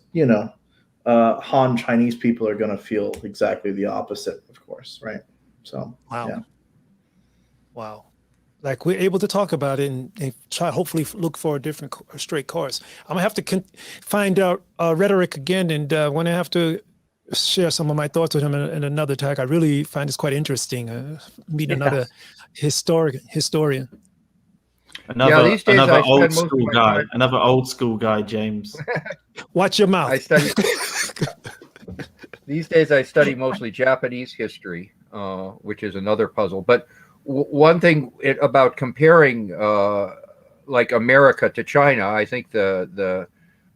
Han Chinese people are going to feel exactly the opposite, of course. Right. So, wow. Yeah. Wow. Like, we're able to talk about it and try, hopefully look for a different straight course. I'm gonna have to find out rhetoric again, and when I have to share some of my thoughts with him in another tag. I really find this quite interesting. Meet another historian. Another old school guy. Another old school guy, James. Watch your mouth. These days I study mostly Japanese history, which is another puzzle. But one thing about comparing like America to China, I think the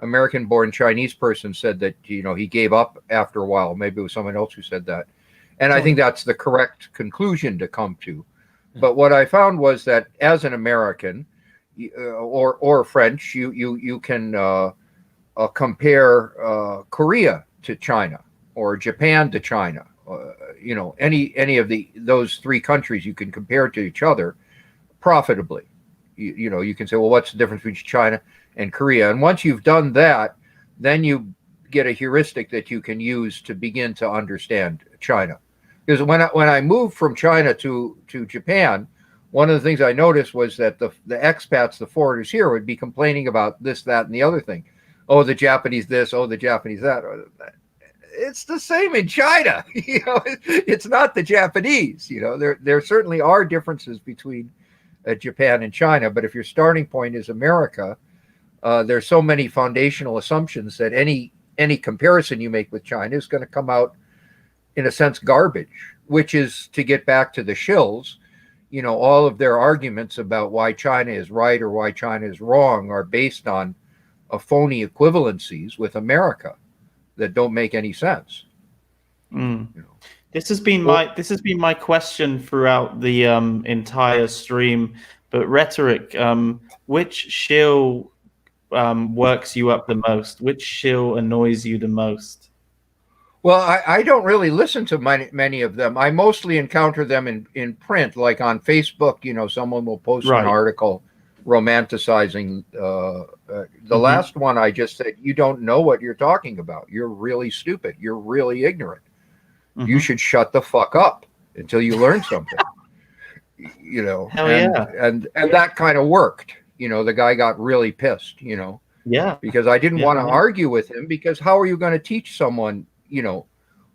American-born Chinese person said that he gave up after a while. Maybe it was someone else who said that, and I think that's the correct conclusion to come to. But what I found was that as an American or French, you can compare Korea to China or Japan to China. Any of those three countries you can compare to each other profitably. You can say, well, what's the difference between China and Korea? And once you've done that, then you get a heuristic that you can use to begin to understand China. Because when I moved from China to Japan, one of the things I noticed was that the expats, the foreigners here, would be complaining about this, that, and the other thing. Oh, the Japanese this. Oh, the Japanese that. It's the same in China. It's not the Japanese. There certainly are differences between Japan and China, but if your starting point is America, there's so many foundational assumptions that any comparison you make with China is going to come out, in a sense, garbage. Which is, to get back to the shills, all of their arguments about why China is right or why China is wrong are based on phony equivalencies with America that don't make any sense. This has been my question throughout the entire stream. But rhetoric, which shill works you up the most? Which shill annoys you the most? Well, I don't really listen to many of them. I mostly encounter them in print, like on Facebook. Someone will post an article romanticizing. The last one I just said, you don't know what you're talking about. You're really stupid. You're really ignorant. You should shut the fuck up until you learn something. You know, Hell and, yeah. and that kind of worked. You know, the guy got really pissed, you know, Yeah. because I didn't want to Yeah. argue with him, because how are you going to teach someone, you know,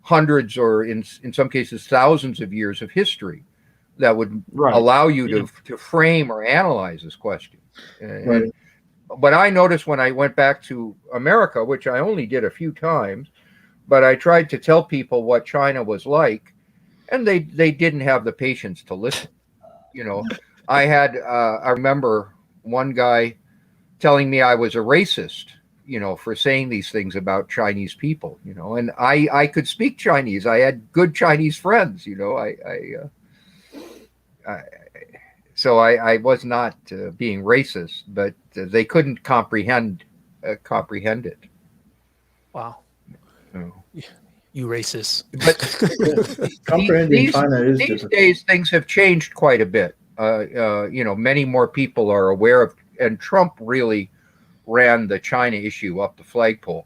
hundreds or in some cases thousands of years of history that would allow you to frame or analyze this question? And but I noticed when I went back to America, which I only did a few times, but I tried to tell people what China was like, and they didn't have the patience to listen. You know, I remember one guy telling me I was a racist, you know, for saying these things about Chinese people, you know, and I could speak Chinese. I had good Chinese friends, you know, so I was not being racist, but they couldn't comprehend it. Wow. So. You racist. But comprehending China is these difficult. days things have changed quite a bit. You know, many more people are aware of, and Trump really ran the China issue up the flagpole.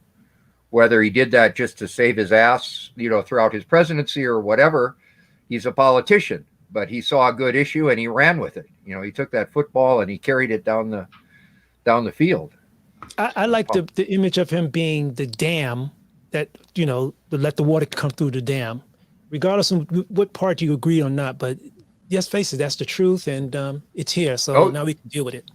Whether he did that just to save his ass, you know, throughout his presidency or whatever, he's a politician. But he saw a good issue and he ran with it. You know, he took that football and he carried it down the field. I like the image of him being the dam that, you know, to let the water come through the dam, regardless of what part you agree or not. But let's face it, that's the truth, and it's here. So now we can deal with it.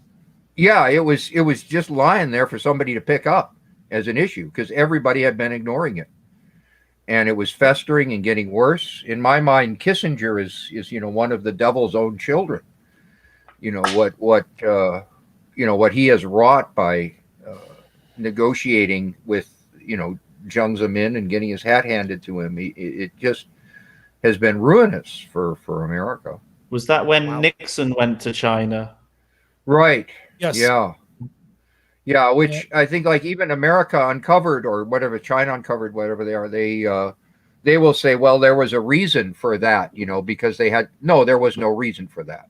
Yeah, it was just lying there for somebody to pick up as an issue, because everybody had been ignoring it, and it was festering and getting worse. In my mind, Kissinger is you know, one of the devil's own children. You know what you know, what he has wrought by negotiating with, you know, Jiang Zemin and getting his hat handed to him. It just has been ruinous for America. Was that when Nixon went to China? Right. Yes. Yeah, which I think, like, even America uncovered, or whatever, China uncovered, whatever they are, they will say, well, there was a reason for that, you know, because there was no reason for that.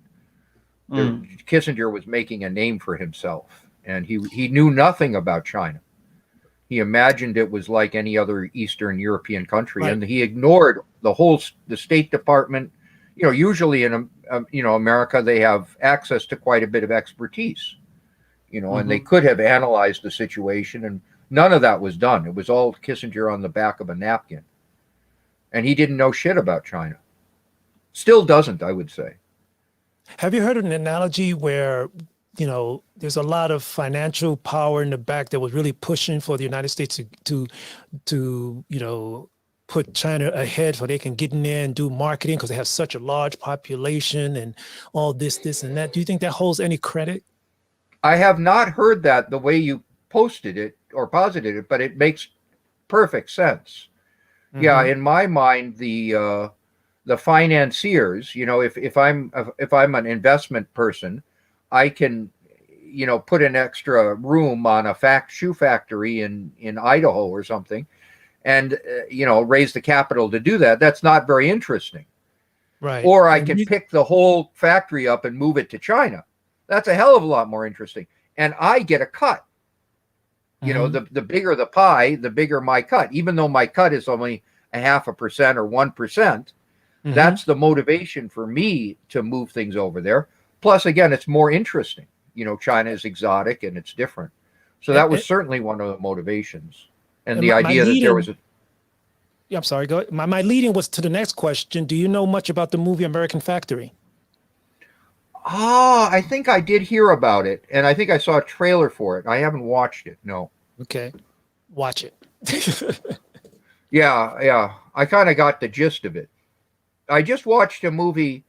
Kissinger was making a name for himself, and he knew nothing about China. He imagined it was like any other Eastern European country, and he ignored the State Department. You know, usually in you know, America, they have access to quite a bit of expertise, you know, and they could have analyzed the situation, and none of that was done. It was all Kissinger on the back of a napkin, and he didn't know shit about China. Still doesn't, I would say. Have you heard of an analogy where, you know, there's a lot of financial power in the back that was really pushing for the United States to you know, put China ahead so they can get in there and do marketing because they have such a large population and all this and that. Do you think that holds any credit? I have not heard that the way you posted it or posited it, but it makes perfect sense. Yeah, in my mind, the financiers, you know, if I'm an investment person, I can, you know, put an extra room on a shoe factory in Idaho or something, and you know, raise the capital to do that. That's not very interesting. Right. Or I can pick the whole factory up and move it to China. That's a hell of a lot more interesting, and I get a cut. You know, the bigger the pie, the bigger my cut. Even though my cut is only 0.5% or 1%, that's the motivation for me to move things over there. Plus, again, it's more interesting. You know, China is exotic and it's different. So that was certainly one of the motivations. And the idea that there was a... Yeah, I'm sorry. Go ahead. My leading was to the next question. Do you know much about the movie American Factory? I think I did hear about it, and I think I saw a trailer for it. I haven't watched it. No. Okay, watch it. Yeah. I kind of got the gist of it. I just watched a movie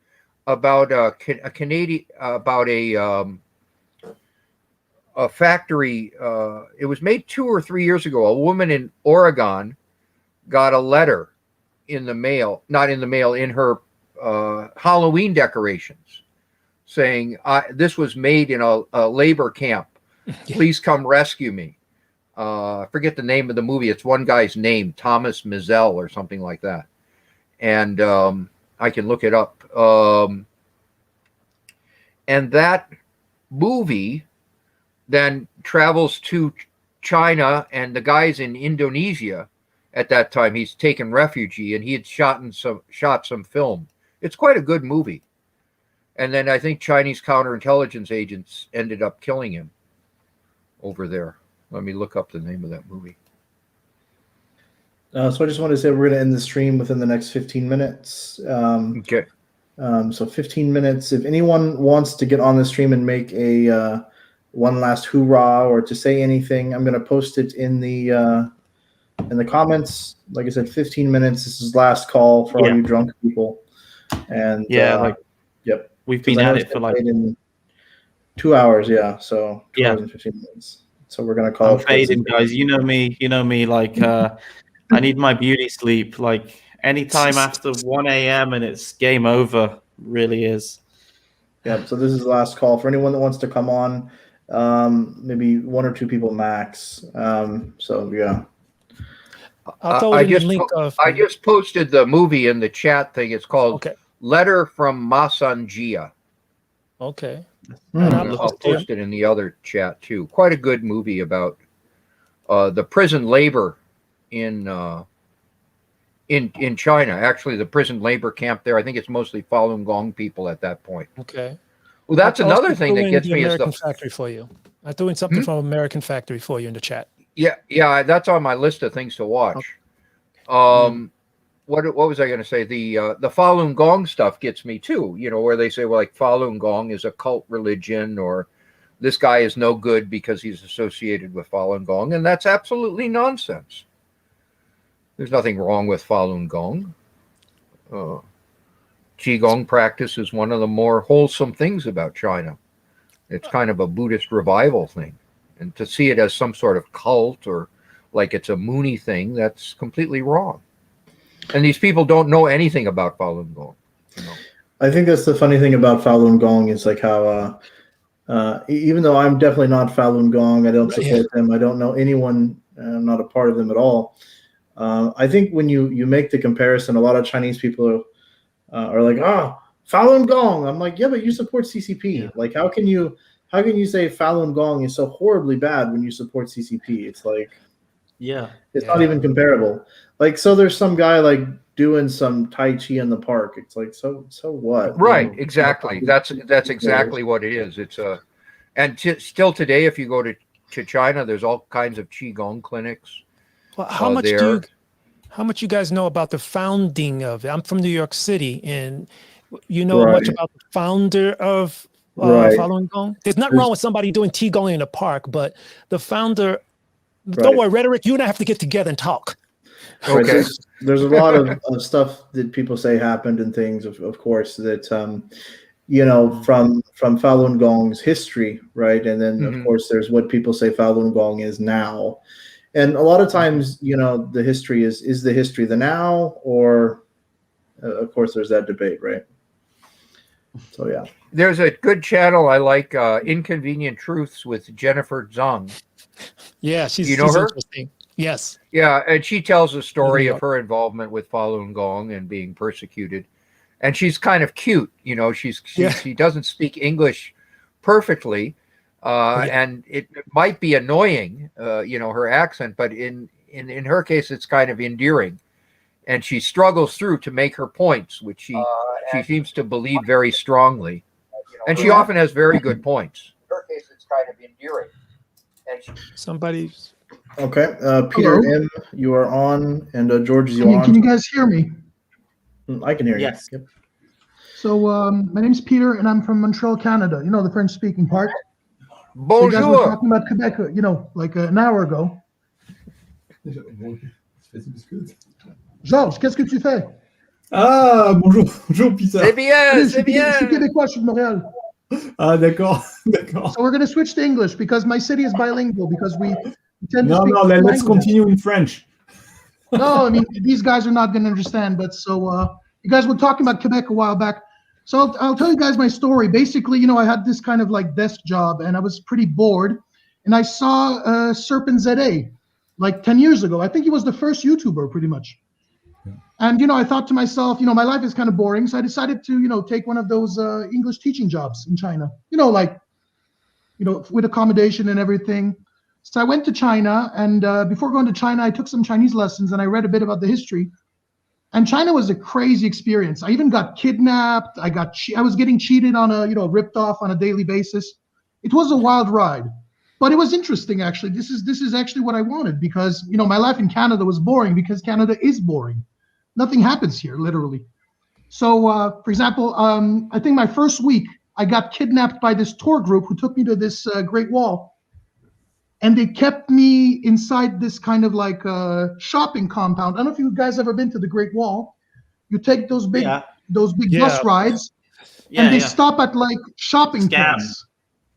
about a Canadian, about a factory. It was made 2 or 3 years ago. A woman in Oregon got a letter in the mail, not in the mail, in her Halloween decorations, saying, this was made in a labor camp. Please come rescue me. I forget the name of the movie. It's one guy's name, Thomas Mizell or something like that. And I can look it up. And that movie, then travels to China, and the guy's in Indonesia at that time. He's taken refugee, and he had shot some film. It's quite a good movie. And then I think Chinese counterintelligence agents ended up killing him over there. Let me look up the name of that movie. So I just wanted to say we're going to end the stream within the next 15 minutes. Okay. So 15 minutes. If anyone wants to get on the stream and make a one last hoorah or to say anything, I'm going to post it in the comments. Like I said, 15 minutes. This is last call for all you drunk people. And yep, we've been at it for like in 2 hours. Yeah, so 2 hours and 15 minutes. So we're gonna call. I'm fading, guys. You know me. Like I need my beauty sleep. Like anytime after 1 a.m. and it's game over. Really is. Yeah. So this is the last call for anyone that wants to come on. Maybe 1 or 2 people max. So yeah. I'll throw in the link I just posted the movie in the chat thing. It's called Letter from Masanjia. Okay. And I'll post it in the other chat too. Quite a good movie about the prison labor in China. Actually, the prison labor camp there. I think it's mostly Falun Gong people at that point. Okay. Well, that's another thing that gets me is American Factory for you. I'm doing something from American Factory for you in the chat. Yeah, that's on my list of things to watch. Okay. What was I going to say? The Falun Gong stuff gets me too. You know, where they say, well, like Falun Gong is a cult religion, or this guy is no good because he's associated with Falun Gong, and that's absolutely nonsense. There's nothing wrong with Falun Gong. Qigong practice is one of the more wholesome things about China. It's kind of a Buddhist revival thing. And to see it as some sort of cult or like it's a Mooney thing, that's completely wrong. And these people don't know anything about Falun Gong. You know? I think that's the funny thing about Falun Gong is like how, even though I'm definitely not Falun Gong, I don't support them. I don't know anyone. I'm not a part of them at all. I think when you make the comparison, a lot of Chinese people are like, Falun Gong. I'm like, yeah, but you support CCP. Yeah. Like, how can you say Falun Gong is so horribly bad when you support CCP? It's like, it's not even comparable. Like, so there's some guy like doing some Tai Chi in the park. It's like, so what? Right. Exactly. That's exactly what it is. It's and still today, if you go to China, there's all kinds of Qigong clinics. Well, how much you guys know about the founding of it? I'm from New York City, and you know much about the founder of Falun Gong? There's nothing wrong with somebody doing Qigong in a park, but the founder, don't worry, Rhetoric, you and I have to get together and talk. Okay. Right, there's a lot of stuff that people say happened and things, of course, that, from Falun Gong's history, right? And then, of course, there's what people say Falun Gong is now. And a lot of times, the history is the history the now, or, of course, there's that debate, right? So, yeah. There's a good channel I like, Inconvenient Truths with Jennifer Zhang. Yeah, she's her? Interesting. Yes. Yeah, and she tells a story of her involvement with Falun Gong and being persecuted. And she's kind of cute, she doesn't speak English perfectly. And it might be annoying, her accent, but in her case, it's kind of endearing. And she struggles through to make her points, which she seems to believe very strongly. And she often has very good points. In her case, it's kind of endearing. Somebody's okay. Peter M, you are on, and George, is on. Can you guys hear me? I can hear you. Yes. Yep. So my name's Peter, and I'm from Montreal, Canada. The French-speaking part. Bonjour. So you guys were talking about Quebec, like an hour ago. Georges, qu'est-ce que tu fais? Ah, bonjour Peter. C'est bien, c'est bien. Je suis québécois, je suis de Montréal. Ah, d'accord. So we're going to switch to English because my city is bilingual because we tend to speak let's continue in French. No, I mean, these guys are not going to understand, but so you guys were talking about Quebec a while back. So I'll tell you guys my story. Basically, I had this kind of like desk job and I was pretty bored. And I saw Serpent ZA like 10 years ago. I think he was the first YouTuber pretty much. And, I thought to myself, my life is kind of boring. So I decided to, take one of those English teaching jobs in China, like with accommodation and everything. So I went to China, and before going to China, I took some Chinese lessons and I read a bit about the history. And China was a crazy experience. I even got kidnapped. I was getting cheated on ripped off on a daily basis. It was a wild ride, but it was interesting actually. This is actually what I wanted, because my life in Canada was boring, because Canada is boring. Nothing happens here, literally. So, for example, I think my first week I got kidnapped by this tour group who took me to this Great Wall. And they kept me inside this kind of like shopping compound. I don't know if you guys ever been to the Great Wall. You take those big bus rides, and they stop at like shopping carts.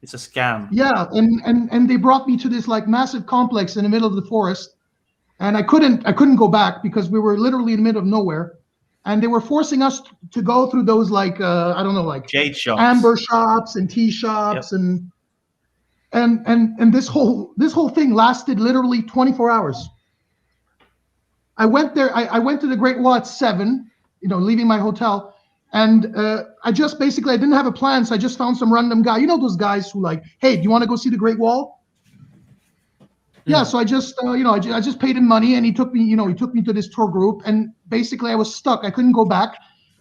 It's a scam. Yeah, and they brought me to this like massive complex in the middle of the forest, and I couldn't go back because we were literally in the middle of nowhere, and they were forcing us to go through those like I don't know, like jade shops, amber shops, and tea shops, and this whole thing lasted literally 24 hours. I went there. I went to the Great Wall at 7, leaving my hotel, and I didn't have a plan, so I just found some random guy. Those guys who like, hey, do you want to go see the Great Wall? Yeah. So I just I just paid him money, and he took me to this tour group, and basically I was stuck. I couldn't go back.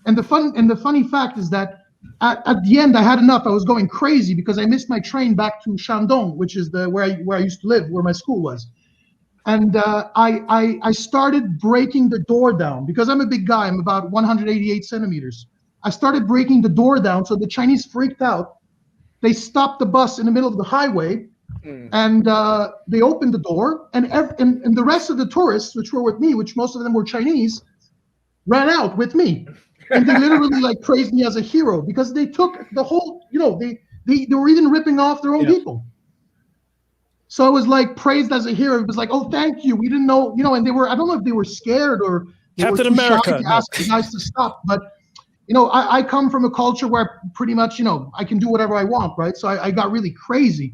And the funny fact is that at the end, I had enough. I was going crazy because I missed my train back to Shandong, which is where I used to live, where my school was. And I started breaking the door down because I'm a big guy. I'm about 188 centimeters. I started breaking the door down, so the Chinese freaked out. They stopped the bus in the middle of the highway, and they opened the door, and the rest of the tourists, which were with me, which most of them were Chinese, ran out with me. And they literally like praised me as a hero because they took the whole, they were even ripping off their own people. So I was like praised as a hero. It was like, oh, thank you. We didn't know, and they were, I don't know if they were scared or they Captain were too America shy to ask the guys to stop. But, I come from a culture where pretty much, I can do whatever I want, right? So I got really crazy.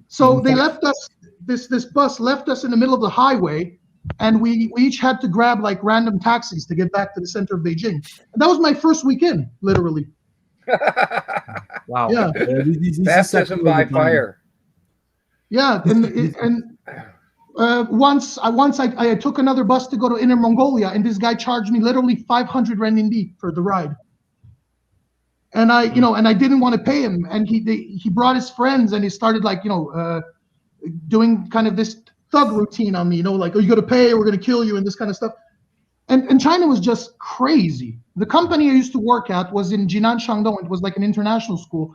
So they left us, this bus left us in the middle of the highway, and we each had to grab like random taxis to get back to the center of Beijing. And that was my first weekend, literally. Wow. Yeah. Baptism by fire. Yeah, and once I took another bus to go to Inner Mongolia, and this guy charged me literally 500 renminbi for the ride. And I didn't want to pay him, and he brought his friends, and he started like doing kind of this thug routine on me, like, oh, you got to pay, we're going to kill you, and this kind of stuff. And China was just crazy. The company I used to work at was in Jinan, Shandong. It was like an international school.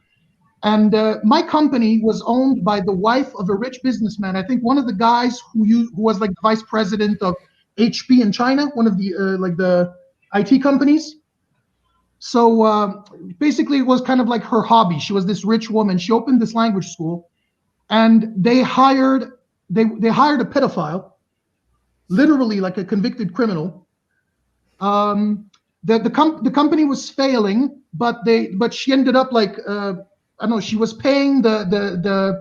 And my company was owned by the wife of a rich businessman. I think one of the guys who was like the vice president of HP in China, one of the like the IT companies. So basically, it was kind of like her hobby. She was this rich woman. She opened this language school, and they hired a pedophile, literally like a convicted criminal. The company was failing, but she ended up like I don't know. She was paying I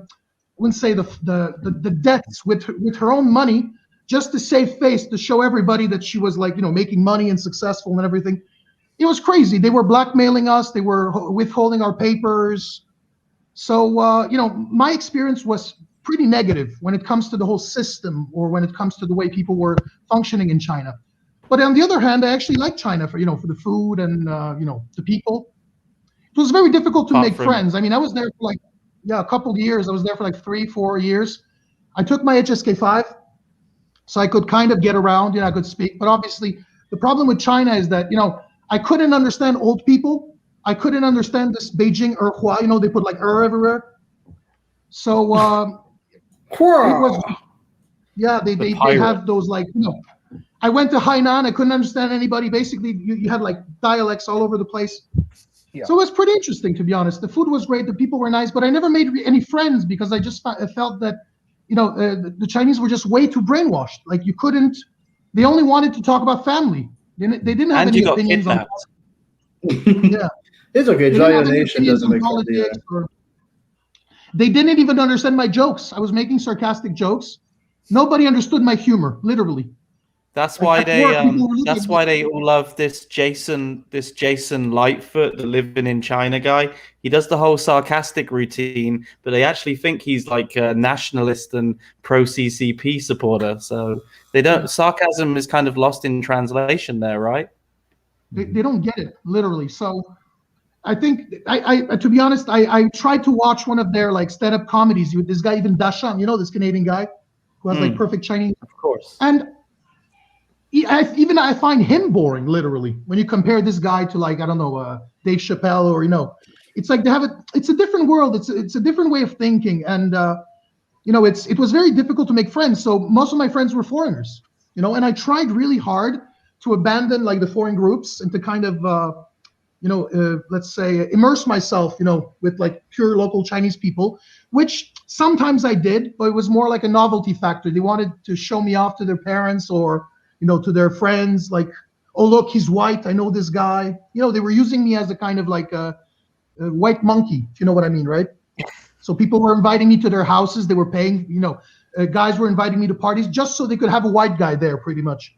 wouldn't say the debts with her own money just to save face, to show everybody that she was like making money and successful and everything. It was crazy. They were blackmailing us. They were withholding our papers. So my experience was pretty negative when it comes to the whole system, or when it comes to the way people were functioning in China. But on the other hand, I actually like China for the food and the people. It was very difficult to make friends. I mean, I was there for a couple of years. I was there for like 3-4 years. I took my HSK5, so I could kind of get around. I could speak. But obviously, the problem with China is that I couldn't understand old people. I couldn't understand this Beijing Erhua. They put like everywhere. So it was, they have those like I went to Hainan. I couldn't understand anybody. Basically, you had like dialects all over the place. Yeah. So it was pretty interesting, to be honest. The food was great. The people were nice, but I never made any friends because I just felt that the Chinese were just way too brainwashed. Like you couldn't. They only wanted to talk about family. They didn't have any opinions on. Yeah, it's okay. Giant Nation doesn't make politics. They didn't even understand my jokes. I was making sarcastic jokes. Nobody understood my humor, literally. That's Like why at work, people were looking that's at why me. they all love this Jason Lightfoot, the living in China guy. He does the whole sarcastic routine, but they actually think he's like a nationalist and pro CCP supporter. So they don't Yeah. sarcasm is kind of lost in translation there, right? They don't get it literally. So I think I to be honest, I tried to watch one of their like stand-up comedies with this guy, even Dashan, you know, this Canadian guy who has like perfect Chinese. Of course. And I find him boring, literally, when you compare this guy to like, I don't know, Dave Chappelle, or, you know, it's like it's a different world. It's a different way of thinking. And, you know, it was very difficult to make friends. So most of my friends were foreigners, you know, and I tried really hard to abandon like the foreign groups and to kind of, you know, let's say immerse myself, you know, with like pure local Chinese people, which sometimes I did, but it was more like a novelty factor. They wanted to show me off to their parents or, you know, to their friends, like, oh, look, he's white. I know this guy. You know, they were using me as a kind of like a white monkey, if you know what I mean, right? So people were inviting me to their houses. They were paying, you know, guys were inviting me to parties just so they could have a white guy there, pretty much.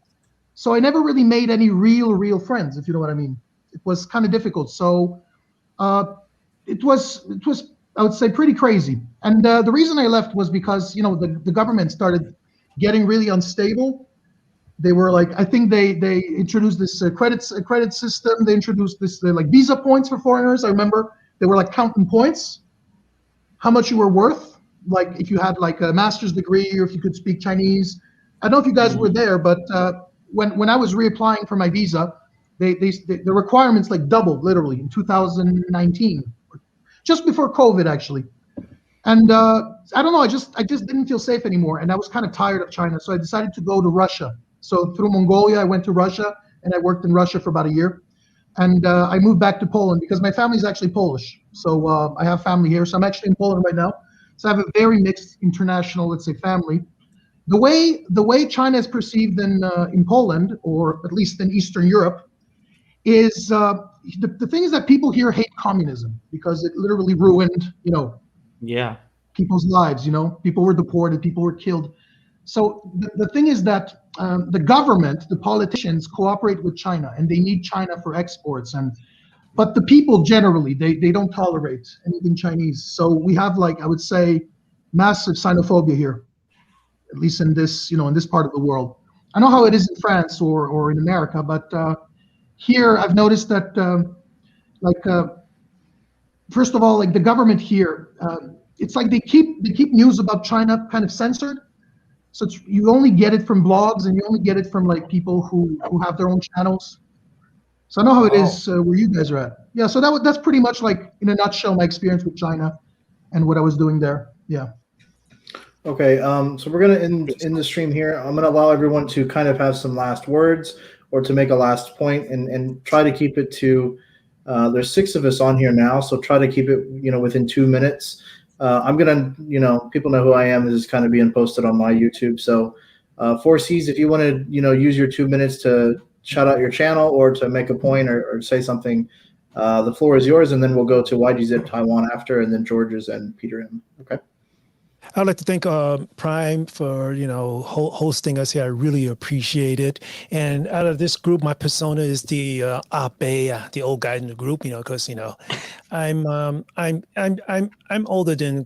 So I never really made any real friends, if you know what I mean. It was kind of difficult. So it was I would say pretty crazy. And the reason I left was because, you know, the government started getting really unstable. They were like, I think they introduced this credit system. They introduced this like visa points for foreigners. I remember they were like counting points, how much you were worth. Like if you had like a master's degree or if you could speak Chinese. I don't know if you guys were there, but when I was reapplying for my visa, the requirements like doubled literally in 2019, just before COVID actually. And I don't know, I just didn't feel safe anymore, and I was kind of tired of China, so I decided to go to Russia. So through Mongolia, I went to Russia, and I worked in Russia for about a year. And I moved back to Poland because my family is actually Polish. So I have family here. So I'm actually in Poland right now. So I have a very mixed international, let's say, family. The way China is perceived in Poland, or at least in Eastern Europe, is the thing is that people here hate communism because it literally ruined, you know, Yeah. people's lives. You know, people were deported, people were killed. So the thing is that the government, the politicians cooperate with China, and they need China for exports. But the people generally, they don't tolerate anything Chinese. So we have, like, I would say, massive xenophobia here, at least in this, you know, in this part of the world. I know how it is in France or in America, but here I've noticed that, first of all, like the government here, it's like they keep news about China kind of censored. So you only get it from blogs, and you only get it from like people who have their own channels. So I know how it is where you guys are at. Yeah, so that's pretty much like in a nutshell my experience with China and what I was doing there. Yeah. Okay, so we're gonna end the stream here. I'm gonna allow everyone to kind of have some last words or to make a last point, and try to keep it to. There's 6 of us on here now, so try to keep it, you know, within 2 minutes. I'm gonna, you know, people know who I am. This is kind of being posted on my YouTube. So, 4Cs, if you want to, you know, use your 2 minutes to shout out your channel or to make a point or say something, the floor is yours, and then we'll go to YGZ Taiwan after, and then George's and Peter M. Okay. I'd like to thank Prime for, you know, hosting us here. I really appreciate it. And out of this group, my persona is the Abe, the old guy in the group, you know, because, you know, I'm older than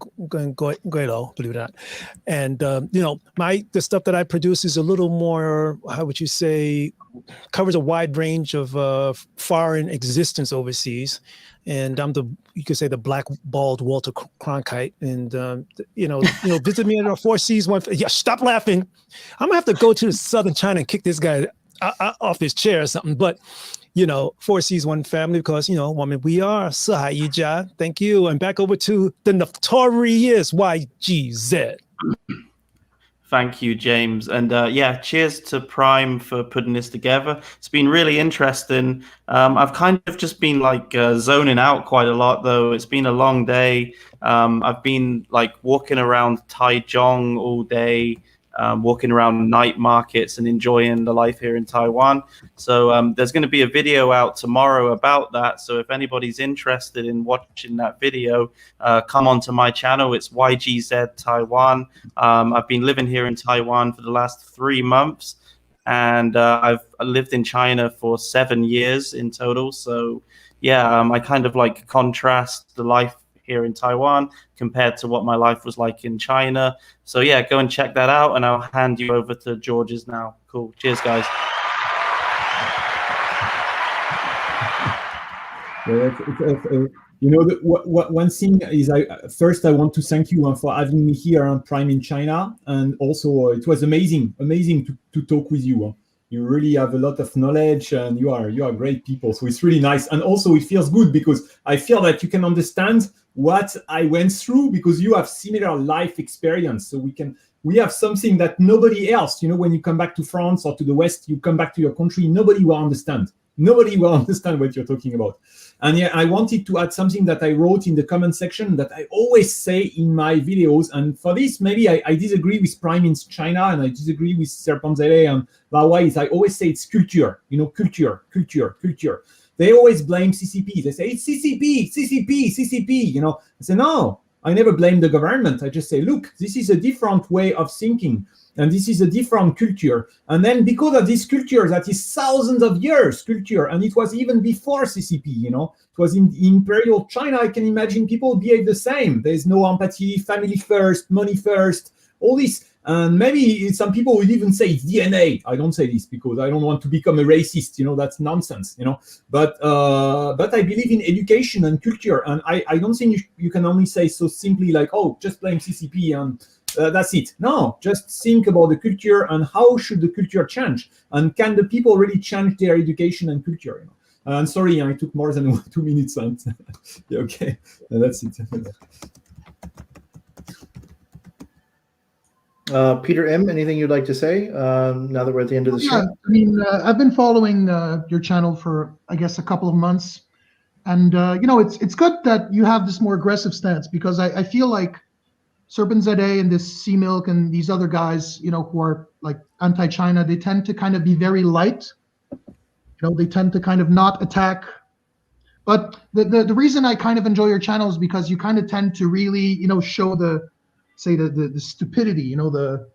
Guido, believe it or not. And you know, the stuff that I produce is a little more, how would you say, covers a wide range of foreign existence overseas. And I'm you could say the black bald Walter Cronkite. And you know, visit me at our 4Cs one. Yeah, stop laughing. I'm gonna have to go to southern China and kick this guy off his chair or something. But you know, 4Cs one family, because you know, woman, we are Sahayija. Thank you. And back over to the notorious YGZ. Thank you, James. And yeah, cheers to Prime for putting this together. It's been really interesting. I've kind of just been like zoning out quite a lot, though. It's been a long day. I've been like walking around Taichung all day, walking around night markets and enjoying the life here in Taiwan. So there's going to be a video out tomorrow about that. So if anybody's interested in watching that video, come onto my channel. It's YGZ Taiwan. I've been living here in Taiwan for the last 3 months. and I've lived in China for 7 years in total. So yeah, I kind of like contrast the life here in Taiwan compared to what my life was like in China. So yeah, go and check that out, and I'll hand you over to George's now. Cool. Cheers, guys. You know, one thing is, first I want to thank you for having me here on Prime in China, and also it was amazing to talk with you. You really have a lot of knowledge, and you are great people. So it's really nice, and also it feels good because I feel that you can understand what I went through because you have similar life experience. So we have something that nobody else. You know, when you come back to France or to the West, you come back to your country, nobody will understand. Nobody will understand what you're talking about. And yeah, I wanted to add something that I wrote in the comment section that I always say in my videos. And for this, maybe I disagree with Prime in China, and I disagree with Serponzele and Lawai. Is I always say it's culture, you know, culture. They always blame CCP. They say it's CCP, you know. I say, no, I never blame the government. I just say, look, this is a different way of thinking. And this is a different culture. And then because of this culture, that is thousands of years culture, and it was even before CCP, you know, it was in imperial China. I can imagine people behave the same. There's no empathy, family first, money first, all this. And maybe some people would even say it's DNA. I don't say this because I don't want to become a racist, you know, that's nonsense, you know. But I believe in education and culture. And I don't think you can only say so simply like, oh, just blame CCP and that's it. No, just think about the culture and how should the culture change, and can the people really change their education and culture? You know? And sorry, I took more than 2 minutes. And yeah, okay, that's it. Peter M., anything you'd like to say now that we're at the end of the show? Yeah, I mean, I've been following your channel for, I guess, a couple of months, and you know, it's good that you have this more aggressive stance, because I feel like Serponzade and this Sea Milk and these other guys, you know, who are like anti-China, they tend to kind of be very light. You know, they tend to kind of not attack. But the reason I kind of enjoy your channel is because you kind of tend to really, you know, show the stupidity, you know, the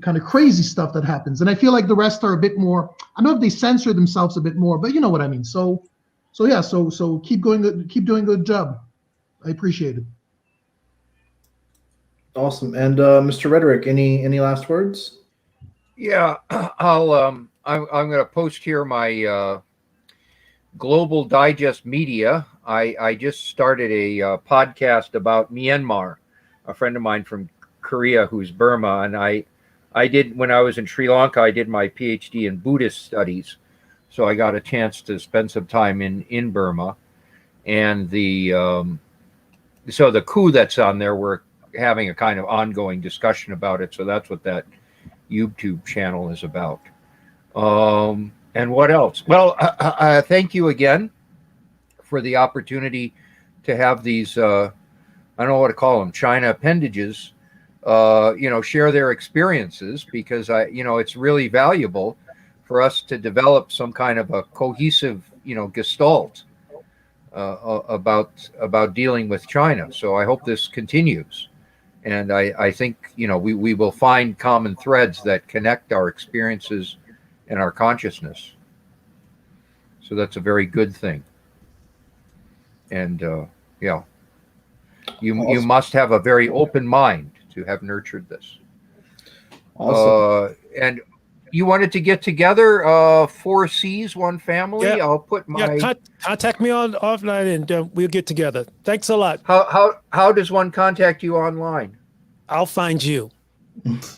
kind of crazy stuff that happens. And I feel like the rest are a bit more, I don't know if they censor themselves a bit more, but you know what I mean. So yeah, so keep doing a good job. I appreciate it. Awesome. And Mr. Rhetoric, any last words? Yeah, I'm going to post here my Global Digest Media. I just started a podcast about Myanmar. A friend of mine from Korea who's Burma, and I did, when I was in Sri Lanka, I did my PhD in Buddhist studies, so I got a chance to spend some time in Burma, and so the coup that's on there, we're having a kind of ongoing discussion about it. So that's what that YouTube channel is about. And what else? Well, thank you again for the opportunity to have these, I don't know what to call them, China appendages, you know, share their experiences, because it's really valuable for us to develop some kind of a cohesive, you know, gestalt about dealing with China. So I hope this continues. And I think, you know, we will find common threads that connect our experiences and our consciousness. So that's a very good thing. And yeah, you must have a very open mind to have nurtured this. Awesome. And you wanted to get together, 4 C's, one family. Yeah. I'll put my contact me on offline, and we'll get together. Thanks a lot. How does one contact you online? I'll find you.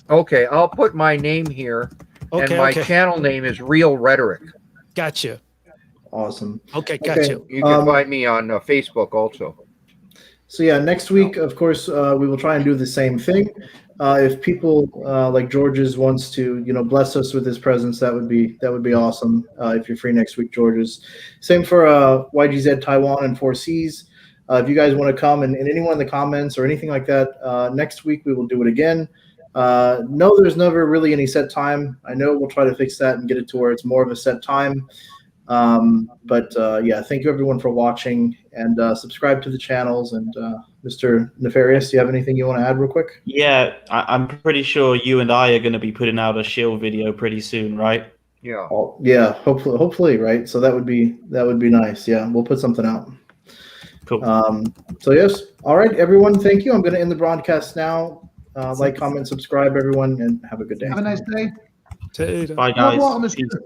Okay, I'll put my name here, and my channel name is Real Rhetoric. Gotcha. Awesome. Okay, gotcha. You can find me on Facebook also. So yeah, next week, of course, we will try and do the same thing. If people like George's wants to, you know, bless us with his presence, that would be awesome. If you're free next week, George's. Same for YGZ Taiwan and 4Cs. If you guys want to come, and anyone in the comments or anything like that, next week we will do it again. No, there's never really any set time. I know we'll try to fix that and get it to where it's more of a set time. Yeah, thank you everyone for watching, and subscribe to the channels. And Mr. Nefarious, do you have anything you want to add real quick? Yeah, I'm pretty sure you and I are going to be putting out a shield video pretty soon, right? Yeah. Yeah, hopefully, right? So that would be nice. Yeah, we'll put something out. Cool. So yes, all right, everyone. Thank you. I'm going to end the broadcast now. Like, comment, subscribe, everyone, and have a good day. Have a nice day. Tater. Bye, Au revoir, guys. monsieur. Peace.